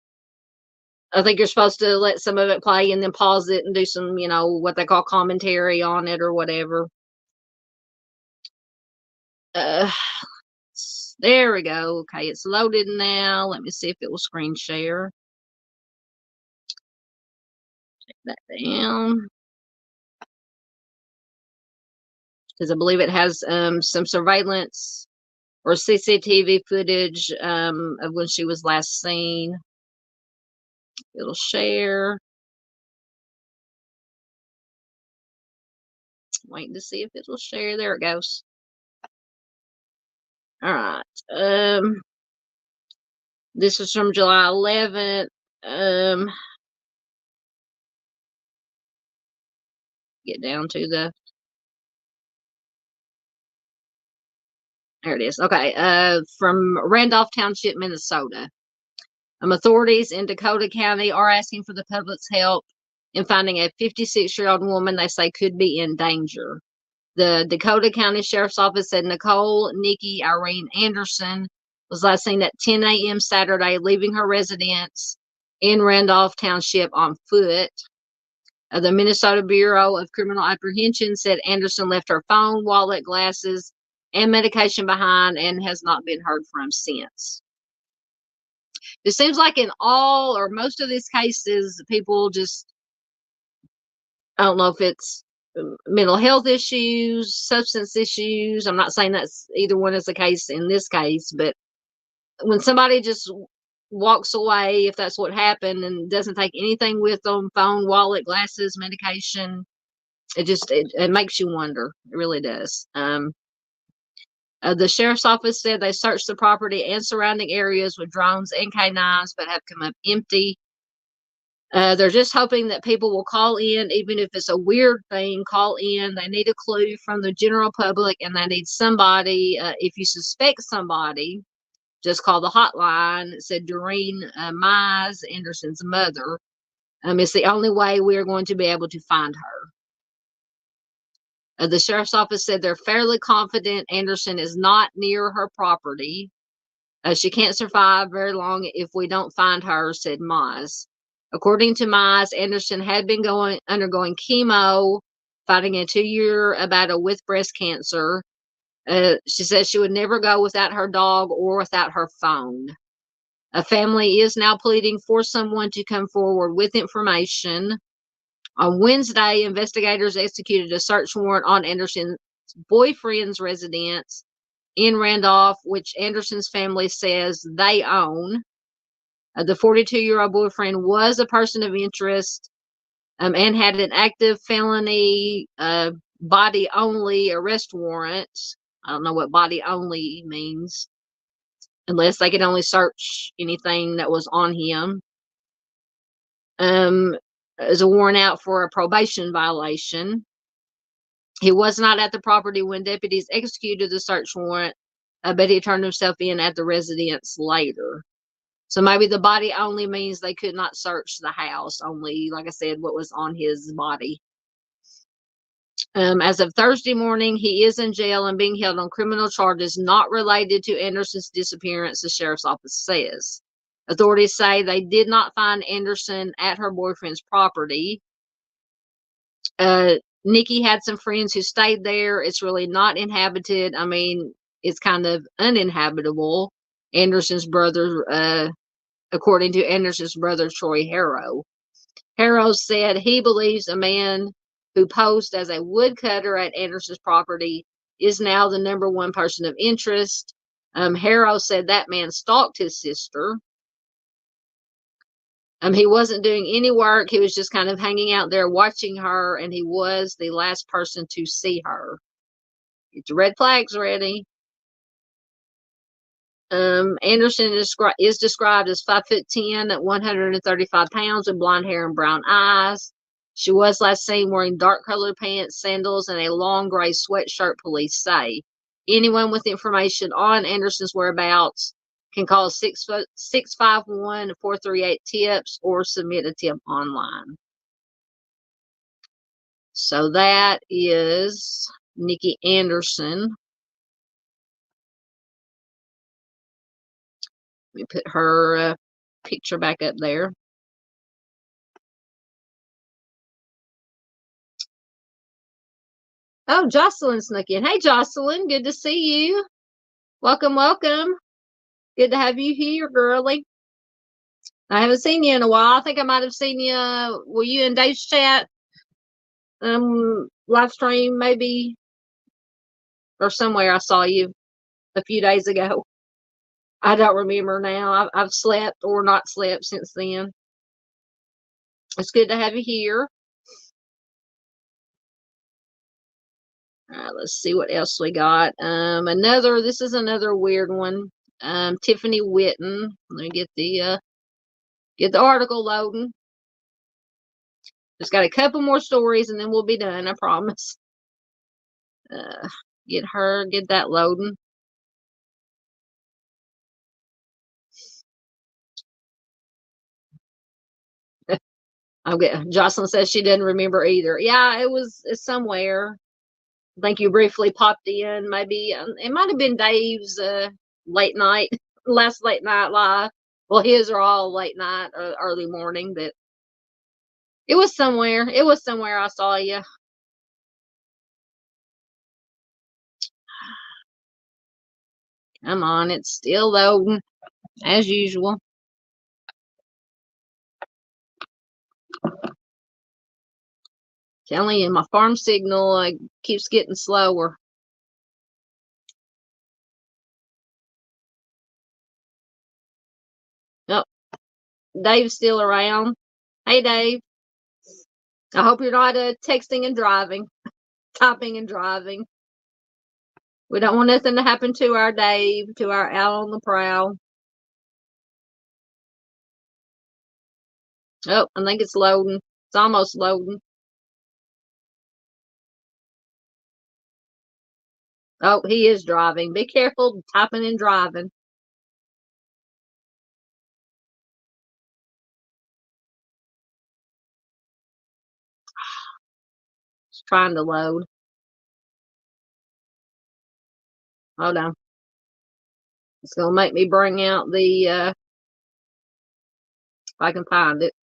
I think you're supposed to let some of it play and then pause it and do some, what they call commentary on it or whatever. Uh, there we go. Okay, it's loaded now. Let me see if it will screen share. Take that down. Because I believe it has some surveillance or CCTV footage of when she was last seen. It'll share. Waiting to see if it will share. There it goes. All right. This is from July 11th. Get down to there it is. Okay. From Randolph Township, Minnesota. Authorities in Dakota County are asking for the public's help in finding a 56-year-old woman they say could be in danger. The Dakota County Sheriff's Office said Nicole Nikki Irene Anderson was last seen at 10 a.m. Saturday, leaving her residence in Randolph Township on foot. The Minnesota Bureau of Criminal Apprehension said Anderson left her phone, wallet, glasses, and medication behind and has not been heard from since. It seems like in all or most of these cases, people just, I don't know if it's mental health issues, substance issues. I'm not saying that's either one is the case in this case, but when somebody just walks away, if that's what happened, and doesn't take anything with them, phone, wallet, glasses, medication, it makes you wonder. It really does. The sheriff's office said they searched the property and surrounding areas with drones and canines, but have come up empty. They're just hoping that people will call in, even if it's a weird thing, call in. They need a clue from the general public, and they need somebody. If you suspect somebody, just call the hotline. It said Doreen Mize, Anderson's mother. It's the only way we are going to be able to find her. The sheriff's office said they're fairly confident Anderson is not near her property. She can't survive very long if we don't find her, said Mize. According to Mize, Anderson had been undergoing chemo, fighting a 2-year battle with breast cancer. She says she would never go without her dog or without her phone. A family is now pleading for someone to come forward with information. On Wednesday, investigators executed a search warrant on Anderson's boyfriend's residence in Randolph, which Anderson's family says they own. The 42-year-old boyfriend was a person of interest and had an active felony body-only arrest warrant. I don't know what body-only means, unless they could only search anything that was on him. As a warrant out for a probation violation. He was not at the property when deputies executed the search warrant, but he turned himself in at the residence later. So maybe the body only means they could not search the house, only, like I said, what was on his body. As of Thursday morning, he is in jail and being held on criminal charges not related to Anderson's disappearance, the sheriff's office says. Authorities say they did not find Anderson at her boyfriend's property. Nikki had some friends who stayed there. It's really not inhabited. I mean, it's kind of uninhabitable. Anderson's brother, according to Anderson's brother, Troy Harrow. Harrow said he believes a man who posed as a woodcutter at Anderson's property is now the #1 person of interest. Harrow said that man stalked his sister. He wasn't doing any work. He was just kind of hanging out there watching her, and he was the last person to see her. Get your red flags ready. Anderson is described as 5'10", at 135 pounds, with blonde hair and brown eyes. She was last seen wearing dark colored pants, sandals, and a long gray sweatshirt, police say. Anyone with information on Anderson's whereabouts can call 651-438-TIPS or submit a tip online. So that is Nikki Anderson. Let me put her picture back up there. Oh, Jocelyn snuck in. Hey, Jocelyn, good to see you. Welcome, welcome. Good to have you here, girly. I haven't seen you in a while. I think I might have seen you. Were you in Dave's chat? Live stream maybe, or somewhere I saw you a few days ago. I don't remember now. I've slept or not slept since then. It's good to have you here. All right, let's see what else we got. This is another weird one. Tiffany Whitton. Let me get the article loading. Just got a couple more stories and then we'll be done, I promise. Get that loading. Jocelyn says she doesn't remember either. Yeah, it's somewhere. I think you briefly popped in. Maybe it might have been Dave's late night, last late night live. Well, his are all late night, early morning, but it was somewhere. It was somewhere I saw you. Come on, it's still loading as usual. Telling you, my farm signal keeps getting slower. Oh, Dave's still around. Hey, Dave. I hope you're not texting and driving, typing and driving. We don't want nothing to happen to our Dave, to our Out on the Prowl. Oh, I think it's loading. It's almost loading. Oh, he is driving. Be careful typing and driving. It's trying to load. Hold on. It's going to make me bring out if I can find it.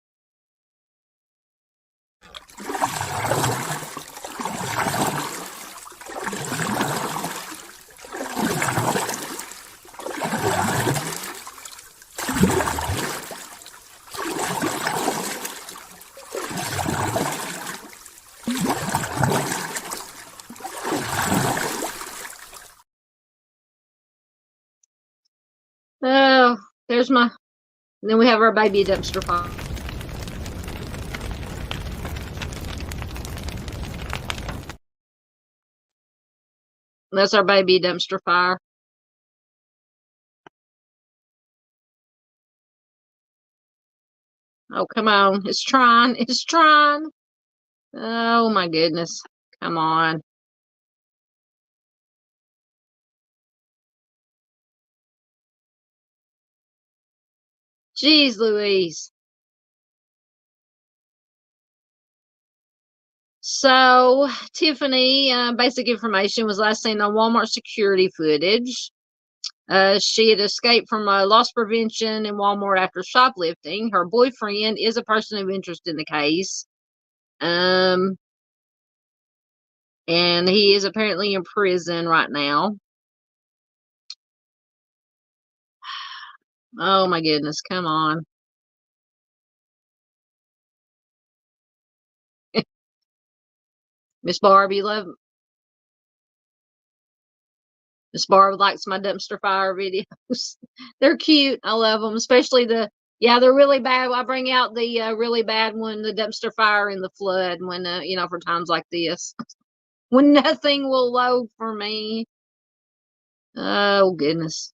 Oh, there's my, and then we have our baby dumpster fire. That's our baby dumpster fire. Oh, come on. It's trying. It's trying. Oh, my goodness. Come on. Jeez Louise. So, Tiffany, basic information, was last seen on Walmart security footage. She had escaped from loss prevention in Walmart after shoplifting. Her boyfriend is a person of interest in the case. And he is apparently in prison right now. Oh my goodness, come on. Miss Barbie Miss Barb likes my dumpster fire videos. They're cute. I love them, especially they're really bad. I bring out the really bad one, the dumpster fire in the flood when, for times like this, when nothing will load for me. Oh, goodness.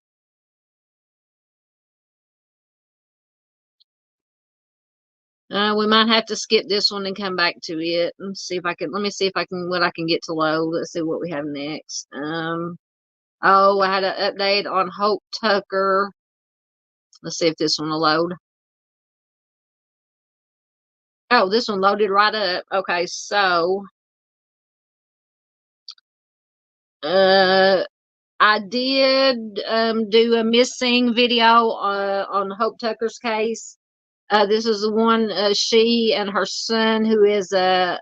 We might have to skip this one and come back to it and see if I can. Let me see if I can what I can get to load. Let's see what we have next. Oh, I had an update on Hope Tucker. Let's see if this one will load. Oh, this one loaded right up. Okay, so I did do a missing video on Hope Tucker's case. This is the one she and her son, who is I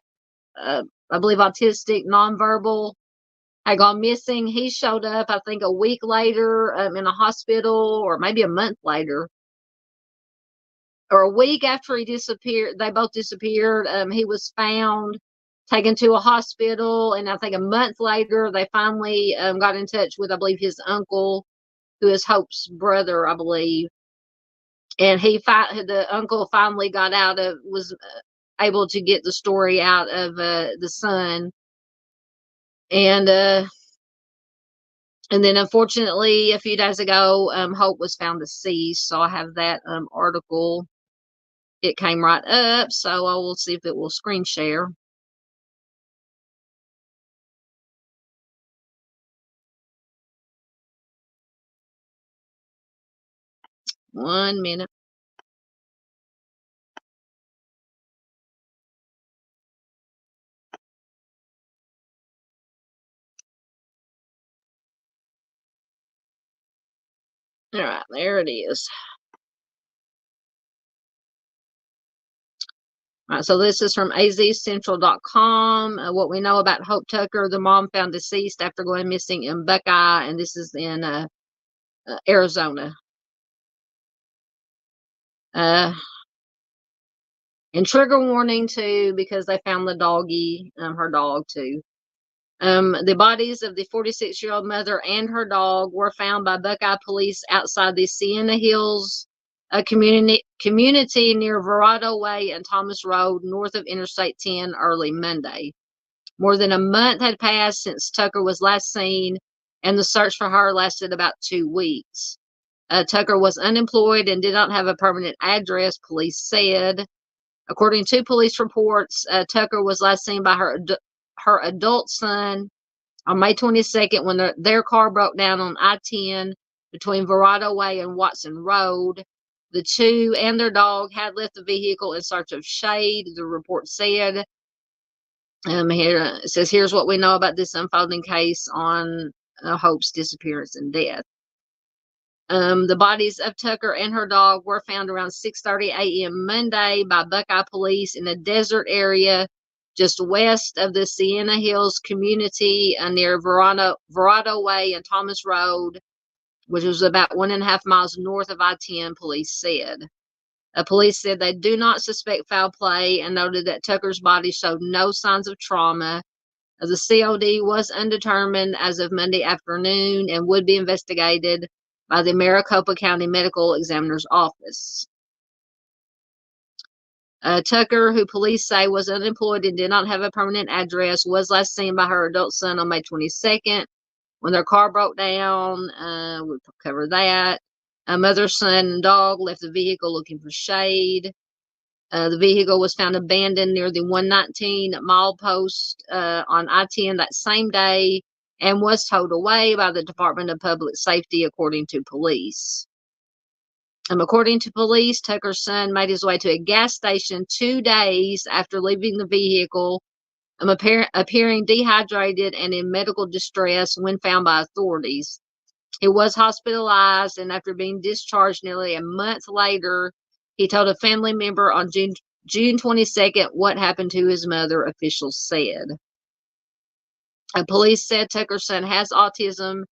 believe autistic, nonverbal, had gone missing. He showed up, I think, a week later in a hospital, or maybe a month later, or a week after he disappeared. They both disappeared. He was found, taken to a hospital, and I think a month later they finally got in touch with, I believe, his uncle, who is Hope's brother, I believe. And the uncle finally was able to get the story out of the son. And then unfortunately a few days ago, Hope was found deceased. So I have that article. It came right up, so I will see if it will screen share. One minute. All right, there it is. All right, so this is from azcentral.com. What we know about Hope Tucker: the mom found deceased after going missing in Buckeye, and this is in Arizona. And trigger warning too, because they found the doggy, her dog too. The bodies of the 46-year-old mother and her dog were found by Buckeye police outside the Sienna Hills community near Verado Way and Thomas Road, north of Interstate 10, early Monday. More than a month had passed since Tucker was last seen, and the search for her lasted about 2 weeks. Tucker was unemployed and did not have a permanent address, police said. According to police reports, Tucker was last seen by her adult son on May 22nd when their car broke down on I-10 between Verado Way and Watson Road. The two and their dog had left the vehicle in search of shade, the report said. Here it says, here's what we know about this unfolding case on Hope's disappearance and death. The bodies of Tucker and her dog were found around 6:30 a.m. Monday by Buckeye police in a desert area just west of the Sienna Hills community near Verado Way and Thomas Road, which was about 1.5 miles north of I-10, police said. Police said they do not suspect foul play and noted that Tucker's body showed no signs of trauma. The COD was undetermined as of Monday afternoon and would be investigated by the Maricopa County Medical Examiner's Office. Tucker, who police say was unemployed and did not have a permanent address, was last seen by her adult son on May 22nd when their car broke down. We'll cover that. Mother, son, and dog left the vehicle looking for shade. The vehicle was found abandoned near the 119 milepost on I-10 that same day and was towed away by the Department of Public Safety, according to police. According to police, Tucker's son made his way to a gas station 2 days after leaving the vehicle, appearing dehydrated and in medical distress when found by authorities. He was hospitalized, and after being discharged nearly a month later, he told a family member on June 22nd what happened to his mother, officials said. Police said Tucker's son has autism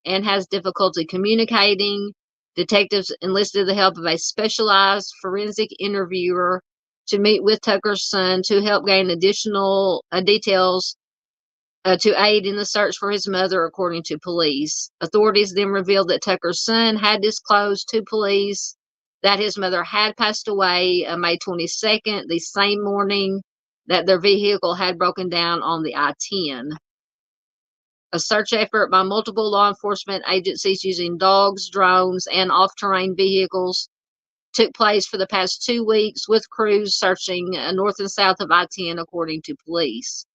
and has difficulty communicating. Detectives enlisted the help of a specialized forensic interviewer to meet with Tucker's son to help gain additional details to aid in the search for his mother, according to police. Authorities then revealed that Tucker's son had disclosed to police that his mother had passed away May 22nd, the same morning that their vehicle had broken down on the I-10. A search effort by multiple law enforcement agencies using dogs, drones, and off-terrain vehicles took place for the past 2 weeks with crews searching north and south of I-10, according to police.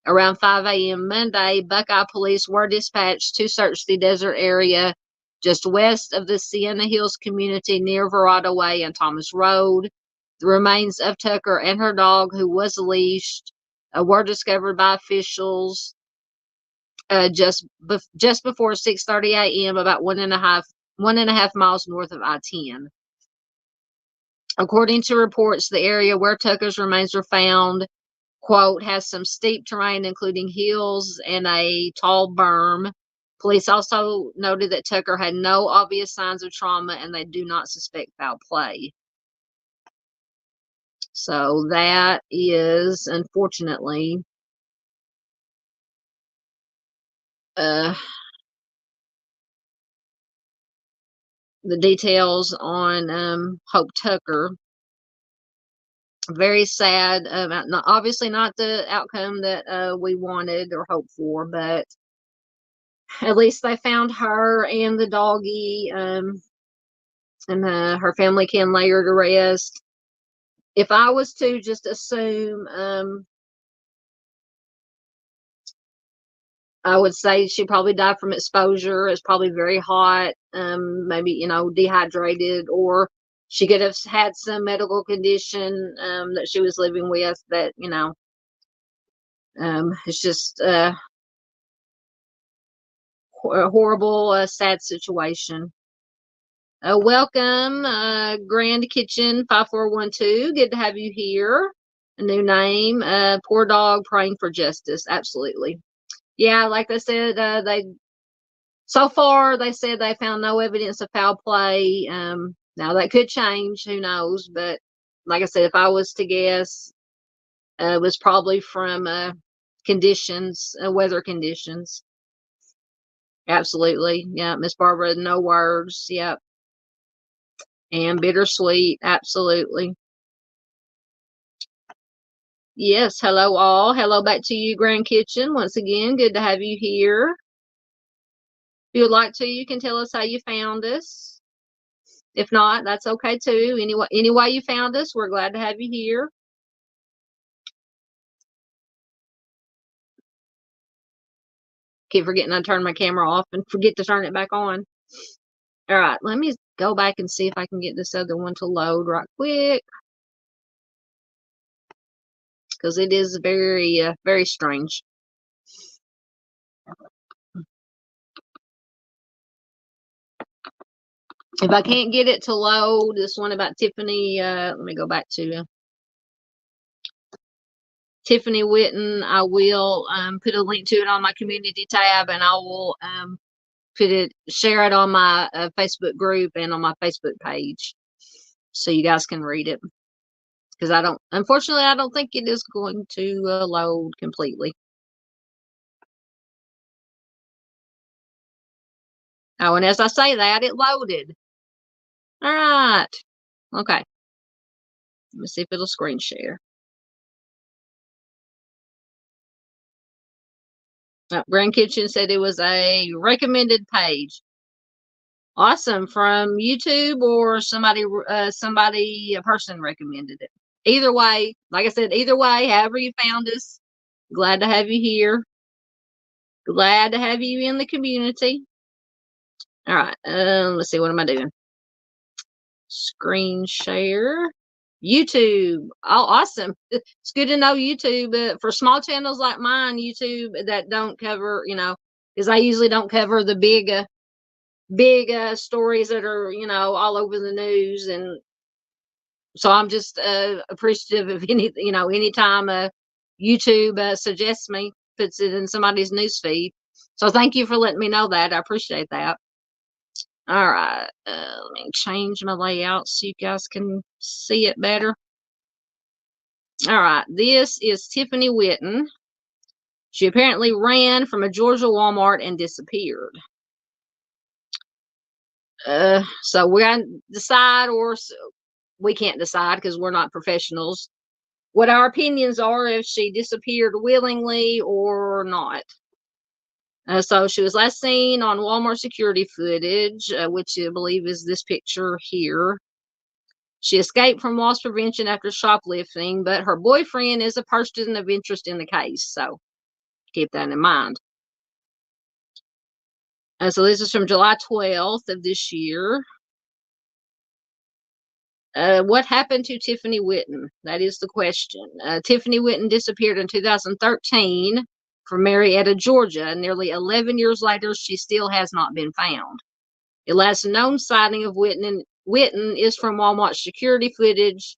Around 5 a.m. Monday, Buckeye police were dispatched to search the desert area just west of the Sienna Hills community near Verrado Way and Thomas Road. The remains of Tucker and her dog, who was leashed, were discovered by officials just before 6:30 a.m., about 1.5 miles north of I-10. According to reports, the area where Tucker's remains were found, quote, has some steep terrain, including hills and a tall berm. Police also noted that Tucker had no obvious signs of trauma and they do not suspect foul play. So that is, unfortunately, the details on Hope Tucker. Very sad. Obviously not the outcome that we wanted or hoped for, but at least they found her and the doggy, and her family can lay her to rest. If I was to just assume, I would say she probably died from exposure. It's probably very hot, maybe, dehydrated, or she could have had some medical condition that she was living with that, it's just a horrible, sad situation. Welcome, Grand Kitchen 5412. Good to have you here. A new name. Poor dog praying for justice. Absolutely. Yeah, like I said, so far they said they found no evidence of foul play. Now that could change, who knows? But like I said, if I was to guess, it was probably from conditions, weather conditions. Absolutely, yeah, Miss Barbara, no words. Yep, and bittersweet. Absolutely. Yes, hello all. Hello back to you, Grand Kitchen. Once again, good to have you here. If you would like to, you can tell us how you found us. If not, that's okay too. Any way you found us, we're glad to have you here. Keep forgetting I turn my camera off and forget to turn it back on. All right, let me go back and see if I can get this other one to load right quick, because it is very, very strange. If I can't get it to load, this one about Tiffany, let me go back to Tiffany Whitton. I will put a link to it on my community tab, and I will share it on my Facebook group and on my Facebook page, so you guys can read it. Because unfortunately, I don't think it is going to load completely. Oh, and as I say that, it loaded. All right. Okay. Let me see if it'll screen share. Grand Kitchen said it was a recommended page. Awesome. From YouTube or a person recommended it. Either way, like I said, however you found us, glad to have you here. Glad to have you in the community. All right. Let's see. What am I doing? Screen share. YouTube. Oh, awesome. It's good to know YouTube. For small channels like mine, YouTube, that don't cover, because I usually don't cover the big stories that are, all over the news. And so I'm just appreciative of anytime YouTube suggests me, puts it in somebody's news feed. So thank you for letting me know that. I appreciate that. All right, let me change my layout so you guys can see it better. All right, this is Tiffany Whitton. She apparently ran from a Georgia Walmart and disappeared. So we're going to decide, or we can't decide because we're not professionals, what our opinions are if she disappeared willingly or not. So she was last seen on Walmart security footage, which I believe is this picture here. She escaped from loss prevention after shoplifting, but her boyfriend is a person of interest in the case, so keep that in mind. So this is from July 12th of this year. What happened to Tiffany Whitton? That is the question. Tiffany Whitton disappeared in 2013 from Marietta, Georgia. Nearly 11 years later, she still has not been found. The last known sighting of Whitton is from Walmart security footage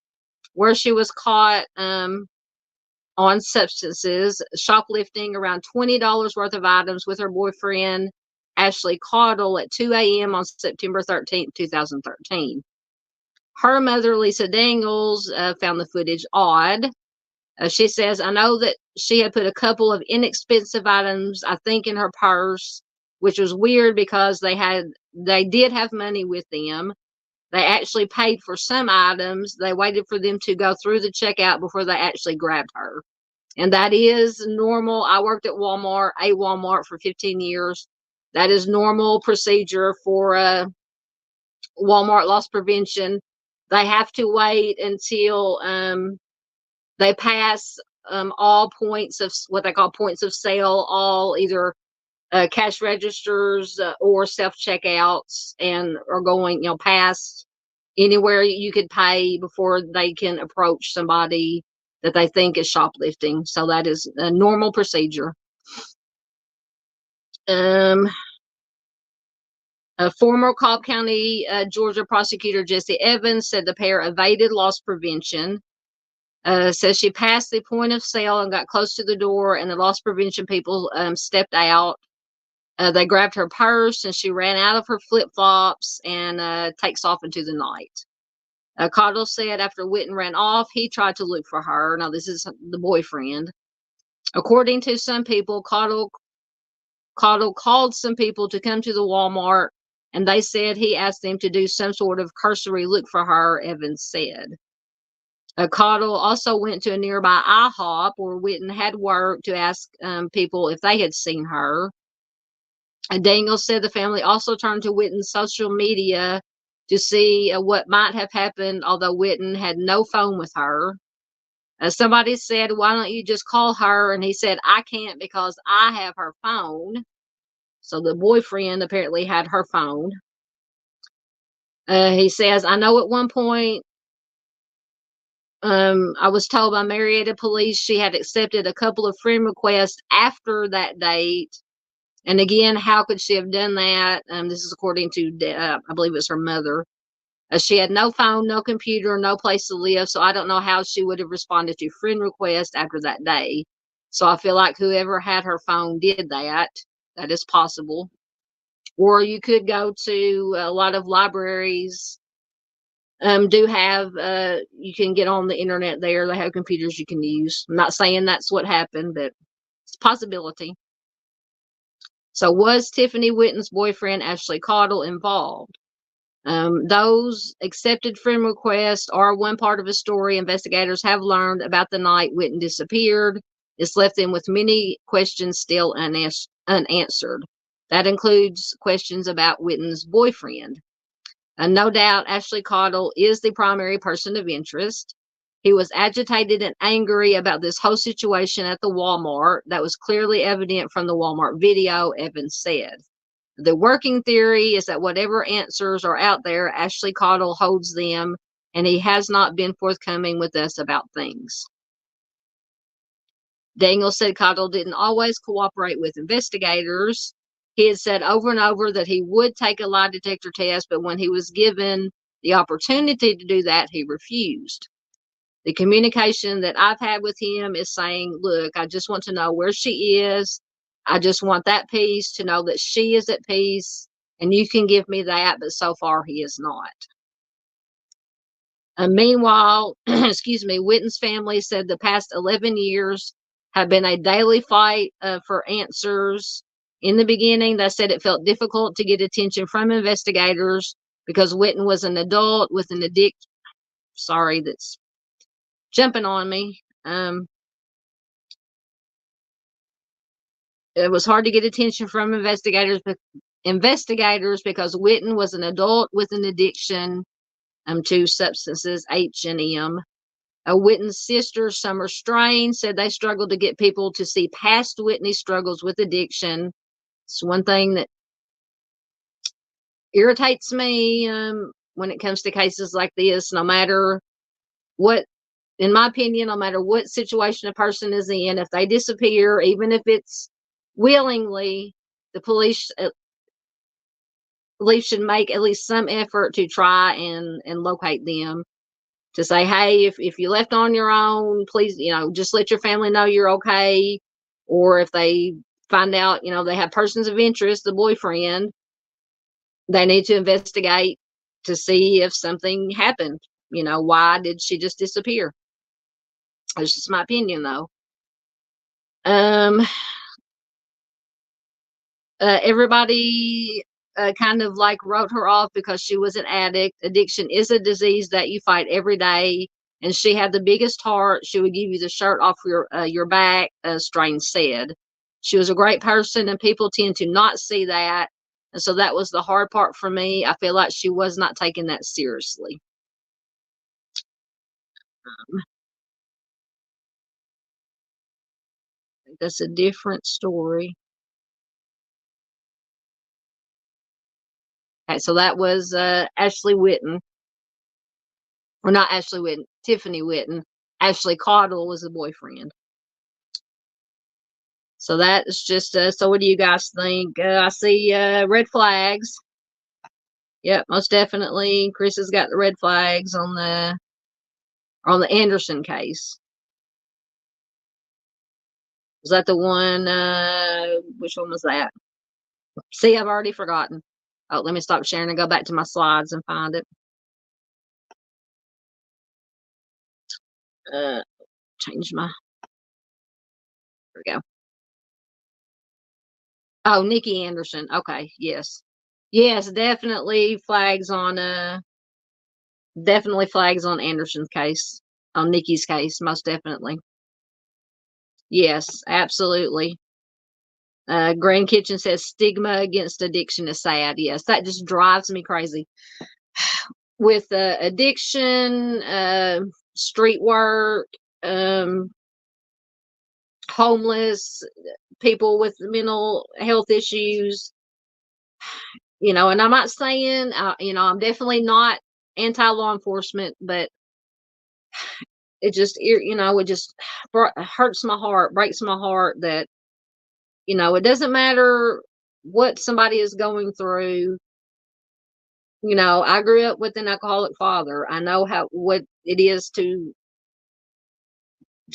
where she was caught on substances, shoplifting around $20 worth of items with her boyfriend, Ashley Caudle, at 2 a.m. on September 13th, 2013. Her mother, Lisa Daniels, found the footage odd. She says, I know that she had put a couple of inexpensive items, I think, in her purse, which was weird because they did have money with them. They actually paid for some items. They waited for them to go through the checkout before they actually grabbed her. And that is normal. I worked at Walmart for 15 years. That is normal procedure for Walmart loss prevention. They have to wait until they pass all points of what they call points of sale, all either cash registers or self checkouts, and are going, past anywhere you could pay before they can approach somebody that they think is shoplifting. So that is a normal procedure. A former Cobb County, Georgia prosecutor Jesse Evans said the pair evaded loss prevention. Says she passed the point of sale and got close to the door, and the loss prevention people stepped out. They grabbed her purse, and she ran out of her flip-flops and takes off into the night. Caudle said after Whitton ran off, he tried to look for her. Now, this is the boyfriend. According to some people, Caudle called some people to come to the Walmart, and they said he asked them to do some sort of cursory look for her, Evans said. Caudle also went to a nearby IHOP where Whitton had worked to ask people if they had seen her. Daniels said the family also turned to Whitton's social media to see what might have happened, although Whitton had no phone with her. Somebody said, why don't you just call her? And he said, I can't because I have her phone. So the boyfriend apparently had her phone. He says, I know at one point, I was told by Marietta police she had accepted a couple of friend requests after that date. And again, how could she have done that? This is according to, I believe it's her mother. She had no phone, no computer, no place to live. So I don't know how she would have responded to friend requests after that day. So I feel like whoever had her phone did that. That is possible. Or you could go to a lot of libraries. Do have, you can get on the internet there. They have computers you can use. I'm not saying that's what happened, but it's a possibility. So was Tiffany Whitton's boyfriend, Ashley Caudle, involved? Those accepted friend requests are one part of a story investigators have learned about the night Whitton disappeared. It's left them with many questions still unanswered. That includes questions about Whitton's boyfriend. No doubt Ashley Caudle is the primary person of interest. He was agitated and angry about this whole situation at the Walmart. That was clearly evident from the Walmart video, Evans said. The working theory is that whatever answers are out there, Ashley Caudle holds them, and he has not been forthcoming with us about things. Daniels said Caudle didn't always cooperate with investigators. He had said over and over that he would take a lie detector test, but when he was given the opportunity to do that, he refused. The communication that I've had with him is saying, look, I just want to know where she is. I just want that piece to know that she is at peace, and you can give me that, but so far he is not. Meanwhile, Whitton's family said the past 11 years have been a daily fight for answers. In the beginning, they said it felt difficult to get attention from investigators because Whitton was an adult with an addiction. Sorry, that's jumping on me. It was hard to get attention from investigators because Whitton was an adult with an addiction. 2 substances, H and M. Whitten's sister, Summer Strain, said they struggled to get people to see past Whitney's struggles with addiction. It's one thing that irritates me when it comes to cases like this, no matter what, in my opinion, no matter what situation a person is in, if they disappear, even if it's willingly, the police should make at least some effort to try and locate them. To say, hey, if you left on your own, please, just let your family know you're okay. Or if they find out, they have persons of interest, the boyfriend, they need to investigate to see if something happened. Why did she just disappear? It's just my opinion, though. Everybody kind of like wrote her off because she was an addict. Addiction is a disease that you fight every day, and she had the biggest heart. She would give you the shirt off your back, Strain said. She was a great person, and people tend to not see that. And so that was the hard part for me. I feel like she was not taking that seriously. I think that's a different story. Okay, so that was Ashley Whitton. Or not Ashley Whitton, Tiffany Whitton. Ashley Caudle was the boyfriend. So that is just, so what do you guys think? I see red flags. Yep, most definitely. Chris has got the red flags on the Anderson case. Was that the one, which one was that? See, I've already forgotten. Oh, let me stop sharing and go back to my slides and find it. Change my, there we go. Oh, Nikki Anderson. Okay, yes. Yes, definitely flags on Anderson's case. On Nikki's case, most definitely. Yes, absolutely. Grand Kitchen says stigma against addiction is sad. Yes, that just drives me crazy. With addiction, street work, homeless, people with mental health issues, and I'm not saying, I'm definitely not anti-law enforcement, but it just, it just hurts my heart, breaks my heart that, it doesn't matter what somebody is going through. I grew up with an alcoholic father. I know what it is to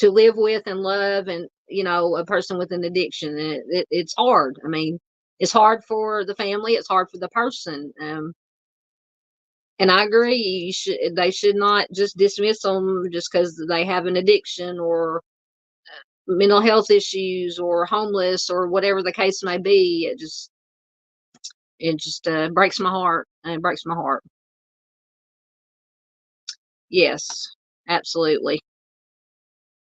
live with and love, and a person with an addiction. And it's hard. I mean, it's hard for the family. It's hard for the person. And I agree. They should not just dismiss them just because they have an addiction or mental health issues or homeless or whatever the case may be. It just breaks my heart. It breaks my heart. Yes, absolutely.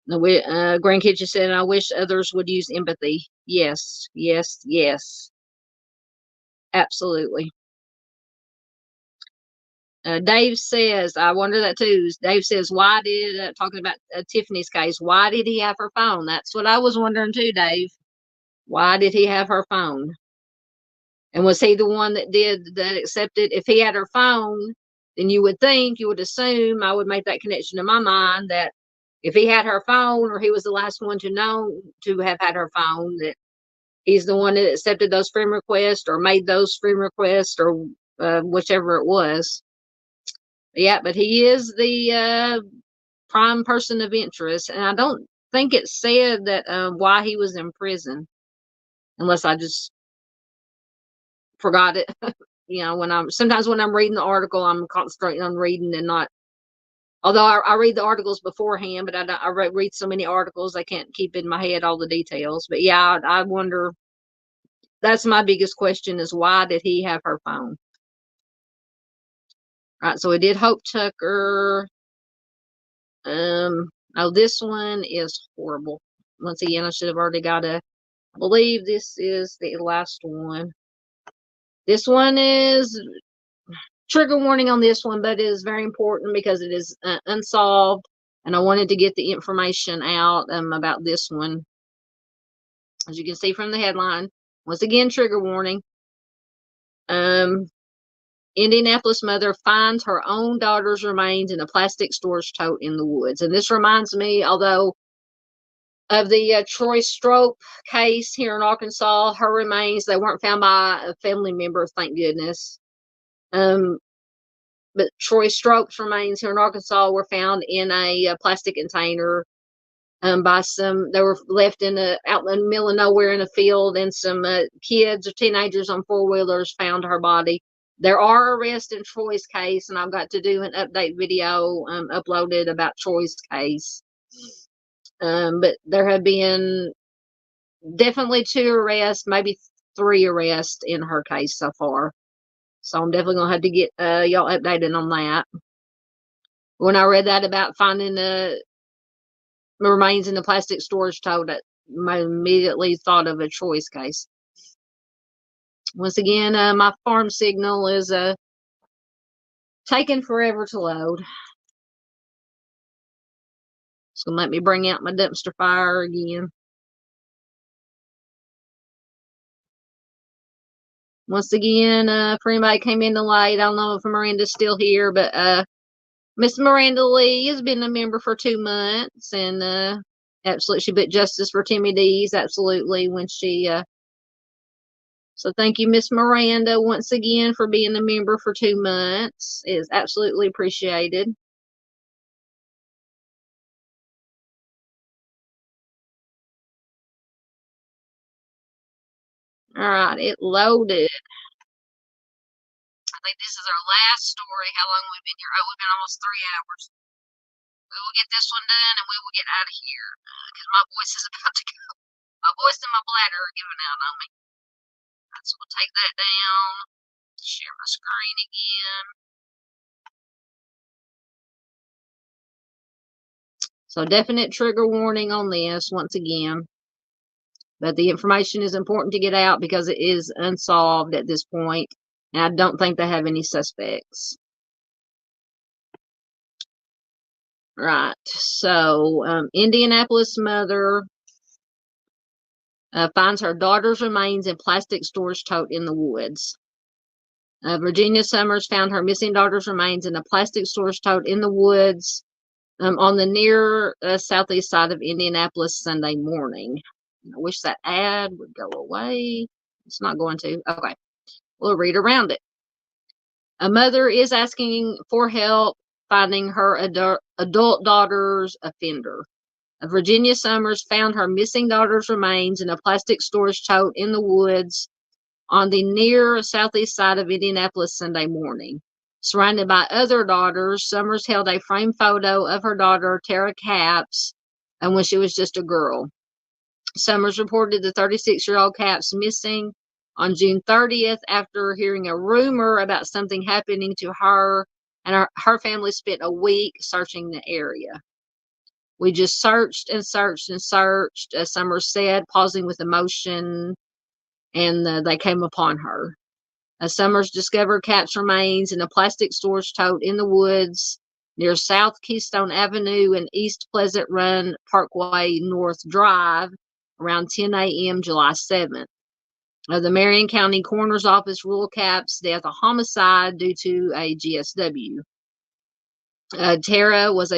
Grand Kitchen said, I wish others would use empathy. Yes, yes, yes. Absolutely. Dave says, I wonder that too. Dave says, why did, talking about Tiffany's case, why did he have her phone? That's what I was wondering too, Dave. Why did he have her phone? And was he the one that accepted? If he had her phone, then you would assume, I would make that connection in my mind that if he had her phone or he was the last one to know to have had her phone, that he's the one that accepted those friend requests or made those friend requests or whichever it was. Yeah, but he is the prime person of interest. And I don't think it said that why he was in prison, unless I just forgot it. Sometimes when I'm reading the article, I'm concentrating on reading and not, although I read the articles beforehand, but I read so many articles, I can't keep in my head all the details. But yeah, I wonder, that's my biggest question is why did he have her phone? All right, so we did Hope Tucker. Oh, this one is horrible. Once again, I should have already got I believe this is the last one. This one is trigger warning on this one, but it is very important because it is unsolved, and I wanted to get the information out about this one. As you can see from the headline, once again, trigger warning. Indianapolis mother finds her own daughter's remains in a plastic storage tote in the woods. And this reminds me, although, of the Troy Stroke case here in Arkansas. Her remains, they weren't found by a family member, thank goodness. But Troy Stroke's remains here in Arkansas were found in a plastic container by they were left out in the middle of nowhere in a field, and some kids or teenagers on four-wheelers found her body. There are arrests in Troy's case, and I've got to do an update video uploaded about Troy's case. But there have been definitely 2 arrests, maybe 3 arrests in her case so far. So I'm definitely going to have to get y'all updated on that. When I read that about finding the remains in the plastic storage tote, I immediately thought of a Troy's case. Once again, my farm signal is taking forever to load. It's going to let me bring out my dumpster fire again. Once again, for anybody came in late, I don't know if Miranda's still here, but Miss Miranda Lee has been a member for 2 months, and absolutely, she put justice for Timmy D's, absolutely, when she, so thank you, Miss Miranda, once again for being a member for 2 months. It is absolutely appreciated. All right, it loaded. I think this is our last story. How long we've been here? Oh, we've been almost 3 hours. We will get this one done, and we will get out of here, because my voice is about to go. My voice and my bladder are giving out on me. So we'll take that down. Share my screen again. So definite trigger warning on this once again. But the information is important to get out because it is unsolved at this point, and I don't think they have any suspects. Right. So Indianapolis mother finds her daughter's remains in plastic storage tote in the woods. Virginia Summers found her missing daughter's remains in a plastic storage tote in the woods on the near southeast side of Indianapolis Sunday morning. I wish that ad would go away. It's not going to. Okay. We'll read around it. A mother is asking for help finding her adult daughter's offender. Virginia Summers found her missing daughter's remains in a plastic storage tote in the woods on the near southeast side of Indianapolis Sunday morning. Surrounded by other daughters, Summers held a framed photo of her daughter, Tara Capps, and when she was just a girl. Summers reported the 36-year-old Capps missing on June 30th after hearing a rumor about something happening to her, and her family spent a week searching the area. We just searched and searched and searched, as Summers said, pausing with emotion, and they came upon her. Summers discovered Capps' remains in a plastic storage tote in the woods near South Keystone Avenue and East Pleasant Run Parkway North Drive around 10 a.m. July 7th. The Marion County Coroner's Office ruled Capps' death a homicide due to a GSW. Tara was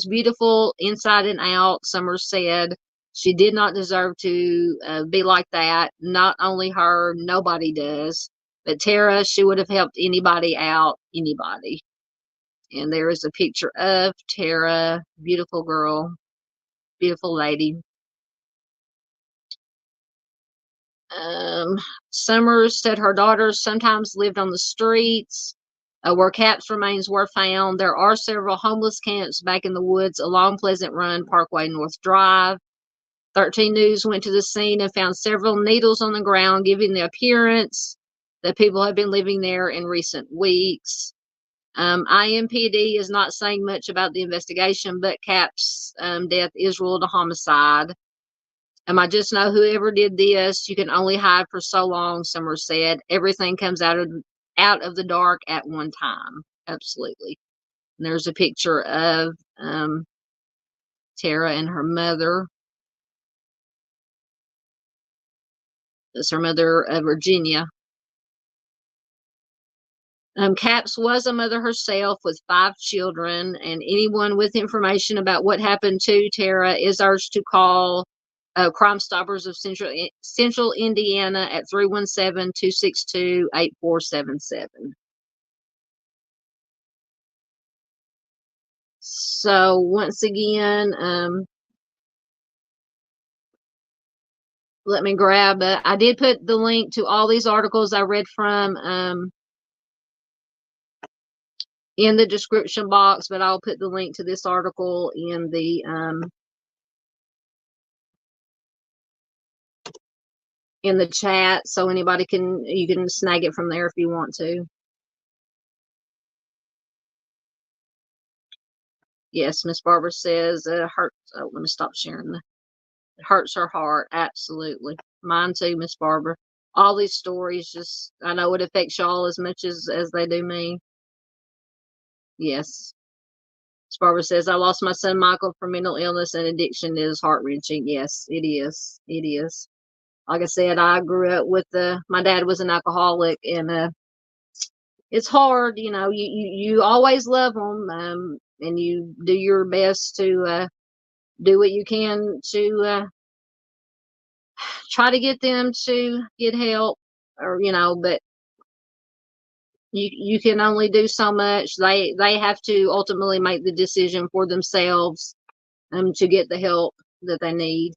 beautiful inside and out, Summers said. She did not deserve to be like that. Not only her, nobody does. But Tara, she would have helped anybody out, anybody. And there is a picture of Tara, beautiful girl, beautiful lady. Summers said her daughters sometimes lived on the streets where Capps' remains were found. There are several homeless camps back in the woods along Pleasant Run Parkway North Drive. 13 News went to the scene and found several needles on the ground, giving the appearance that people have been living there in recent weeks. IMPD is not saying much about the investigation, but Capps' death is ruled a homicide. I just know whoever did this, you can only hide for so long, Summers said. Everything comes out of out of the dark at one time. Absolutely. And there's a picture of Tara and her mother. That's her mother, Virginia. Caps was a mother herself with 5 children, and anyone with information about what happened to Tara is urged to call Crime Stoppers of Central Indiana at 317-262-8477. So once again, let me grab it. I did put the link to all these articles I read from in the description box, but I'll put the link to this article in the chat, so anybody you can snag it from there if you want to. Yes, Miss Barbara says it hurts. Oh, let me stop sharing. It hurts her heart. Absolutely. Mine too, Miss Barbara. All these stories, just, I know it affects y'all as much as they do me. Yes. Miss Barbara says, I lost my son Michael from mental illness and addiction. It is heart-wrenching. Yes, it is. It is. Like I said, I grew up with my dad was an alcoholic, and it's hard, you know. You always love them, and you do your best to do what you can to try to get them to get help, or but you can only do so much. They have to ultimately make the decision for themselves, to get the help that they need,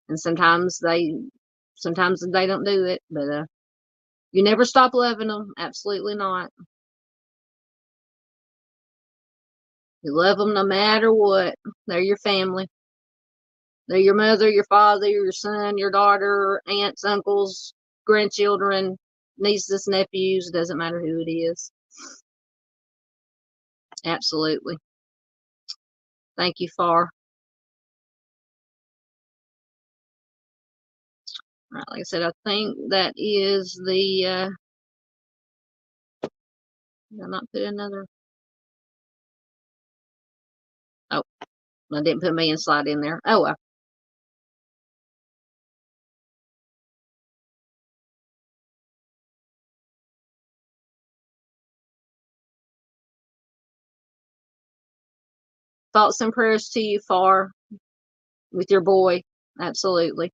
and sometimes they don't do it, but you never stop loving them. Absolutely not. You love them no matter what. They're your family. They're your mother, your father, your son, your daughter, aunts, uncles, grandchildren, nieces, nephews. Doesn't matter who it is. Absolutely. Thank you, Far. All right, like I said, I think that is the. Did I not put another? Oh, I didn't put me and slide in there. Oh, well. Thoughts and prayers to you, Far, with your boy. Absolutely.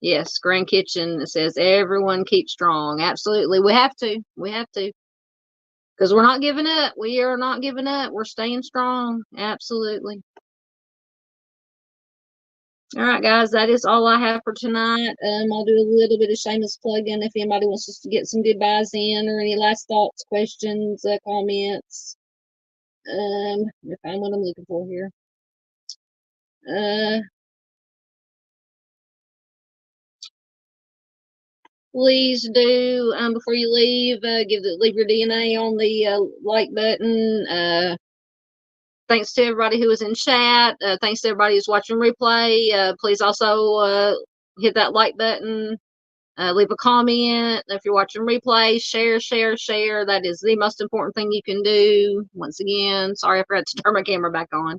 Yes, Grand Kitchen says everyone keep strong. Absolutely. We have to. We have to. Because we're not giving up. We are not giving up. We're staying strong. Absolutely. All right, guys, that is all I have for tonight. I'll do a little bit of shameless plugging if anybody wants us to get some goodbyes in, or any last thoughts, questions, comments. Let me find what I'm looking for here. Please do, before you leave, leave your DNA on the like button. Thanks to everybody who was in chat. Thanks to everybody who's watching replay. Please also hit that like button. Leave a comment. If you're watching replay, share. That is the most important thing you can do. Once again, sorry I forgot to turn my camera back on.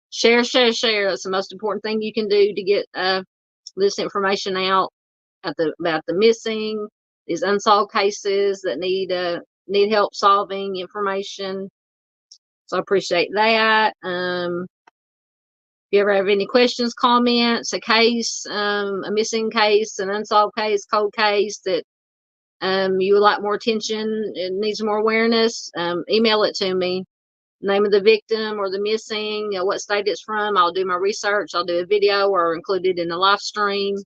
Share. That's the most important thing you can do to get this information out about the missing, these unsolved cases that need help solving information. So I appreciate that. If you ever have any questions, comments, a case, a missing case, an unsolved case, cold case that you would like more attention, it needs more awareness, email it to me. Name of the victim or the missing, what state it's from. I'll do my research. I'll do a video or include it in the live stream.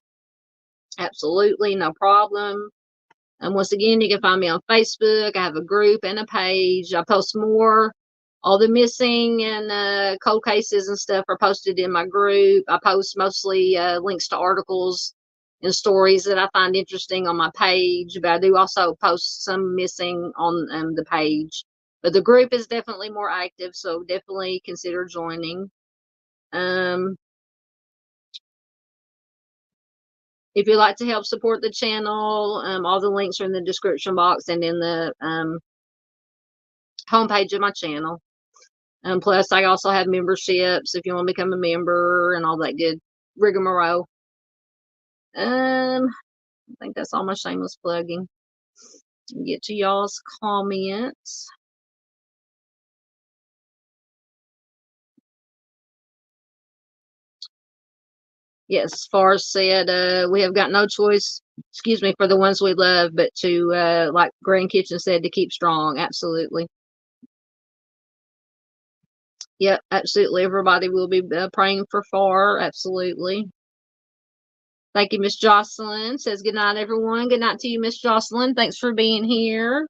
Absolutely, no problem. And once again, you can find me on Facebook. I have a group and a page. I post more. All the missing and cold cases and stuff are posted in my group. I post mostly links to articles and stories that I find interesting on my page, but I do also post some missing on the page. But the group is definitely more active, so definitely consider joining. If you'd like to help support the channel, all the links are in the description box and in the homepage of my channel. Plus, I also have memberships if you want to become a member and all that good rigmarole. I think that's all my shameless plugging. Get to y'all's comments. Yes, Far said, we have got no choice, excuse me, for the ones we love, but to, like Grand Kitchen said, to keep strong. Absolutely. Yep, absolutely. Everybody will be praying for Far. Absolutely. Thank you, Miss Jocelyn. Says good night, everyone. Good night to you, Miss Jocelyn. Thanks for being here.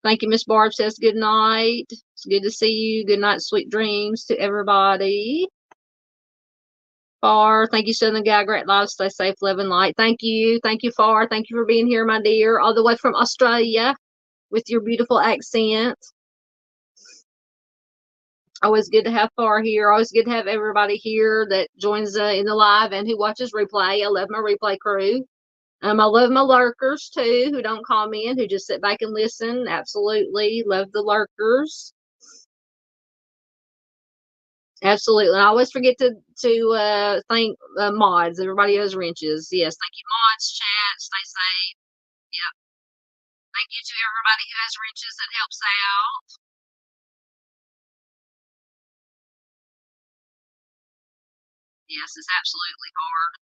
Thank you, Miss Barb. Says good night. It's good to see you. Good night, sweet dreams to everybody. Far, thank you, Southern Guy. Great life. Stay safe, love, and light. Thank you. Thank you, Far. Thank you for being here, my dear, all the way from Australia with your beautiful accent. Always good to have Far here. Always good to have everybody here that joins in the live and who watches replay. I love my replay crew. I love my lurkers too, who don't comment, who just sit back and listen. Absolutely love the lurkers. Absolutely. And I always forget to thank mods. Everybody owes wrenches. Yes, thank you, mods. Chat. Stay safe. Yep. Thank you to everybody who has wrenches that helps out. Yes, it's absolutely hard.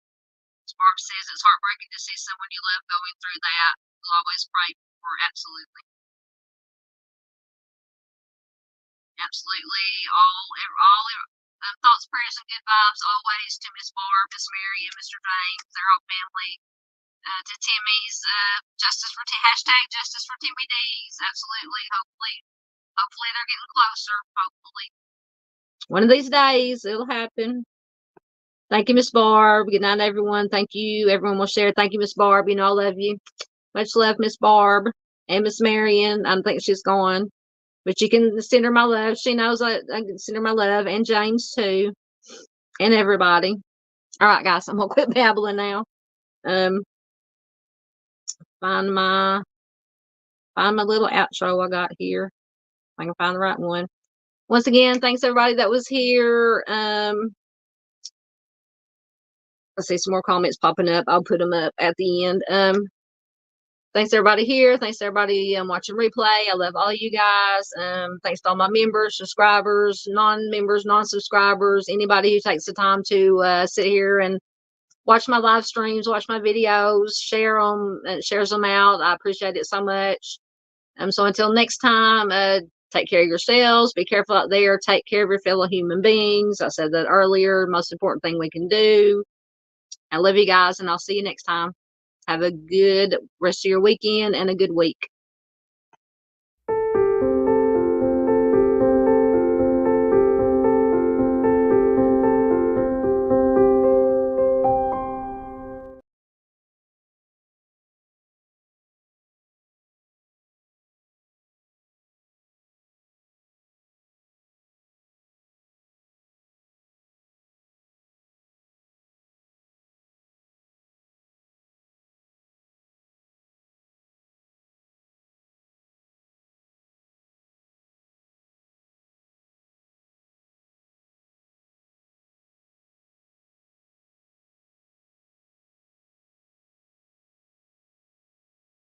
As Barb says, it's heartbreaking to see someone you love going through that. We'll always pray for. Absolutely. Absolutely. All thoughts, prayers, and good vibes always to Miss Barb, Miss Mary, and Mr. James, their whole family. To Timmy's justice for hashtag justice for Timmy D's. Absolutely. Hopefully they're getting closer. Hopefully. One of these days it'll happen. Thank you, Miss Barb. Good night, everyone. Thank you. Everyone will share. Thank you, Miss Barb. You know I love you. Much love, Miss Barb. And Miss Marion. I think she's gone. But you can send her my love. She knows I can send her my love. And James too. And everybody. All right, guys. I'm gonna quit babbling now. Find my little outro I got here. If I can find the right one. Once again, thanks everybody that was here. Let's see some more comments popping up. I'll put them up at the end. Thanks everybody here. Thanks everybody watching replay. I love all you guys. Thanks to all my members, subscribers, non-members, non-subscribers, anybody who takes the time to sit here and watch my live streams, watch my videos, share them, shares them out. I appreciate it so much. So until next time, take care of yourselves. Be careful out there. Take care of your fellow human beings. I said that earlier. Most important thing we can do. I love you guys, and I'll see you next time. Have a good rest of your weekend and a good week.